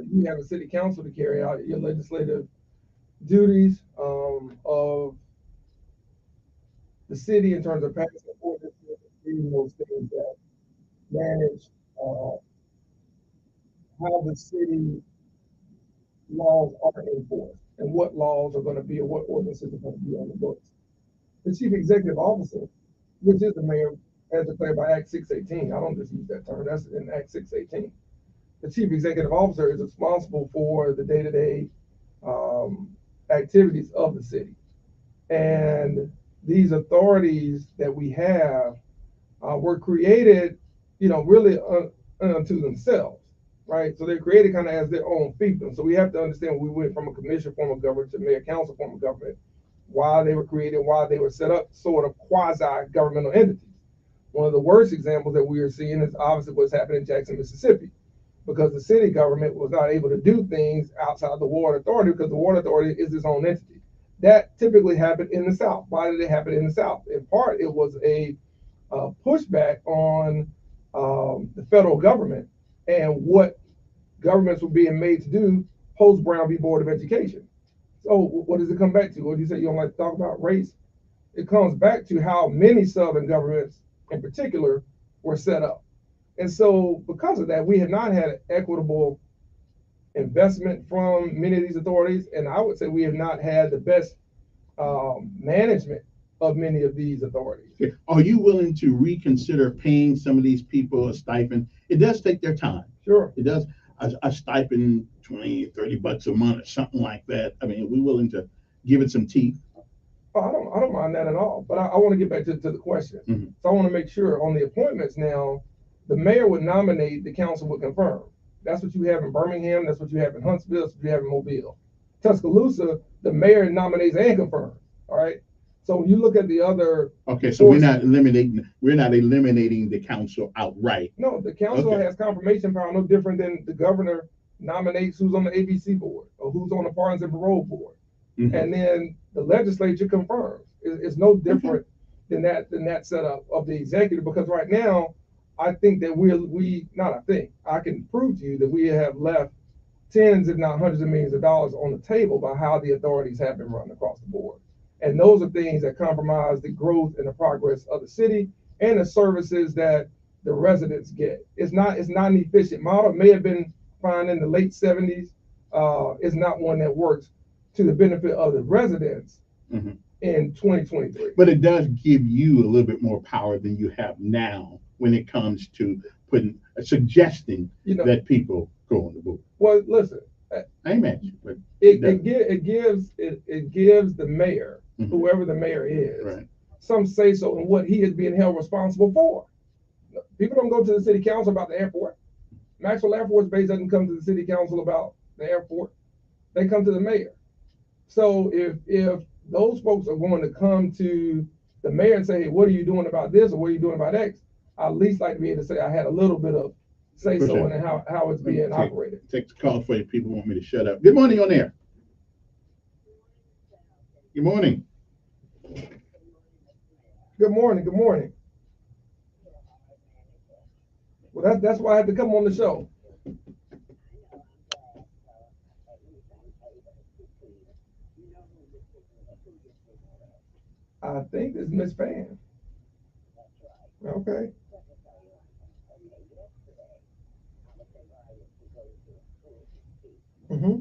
[SPEAKER 1] You have a city council to carry out your legislative duties of the city in terms of passing ordinances, reading those things that manage how the city laws are enforced and what laws are going to be or what ordinances are going to be on the books. The chief executive officer, which is the mayor, as declared by Act 618. I don't just use that term. That's in Act 618. The chief executive officer is responsible for the day-to-day activities of the city. And these authorities that we have were created, really unto themselves, right? So they're created kind of as their own fiefdom. So we have to understand we went from a commission form of government to mayor council form of government, why they were created, why they were set up, sort of quasi-governmental entities. One of the worst examples that we are seeing is obviously what's happening in Jackson, Mississippi, because the city government was not able to do things outside the water authority because the water authority is its own entity. That typically happened in the South. Why did it happen in the South? In part, it was a pushback on the federal government and what governments were being made to do post Brown v. Board of Education. So what does it come back to? What do you say you don't like to talk about race? It comes back to how many Southern governments in particular were set up. And so because of that, we have not had equitable investment from many of these authorities. And I would say we have not had the best management of many of these authorities.
[SPEAKER 15] Are you willing to reconsider paying some of these people a stipend? It does take their time.
[SPEAKER 1] Sure.
[SPEAKER 15] It does. A stipend, 20, 30 bucks a month or something like that. I mean, we're willing to give it some teeth.
[SPEAKER 1] Oh, I don't mind that at all. But I want to get back to the question. Mm-hmm. So I want to make sure on the appointments now, the mayor would nominate, the council would confirm. That's what you have in Birmingham. That's what you have in Huntsville. That's what you have in Mobile. Tuscaloosa, the mayor nominates and confirms. All right. So when you look at the other.
[SPEAKER 15] Okay, so we're not eliminating the council outright.
[SPEAKER 1] No, the council has confirmation power, no different than the governor nominates who's on the ABC board or who's on the Pardons and Parole board. Mm-hmm. And then the legislature confirms. It's no different than that setup of the executive, because right now, I think that I can prove to you that we have left tens, if not hundreds of millions of dollars on the table by how the authorities have been run across the board. And those are things that compromise the growth and the progress of the city and the services that the residents get. It's not an efficient model. It may have been fine in the late 70s. It's not one that works to the benefit of the residents in 2023.
[SPEAKER 15] But it does give you a little bit more power than you have now when it comes to suggesting that people go on the board.
[SPEAKER 1] Well, listen.
[SPEAKER 15] Amen. But
[SPEAKER 1] it gives the mayor, whoever the mayor is, some say so in what he is being held responsible for. People don't go to the city council about the airport. Maxwell Air Force Base doesn't come to the city council about the airport. They come to the mayor. So if those folks are going to come to the mayor and say, hey, what are you doing about this or what are you doing about X? I at least like to be able to say I had a little bit of say so in how it's being operated.
[SPEAKER 15] Take the call for you. People want me to shut up. Good morning on air. Good morning.
[SPEAKER 1] Good morning. Good morning. Well, that's why I had to come on the show. I think it's Miss Fan. Okay. Mm-hmm.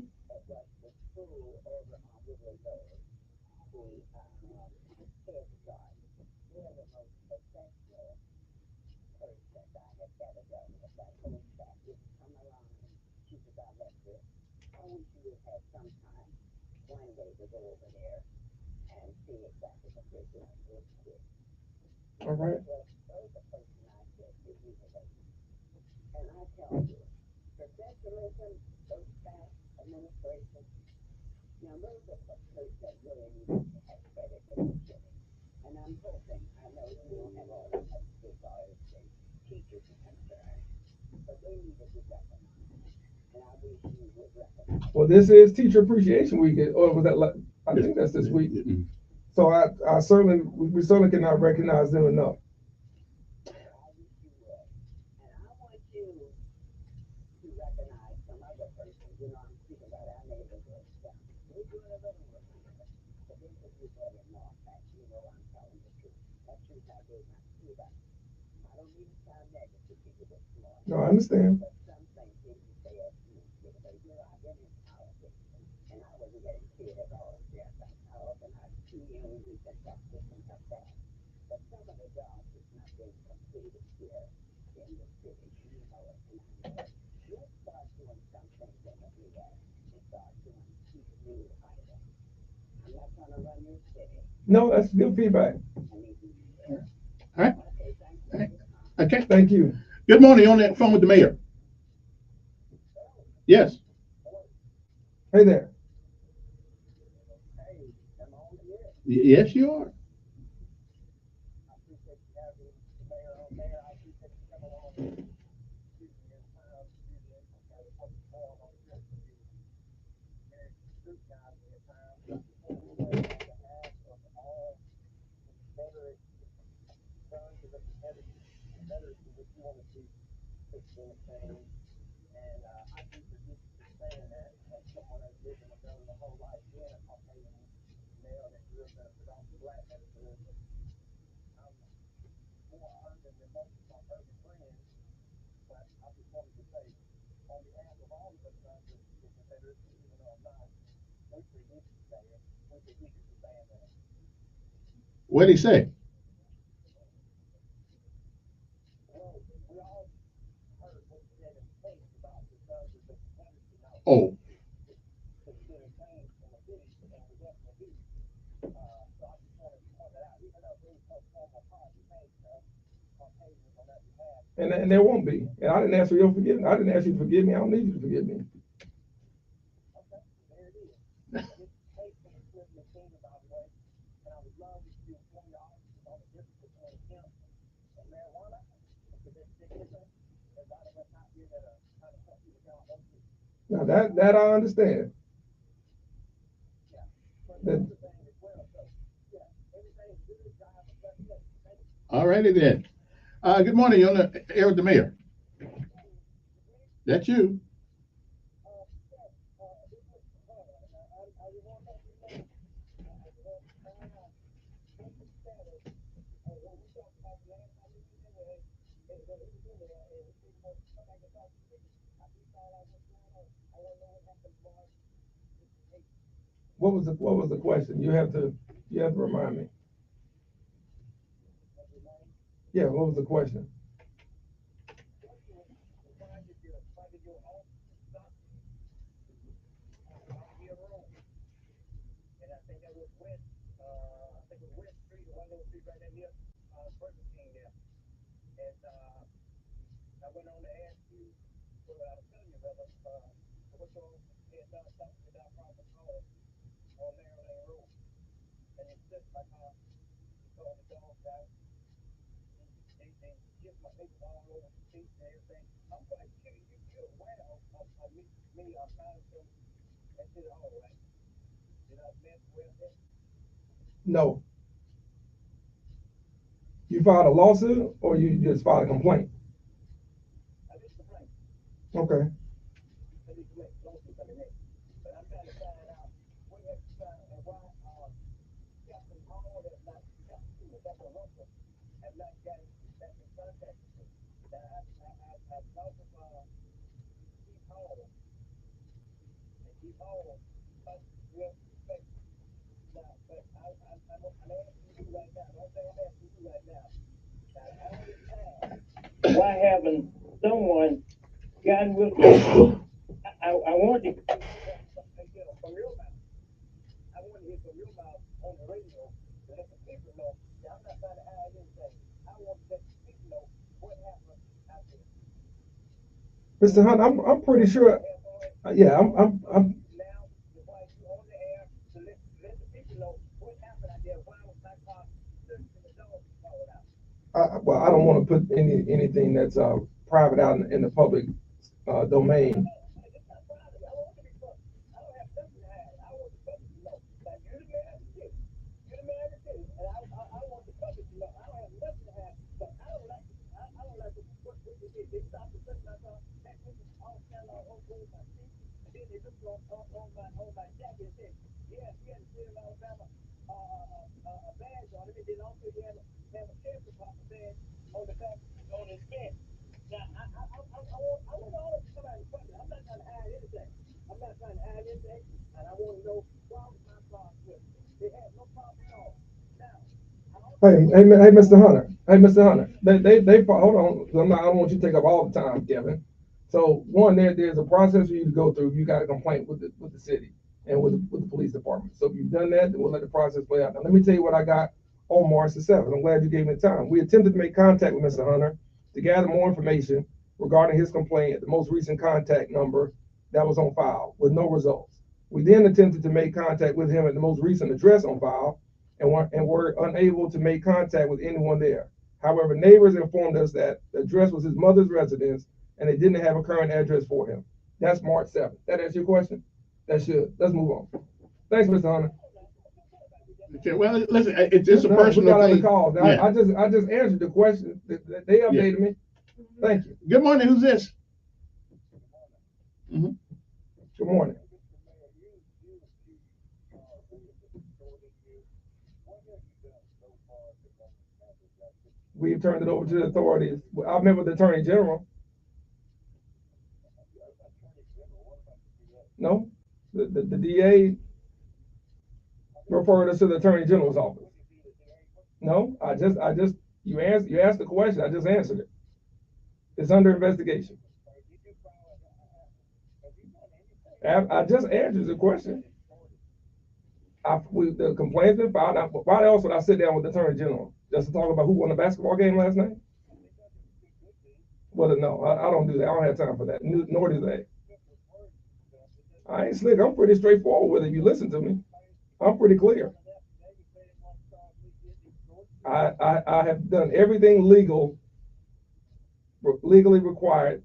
[SPEAKER 1] All right. Well, this is Teacher Appreciation Week, or was that? I think that's this week. So I certainly we certainly cannot recognize them enough. No, I understand. No, that's good feedback.
[SPEAKER 15] All right. Okay.
[SPEAKER 1] Thank you.
[SPEAKER 15] Good morning on that phone with the mayor. Yes.
[SPEAKER 1] Hey there.
[SPEAKER 15] Yes, you are. What did he say? Oh.
[SPEAKER 1] And there won't be. And I didn't ask for your forgiveness. I didn't ask you to forgive me. I don't need you to forgive me. Now that I understand.
[SPEAKER 15] All righty then. Good morning. You're on the air with the mayor. That's you.
[SPEAKER 1] What was the question? You have to remind me. Yeah, what was the question? No. You filed a lawsuit or you just filed a complaint? Okay.
[SPEAKER 13] Why haven't someone gotten with me? I want to from your mouth. I want to hear from your mouth on the radio to let the people know. See, I'm not trying to hide anything. I want to let the people know what happened out there.
[SPEAKER 1] Mr. Hunt, I'm pretty sure. Yeah, I'm. Well, I don't want to put anything that's private out in the public domain. Hey, Mr. Hunter. Hey, Mr. Hunter. They hold on. I don't want you to take up all the time, Kevin. So one, there's a process for you to go through. You got a complaint with the city and with the police department. So if you've done that, then we'll let the process play out. Now let me tell you what I got on March the 7th. I'm glad you gave me the time. We attempted to make contact with Mr. Hunter to gather more information regarding his complaint at the most recent contact number that was on file with no results. We then attempted to make contact with him at the most recent address on file and were unable to make contact with anyone there. However, neighbors informed us that the address was his mother's residence and they didn't have a current address for him. That's March 7th. That answer your question? That should. Let's move on. Thanks, Mr. Hunter.
[SPEAKER 15] Okay, well, listen, it's just a personal thing.
[SPEAKER 1] Call. Yeah. I just answered the question. They updated me. Thank you.
[SPEAKER 15] Good morning. Who's this?
[SPEAKER 1] Mm-hmm. Good morning. We've turned it over to the authorities. I've met with the Attorney General. No, the DA referred us to the Attorney General's office. No, you asked the question. I just answered it. It's under investigation. I just answered the question. The complaint's been filed. Why else would I sit down with the Attorney General? Just to talk about who won the basketball game last night? Well, no, I don't do that. I don't have time for that. Nor do they. I ain't slick. I'm pretty straightforward with it. You listen to me. I'm pretty clear. I have done everything legally required.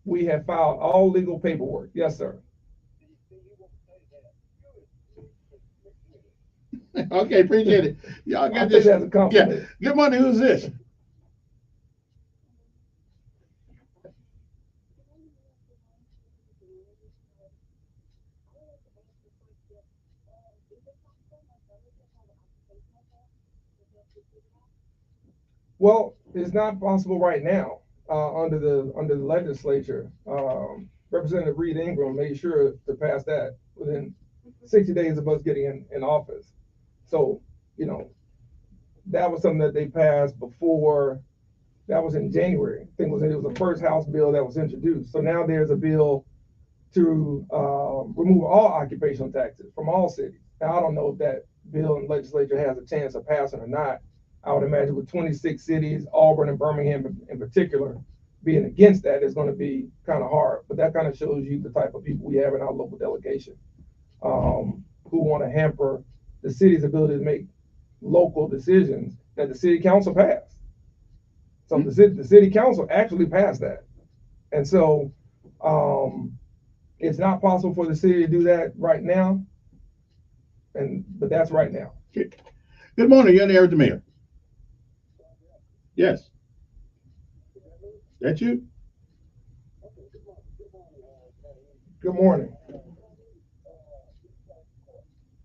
[SPEAKER 1] We have filed all legal paperwork. Yes, sir.
[SPEAKER 15] Okay, appreciate it. Y'all got
[SPEAKER 1] this. That's a compliment.
[SPEAKER 15] Yeah. Good morning. Who's this?
[SPEAKER 1] Well, it's not possible right now under the legislature. Representative Reed Ingram made sure to pass that within 60 days of us getting in office. So, that was something that they passed before. That was in January. I think it was the first House bill that was introduced. So now there's a bill to remove all occupational taxes from all cities. Now, I don't know if that bill in the legislature has a chance of passing or not. I would imagine with 26 cities, Auburn and Birmingham in particular, being against that is going to be kind of hard. But that kind of shows you the type of people we have in our local delegation. who want to hamper the city's ability to make local decisions that the city council passed. So the city council actually passed that. And so it's not possible for the city to do that right now. But that's right now.
[SPEAKER 15] Okay. Good morning. You're in the air with the mayor. Yes. That's you?
[SPEAKER 1] Good morning.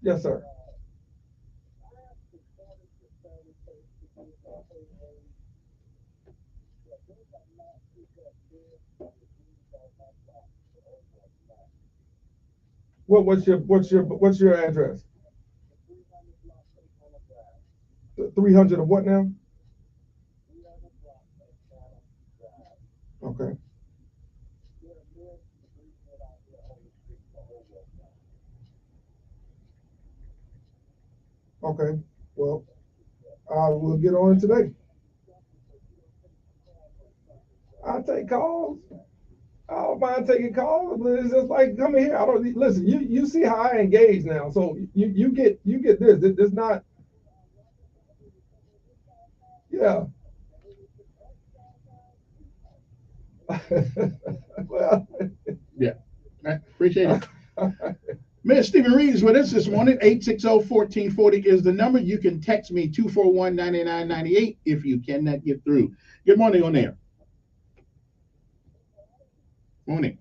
[SPEAKER 1] Yes, sir. What's your address? 300 of what now? Okay. Okay. Well, I will get on it today. I take calls. I don't mind taking calls, but it's just like coming here. I don't listen. You see how I engage now, so you get this. It's not. Yeah. Well.
[SPEAKER 15] Yeah. Appreciate it. Mayor Stephen Reed is with us this morning. 860-1440 is the number. You can text me 241-9998 if you cannot get through. Good morning on air. Morning.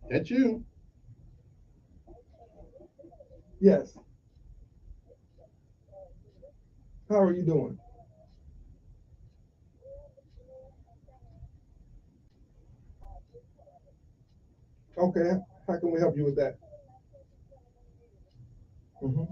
[SPEAKER 15] That's you.
[SPEAKER 1] Yes. How are you doing? Okay. How can we help you with that? Mm-hmm.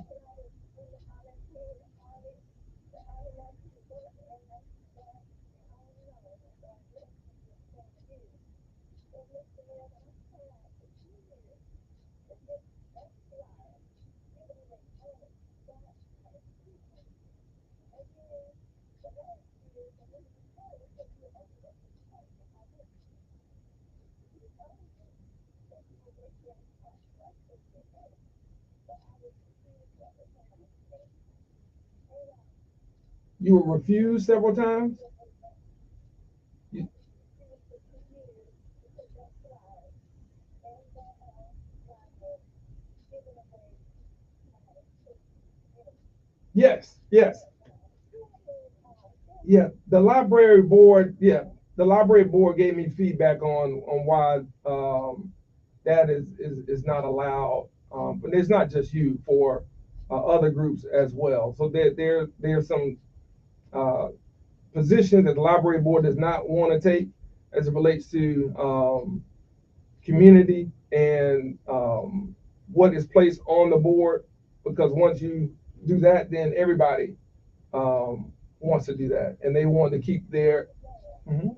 [SPEAKER 1] You were refused several times? Yes, yes. Yeah, the library board, the library board gave me feedback on why that is not allowed. But it's not just you, for other groups as well. So there's some position that the library board does not want to take as it relates to community and what is placed on the board, because once you do that, then everybody wants to do that, and they want to keep their. Mhm.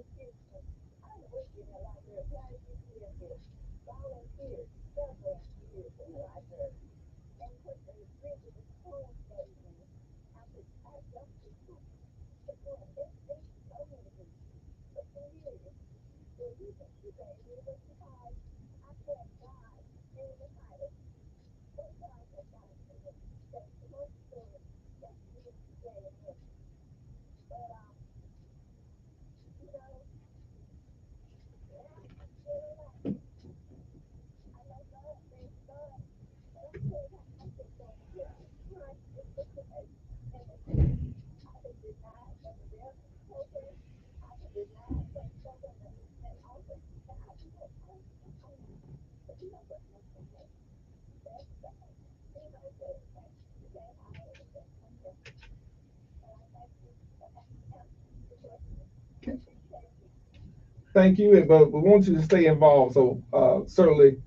[SPEAKER 1] Thank you, but we want you to stay involved. So certainly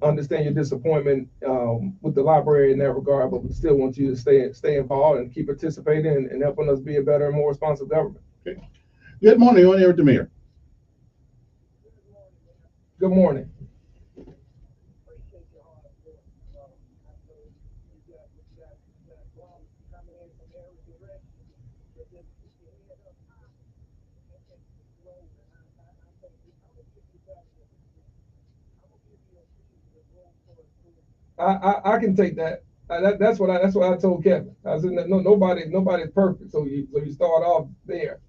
[SPEAKER 1] understand your disappointment with the library in that regard, but we still want you to stay involved and keep participating and helping us be a better and more responsive government.
[SPEAKER 15] Okay. Good morning on air with the mayor.
[SPEAKER 1] Good morning. I can take that. That's what I told Kevin. I said no, nobody's perfect. So you start off there.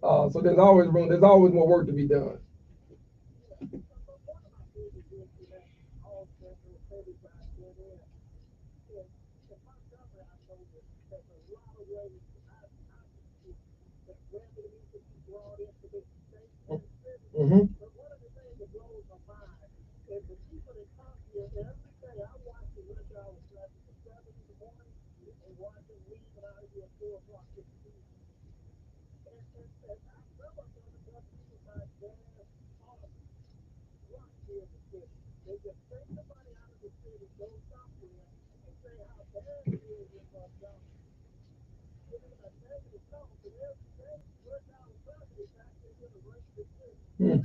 [SPEAKER 1] So there's always room. There's always more work to be done. Mm-hmm. Hmm.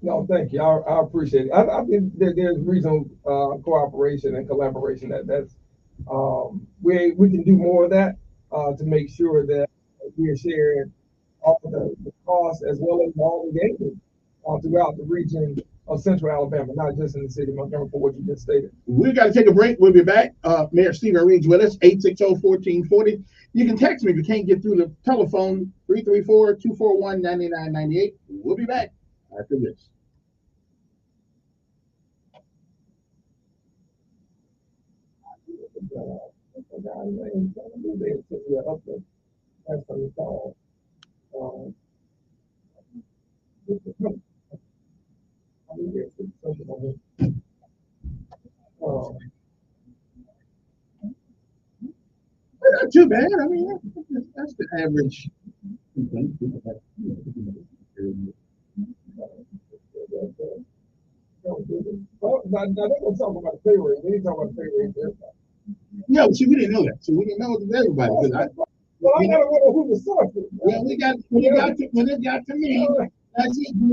[SPEAKER 1] No, thank you. I appreciate it. I think there's reason cooperation and collaboration that's we can do more of that to make sure that we're sharing all the costs as well as all the gains throughout the region of Central Alabama, not just in the city of Montgomery, for what you just stated.
[SPEAKER 15] We got to take a break. We'll be back. Mayor Stephen Reed's with us, 860-1440. You can text me if you can't get through the telephone, 334-241-9998. We'll be back after this. Not too bad. I mean, that's the average.
[SPEAKER 1] Well, now they're gonna talk about the pay rate. They ain't talking about the pay rate.
[SPEAKER 15] Yeah, see, we didn't know that. So we didn't know it was everybody.
[SPEAKER 1] Well, I gotta wonder who the source is.
[SPEAKER 15] Well, when it got to me, that's it. You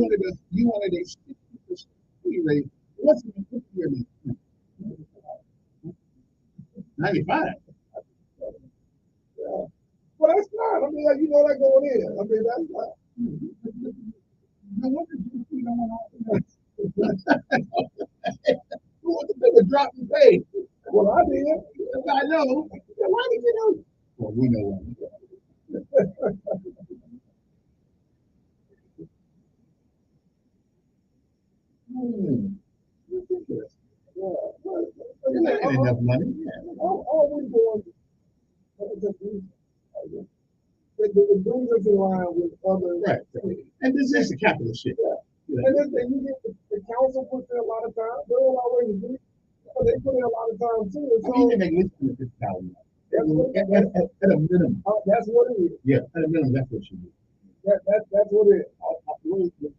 [SPEAKER 15] wanted a 60% pay rate. What's the 50 rate? 95.
[SPEAKER 1] Yeah. Well, that's fine. I mean, you know that going in. I mean, that's fine.
[SPEAKER 15] No wonder you don't want who wants to take a drop in pay?
[SPEAKER 1] Well, I did.
[SPEAKER 15] I know. Why did you know? Well, we know why. That ain't enough money.
[SPEAKER 1] All we doing it brings us in line with other.
[SPEAKER 15] Right. And this is the capital shit.
[SPEAKER 1] Yeah. And then you get the council puts in a lot of time. They don't always agree, but they put in a lot of time too. And so,
[SPEAKER 15] they make less than $50,000. At a minimum.
[SPEAKER 1] That's what it is.
[SPEAKER 15] Yeah, at a minimum, that's what you do.
[SPEAKER 1] That's what it is.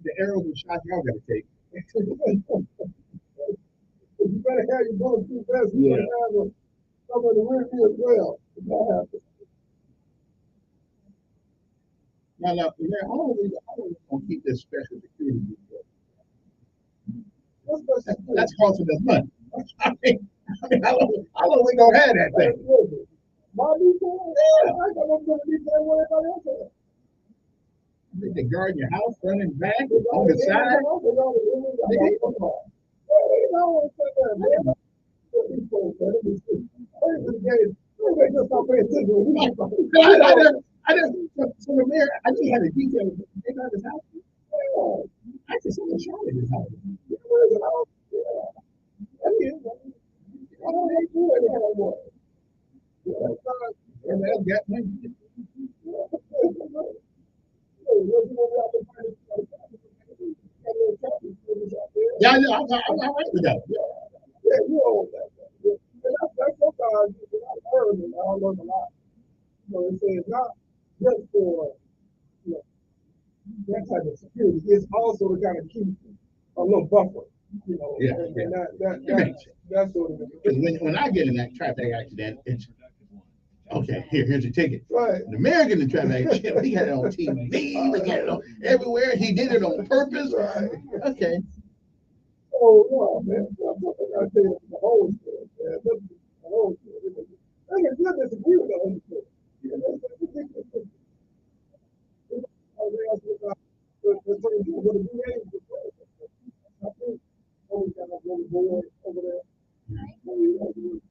[SPEAKER 15] The arrows and shots y'all got to take.
[SPEAKER 1] You better have your bulletproof vest. You better have some of the rear view as well.
[SPEAKER 15] Now, I don't want to keep this special security detail. That's costing us money. I mean, how long we gonna have that thing?
[SPEAKER 1] My detail? Yeah, I got no good detail what everybody else has.
[SPEAKER 15] They guard your house, running back, on the side. So the mayor, I just had a detail. They got his house. I just saw a shot at his house. And that got me. Yeah, I'm all right with that.
[SPEAKER 1] Yeah, you own that. That's sometimes I learned a lot. So it says not just for that type of security. It's also to kind of keep a little buffer, you know,
[SPEAKER 15] Yeah,
[SPEAKER 1] and,
[SPEAKER 15] yeah.
[SPEAKER 1] and
[SPEAKER 15] That makes sense.
[SPEAKER 1] that's sort of it.
[SPEAKER 15] Because when I get in that traffic accident, it's okay. Here's your ticket.
[SPEAKER 1] Right.
[SPEAKER 15] The American in traffic accident, we got it on TV, we got it on everywhere. He did it on purpose.
[SPEAKER 1] Right.
[SPEAKER 15] Okay.
[SPEAKER 1] Oh, yeah, man. I gotta tell you the whole story, man. The whole story. I can still disagree with the whole story. Yeah, that's ridiculous. I was asking about what the VA is. I think always got a little boy over there.
[SPEAKER 15] Let me ask you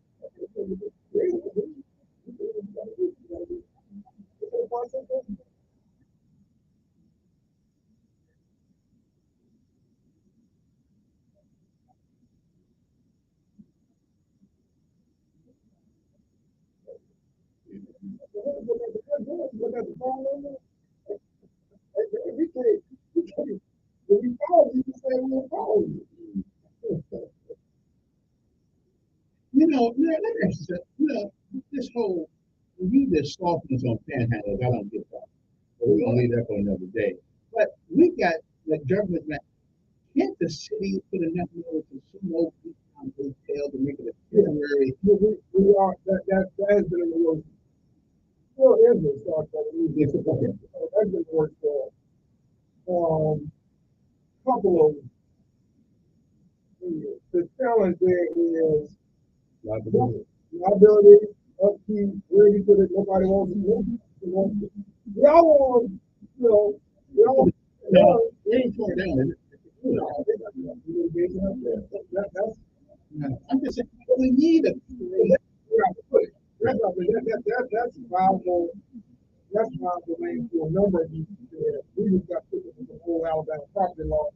[SPEAKER 15] something. This whole, we this softness on panhandlers, I don't get that. But we're gonna leave that for another day. But we got the government, can't the city put enough money to some old hotel to make it a temporary?
[SPEAKER 1] We are, that has been in the works. Still is a start that we that's been worked for. Couple of years. The challenge there is liability, upkeep, where you put it, nobody wants it. We all want, you know, we all,
[SPEAKER 15] It ain't torn down, is it? I'm just saying, we need it.
[SPEAKER 1] That's viable. That's viable lane for a number of years. We just got put into the whole Alabama property law,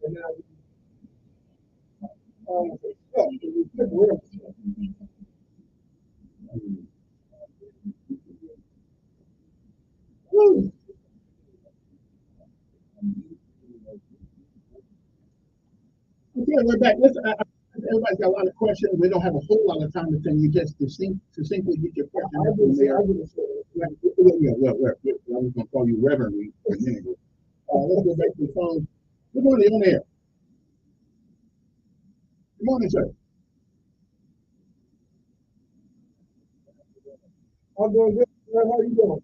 [SPEAKER 1] and now we took rid of it.
[SPEAKER 15] Okay, we're back. Listen, everybody's got a lot of questions. We don't have a whole lot of time to send you just succinctly get your question. I was going to call you Reverend for a minute. Let's go back to the phone. Good morning, on air. Good morning, sir.
[SPEAKER 1] I'm doing good. How are you doing?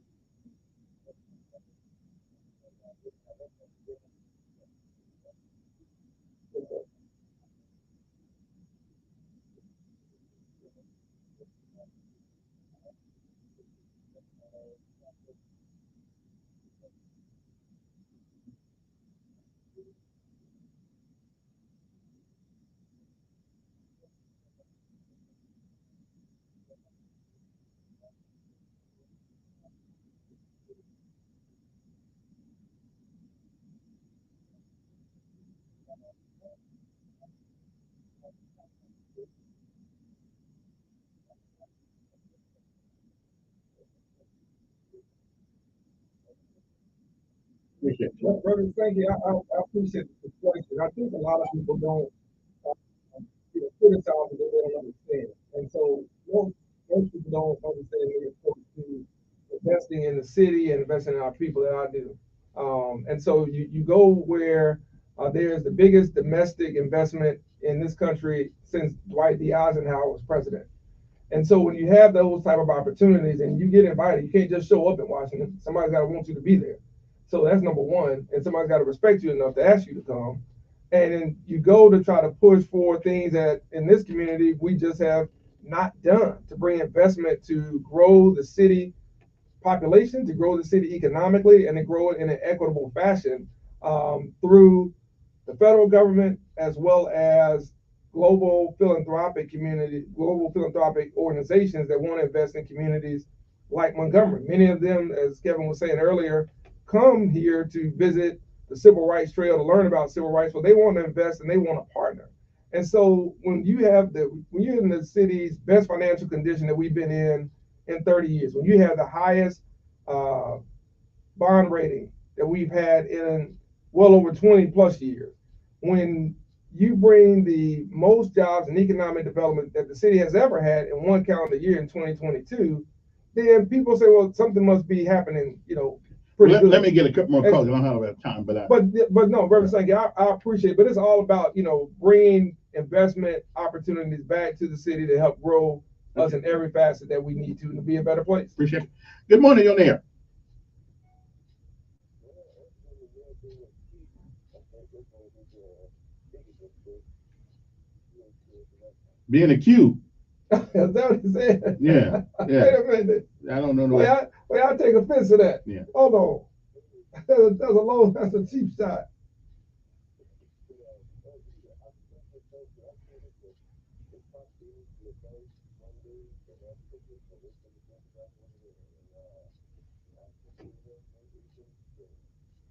[SPEAKER 1] Brother, thank you. I appreciate the question. I think a lot of people don't criticize what they don't understand. And so most people don't understand the importance to investing in the city and investing in our people that I do. And so you go where there's the biggest domestic investment in this country since Dwight D. Eisenhower was president. And so when you have those type of opportunities and you get invited, you can't just show up in Washington. Somebody's got to want you to be there. So that's number one. And somebody's got to respect you enough to ask you to come. And then you go to try to push for things that in this community we just have not done to bring investment to grow the city population, to grow the city economically, and to grow it in an equitable fashion through the federal government as well as global philanthropic organizations that want to invest in communities like Montgomery. Many of them, as Kevin was saying earlier, come here to visit the Civil Rights Trail to learn about civil rights, but they want to invest and they want to partner. And so when you're in the city's best financial condition that we've been in 30 years, when you have the highest bond rating that we've had in well over 20 plus years, when you bring the most jobs and economic development that the city has ever had in one calendar year in 2022, then people say, well, something must be happening, pretty
[SPEAKER 15] let,
[SPEAKER 1] good.
[SPEAKER 15] let me get a couple more
[SPEAKER 1] And-
[SPEAKER 15] calls. I don't have enough time, but
[SPEAKER 1] But no, Reverend Sankey, I appreciate it. But it's all about, bringing investment opportunities back to the city to help grow us in every facet that we need to be a better place.
[SPEAKER 15] appreciate it. Good morning, you're there. Being accused.
[SPEAKER 1] Is that what he said?
[SPEAKER 15] Yeah, yeah.
[SPEAKER 1] Wait a minute.
[SPEAKER 15] I don't know.
[SPEAKER 1] Wait, I take offense to that.
[SPEAKER 15] Yeah.
[SPEAKER 1] Hold on. That's a cheap shot.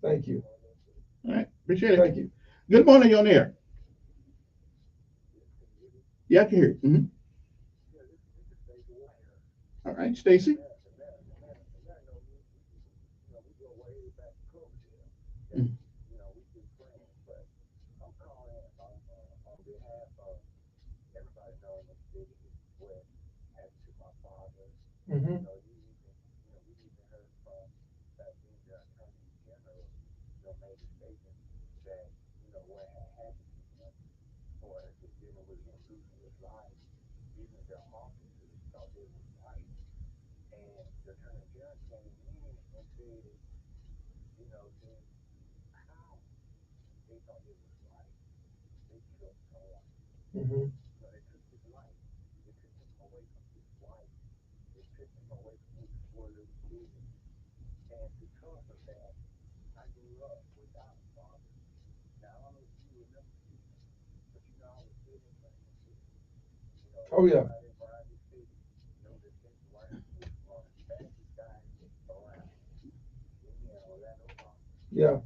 [SPEAKER 1] Thank you.
[SPEAKER 15] All right, appreciate it.
[SPEAKER 1] Thank you.
[SPEAKER 15] Good morning, you're on air. Yeah, I can hear you. All right, Stacy.
[SPEAKER 1] Mm-hmm. Mm-hmm. Oh yeah. Yeah.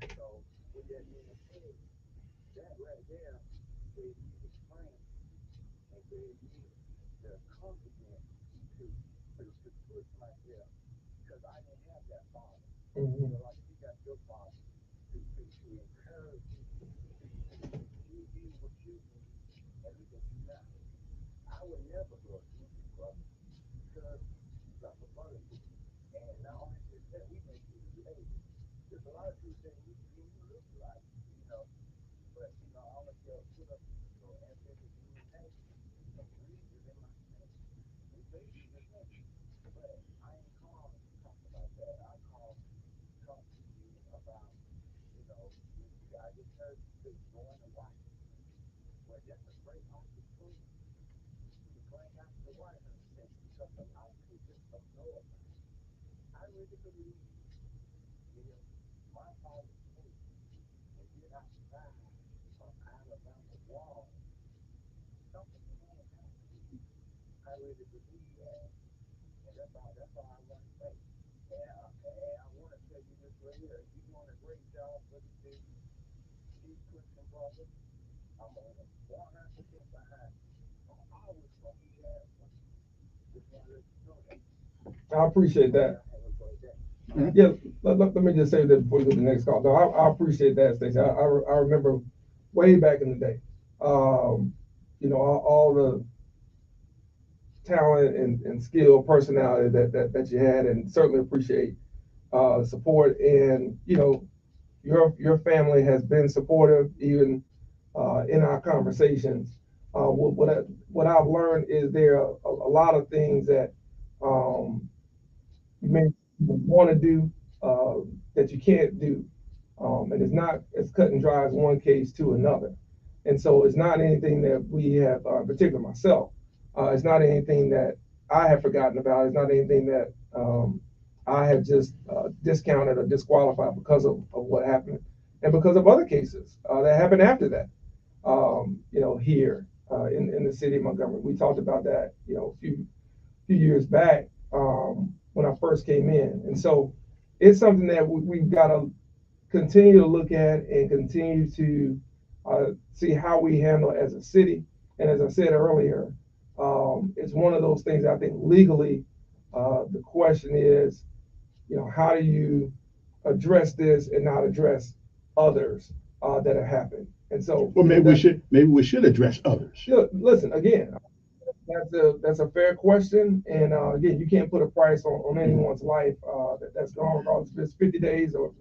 [SPEAKER 1] Mm-hmm. I appreciate that. Yeah, let me just say that before we go to the next call. No, I appreciate that, Stacey. I remember way back in the day, all the talent and skill, personality that you had, and certainly appreciate support. And your family has been supportive even in our conversations. What I've learned is there are a lot of things that you may want to do that you can't do. And it's not as cut and dry as one case to another. And so it's not anything that we have, particularly myself, it's not anything that I have forgotten about. It's not anything that I have just discounted or disqualified because of what happened and because of other cases that happened after that, here in the city of Montgomery. We talked about that, a few years back when I first came in. And so it's something that we've got to continue to look at and continue to see how we handle it as a city. And as I said earlier, it's one of those things I think legally, the question is, how do you address this and not address others that have happened? And so,
[SPEAKER 15] Well, maybe we should address others.
[SPEAKER 1] Listen again. that's a fair question, and again, you can't put a price on anyone's life that's gone, regardless if it's 50 days or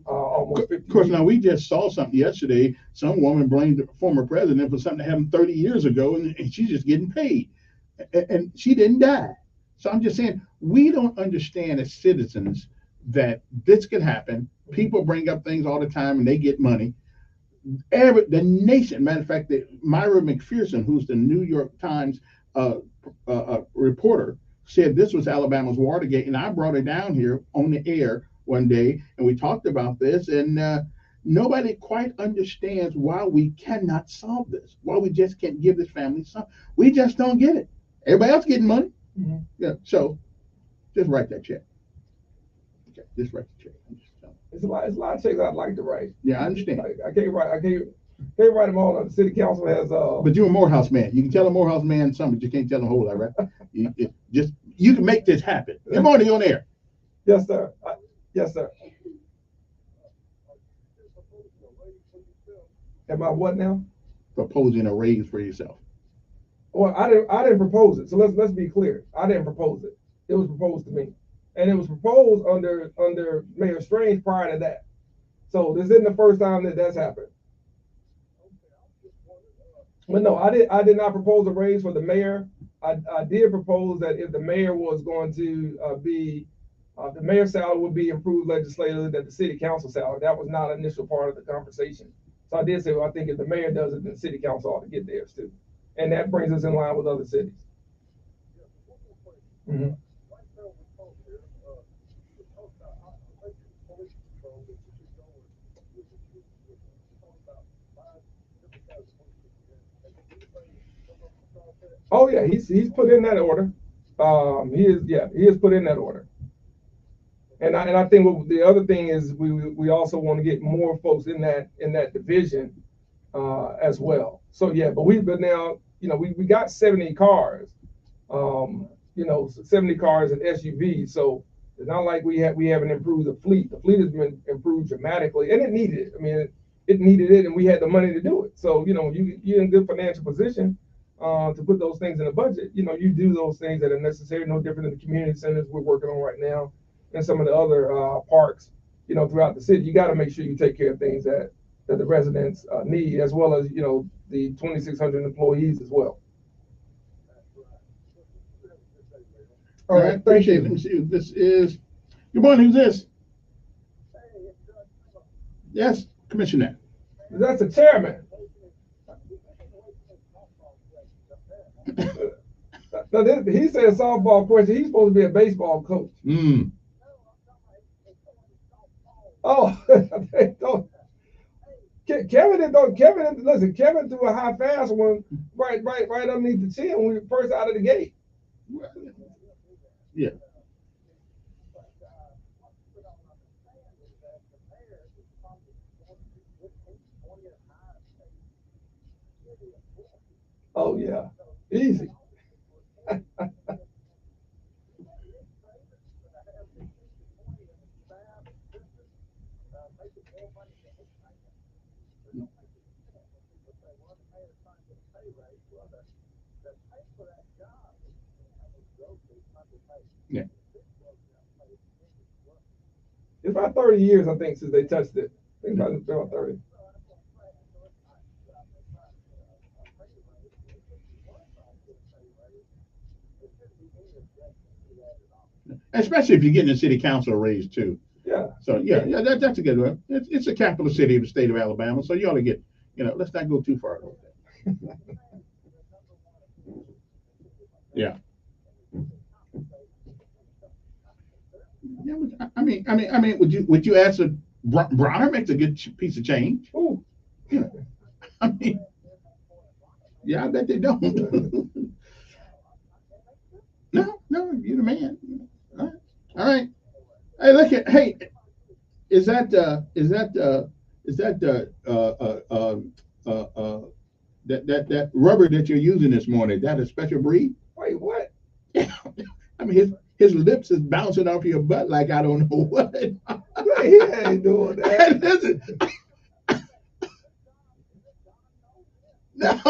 [SPEAKER 1] almost 50
[SPEAKER 15] Of course,
[SPEAKER 1] years.
[SPEAKER 15] now we just saw something yesterday. Some woman blamed the former president for something that happened 30 years ago, and she's just getting paid, and she didn't die. So I'm just saying, we don't understand as citizens that this could happen. People bring up things all the time, and they get money. The nation, matter of fact, Myra McPherson, who's the New York Times reporter, said this was Alabama's Watergate, and I brought it down here on the air one day, and we talked about this, and nobody quite understands why we cannot solve this, why we just can't give this family something. We just don't get it. Everybody else getting money.
[SPEAKER 1] Mm-hmm.
[SPEAKER 15] Yeah, so just write that check. Okay, just write the check.
[SPEAKER 1] It's a lot of checks I'd like to write.
[SPEAKER 15] Yeah, I understand.
[SPEAKER 1] I can't write them all. The city council has.
[SPEAKER 15] But you're a Morehouse man. You can tell a Morehouse man something, but you can't tell them a whole lot, right? You can make this happen. Good morning, on air.
[SPEAKER 1] Yes, sir. Yes, sir. Am I what now?
[SPEAKER 15] Proposing a raise for yourself.
[SPEAKER 1] Well, I didn't propose it. So let's be clear. I didn't propose it. It was proposed to me. And it was proposed under Mayor Strange prior to that. So this isn't the first time that's happened. But no, I did not propose a raise for the mayor. I did propose that if the mayor was going to the mayor's salary would be improved legislatively, that the city council salary. That was not an initial part of the conversation. So I did say, well, I think if the mayor does it, then the city council ought to get theirs too. And that brings us in line with other cities. Mm-hmm. Oh yeah, he's put in that order. He is put in that order. And I think the other thing is we also want to get more folks in that division as well. So yeah, but now we got 70 cars, 70 cars and SUVs. So it's not like we haven't improved the fleet. The fleet has been improved dramatically, and it needed it. I mean, it needed it, and we had the money to do it. So you're in good financial position to put those things in the budget. You do those things that are necessary. No different than the community centers we're working on right now, and some of the other parks, throughout the city. You got to make sure you take care of things that the residents need, as well as the 2,600 employees as well.
[SPEAKER 15] All right, appreciate it. Let me see who this is. Good morning, who's this? Yes, Commissioner.
[SPEAKER 1] That's the chairman. He said softball question. He's supposed to be a baseball coach. Oh, Kevin threw a high fast one right underneath the chin when we were first out of the gate.
[SPEAKER 15] Yeah.
[SPEAKER 1] Oh yeah, easy.
[SPEAKER 15] Yeah.
[SPEAKER 1] It's about 30 years, I think, since they touched it. I think about 30.
[SPEAKER 15] Especially if you're getting a city council raise too.
[SPEAKER 1] Yeah.
[SPEAKER 15] So yeah, that's a good one. It's the capital city of the state of Alabama, so you ought to get, let's not go too far with that. Yeah. Yeah, I mean, would you ask Bronner makes a good piece of change?
[SPEAKER 1] Ooh.
[SPEAKER 15] Yeah. I mean, yeah, I bet they don't. No, you're the man. All right. Hey, look at is that rubber that you're using this morning? Is that a special breed?
[SPEAKER 1] Wait, what?
[SPEAKER 15] I mean, his lips is bouncing off your butt like I don't know what.
[SPEAKER 1] He ain't doing that.
[SPEAKER 15] Listen. No,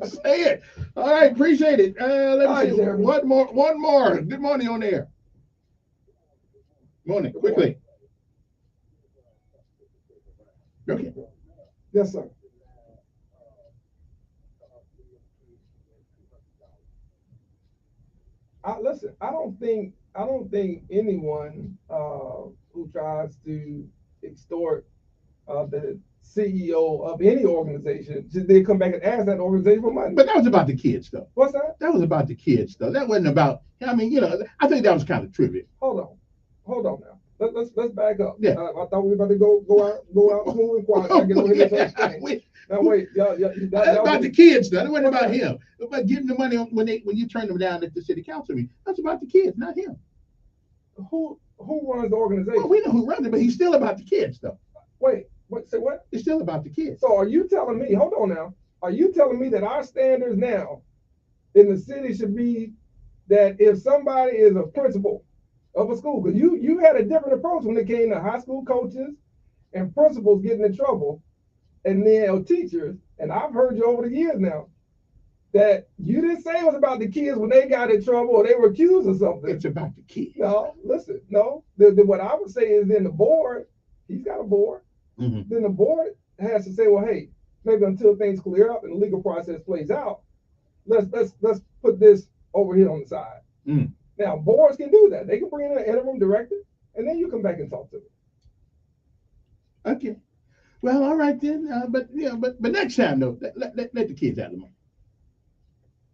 [SPEAKER 15] Say it. All right, appreciate it. Let
[SPEAKER 1] All
[SPEAKER 15] me
[SPEAKER 1] right,
[SPEAKER 15] see.
[SPEAKER 1] Jeremy.
[SPEAKER 15] One more. Good morning on air. Morning, quickly. Okay.
[SPEAKER 1] Yes, sir. Listen, I don't think anyone who tries to extort the CEO of any organization should they come back and ask that organization for money.
[SPEAKER 15] But that was about the kids, though.
[SPEAKER 1] What's that?
[SPEAKER 15] That was about the kids, though. That wasn't about. I mean, I think that was kind of trivial.
[SPEAKER 1] Hold on now. Let's back up.
[SPEAKER 15] Yeah.
[SPEAKER 1] I thought we were about to go out smooth and quiet. I get over here this other thing. Now wait,
[SPEAKER 15] That's about the kids, though. That wasn't about him. It was about getting the money when you turn them down at the city council meeting. That's about the kids, not him.
[SPEAKER 1] Who runs the organization?
[SPEAKER 15] Well, we know who runs it, but he's still about the kids, though.
[SPEAKER 1] Wait, say what?
[SPEAKER 15] It's still about the kids.
[SPEAKER 1] So are you telling me? Hold on now. Are you telling me that our standards now in the city should be that if somebody is a principal of a school, because you had a different approach when it came to high school coaches and principals getting in trouble, and then teachers, and I've heard you over the years now, that you didn't say it was about the kids when they got in trouble or they were accused of something.
[SPEAKER 15] It's about the kids.
[SPEAKER 1] No, listen, no. What I would say is then the board, he's got a board, then the board has to say, well, hey, maybe until things clear up and the legal process plays out, let's put this over here on the side. Now, boards can do that. They can bring in an interim director, and then you come back and talk to them.
[SPEAKER 15] Okay. Well, all right then. But next time though, let the kids have the money.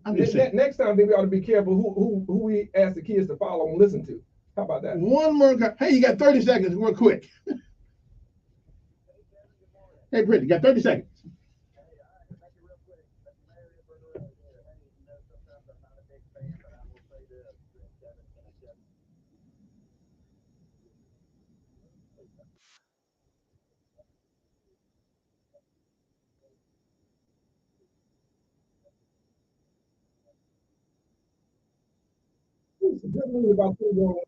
[SPEAKER 15] I'm just saying.
[SPEAKER 1] Next time, I think we ought to be careful who we ask the kids to follow and listen to. How about that?
[SPEAKER 15] One more. Hey, you got 30 seconds. Real quick. Hey, Brittany, you got 30 seconds.
[SPEAKER 1] Good news about you going.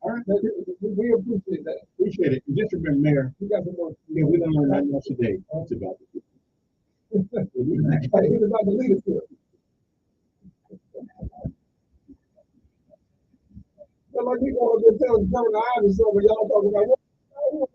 [SPEAKER 1] All right, we appreciate that.
[SPEAKER 15] Appreciate it. Just remember, Mayor,
[SPEAKER 1] We got some more.
[SPEAKER 15] yeah, we don't learn nothing else today. It's about the
[SPEAKER 1] It's about the leadership. But like we going to tell Governor Ives or something, y'all talking about what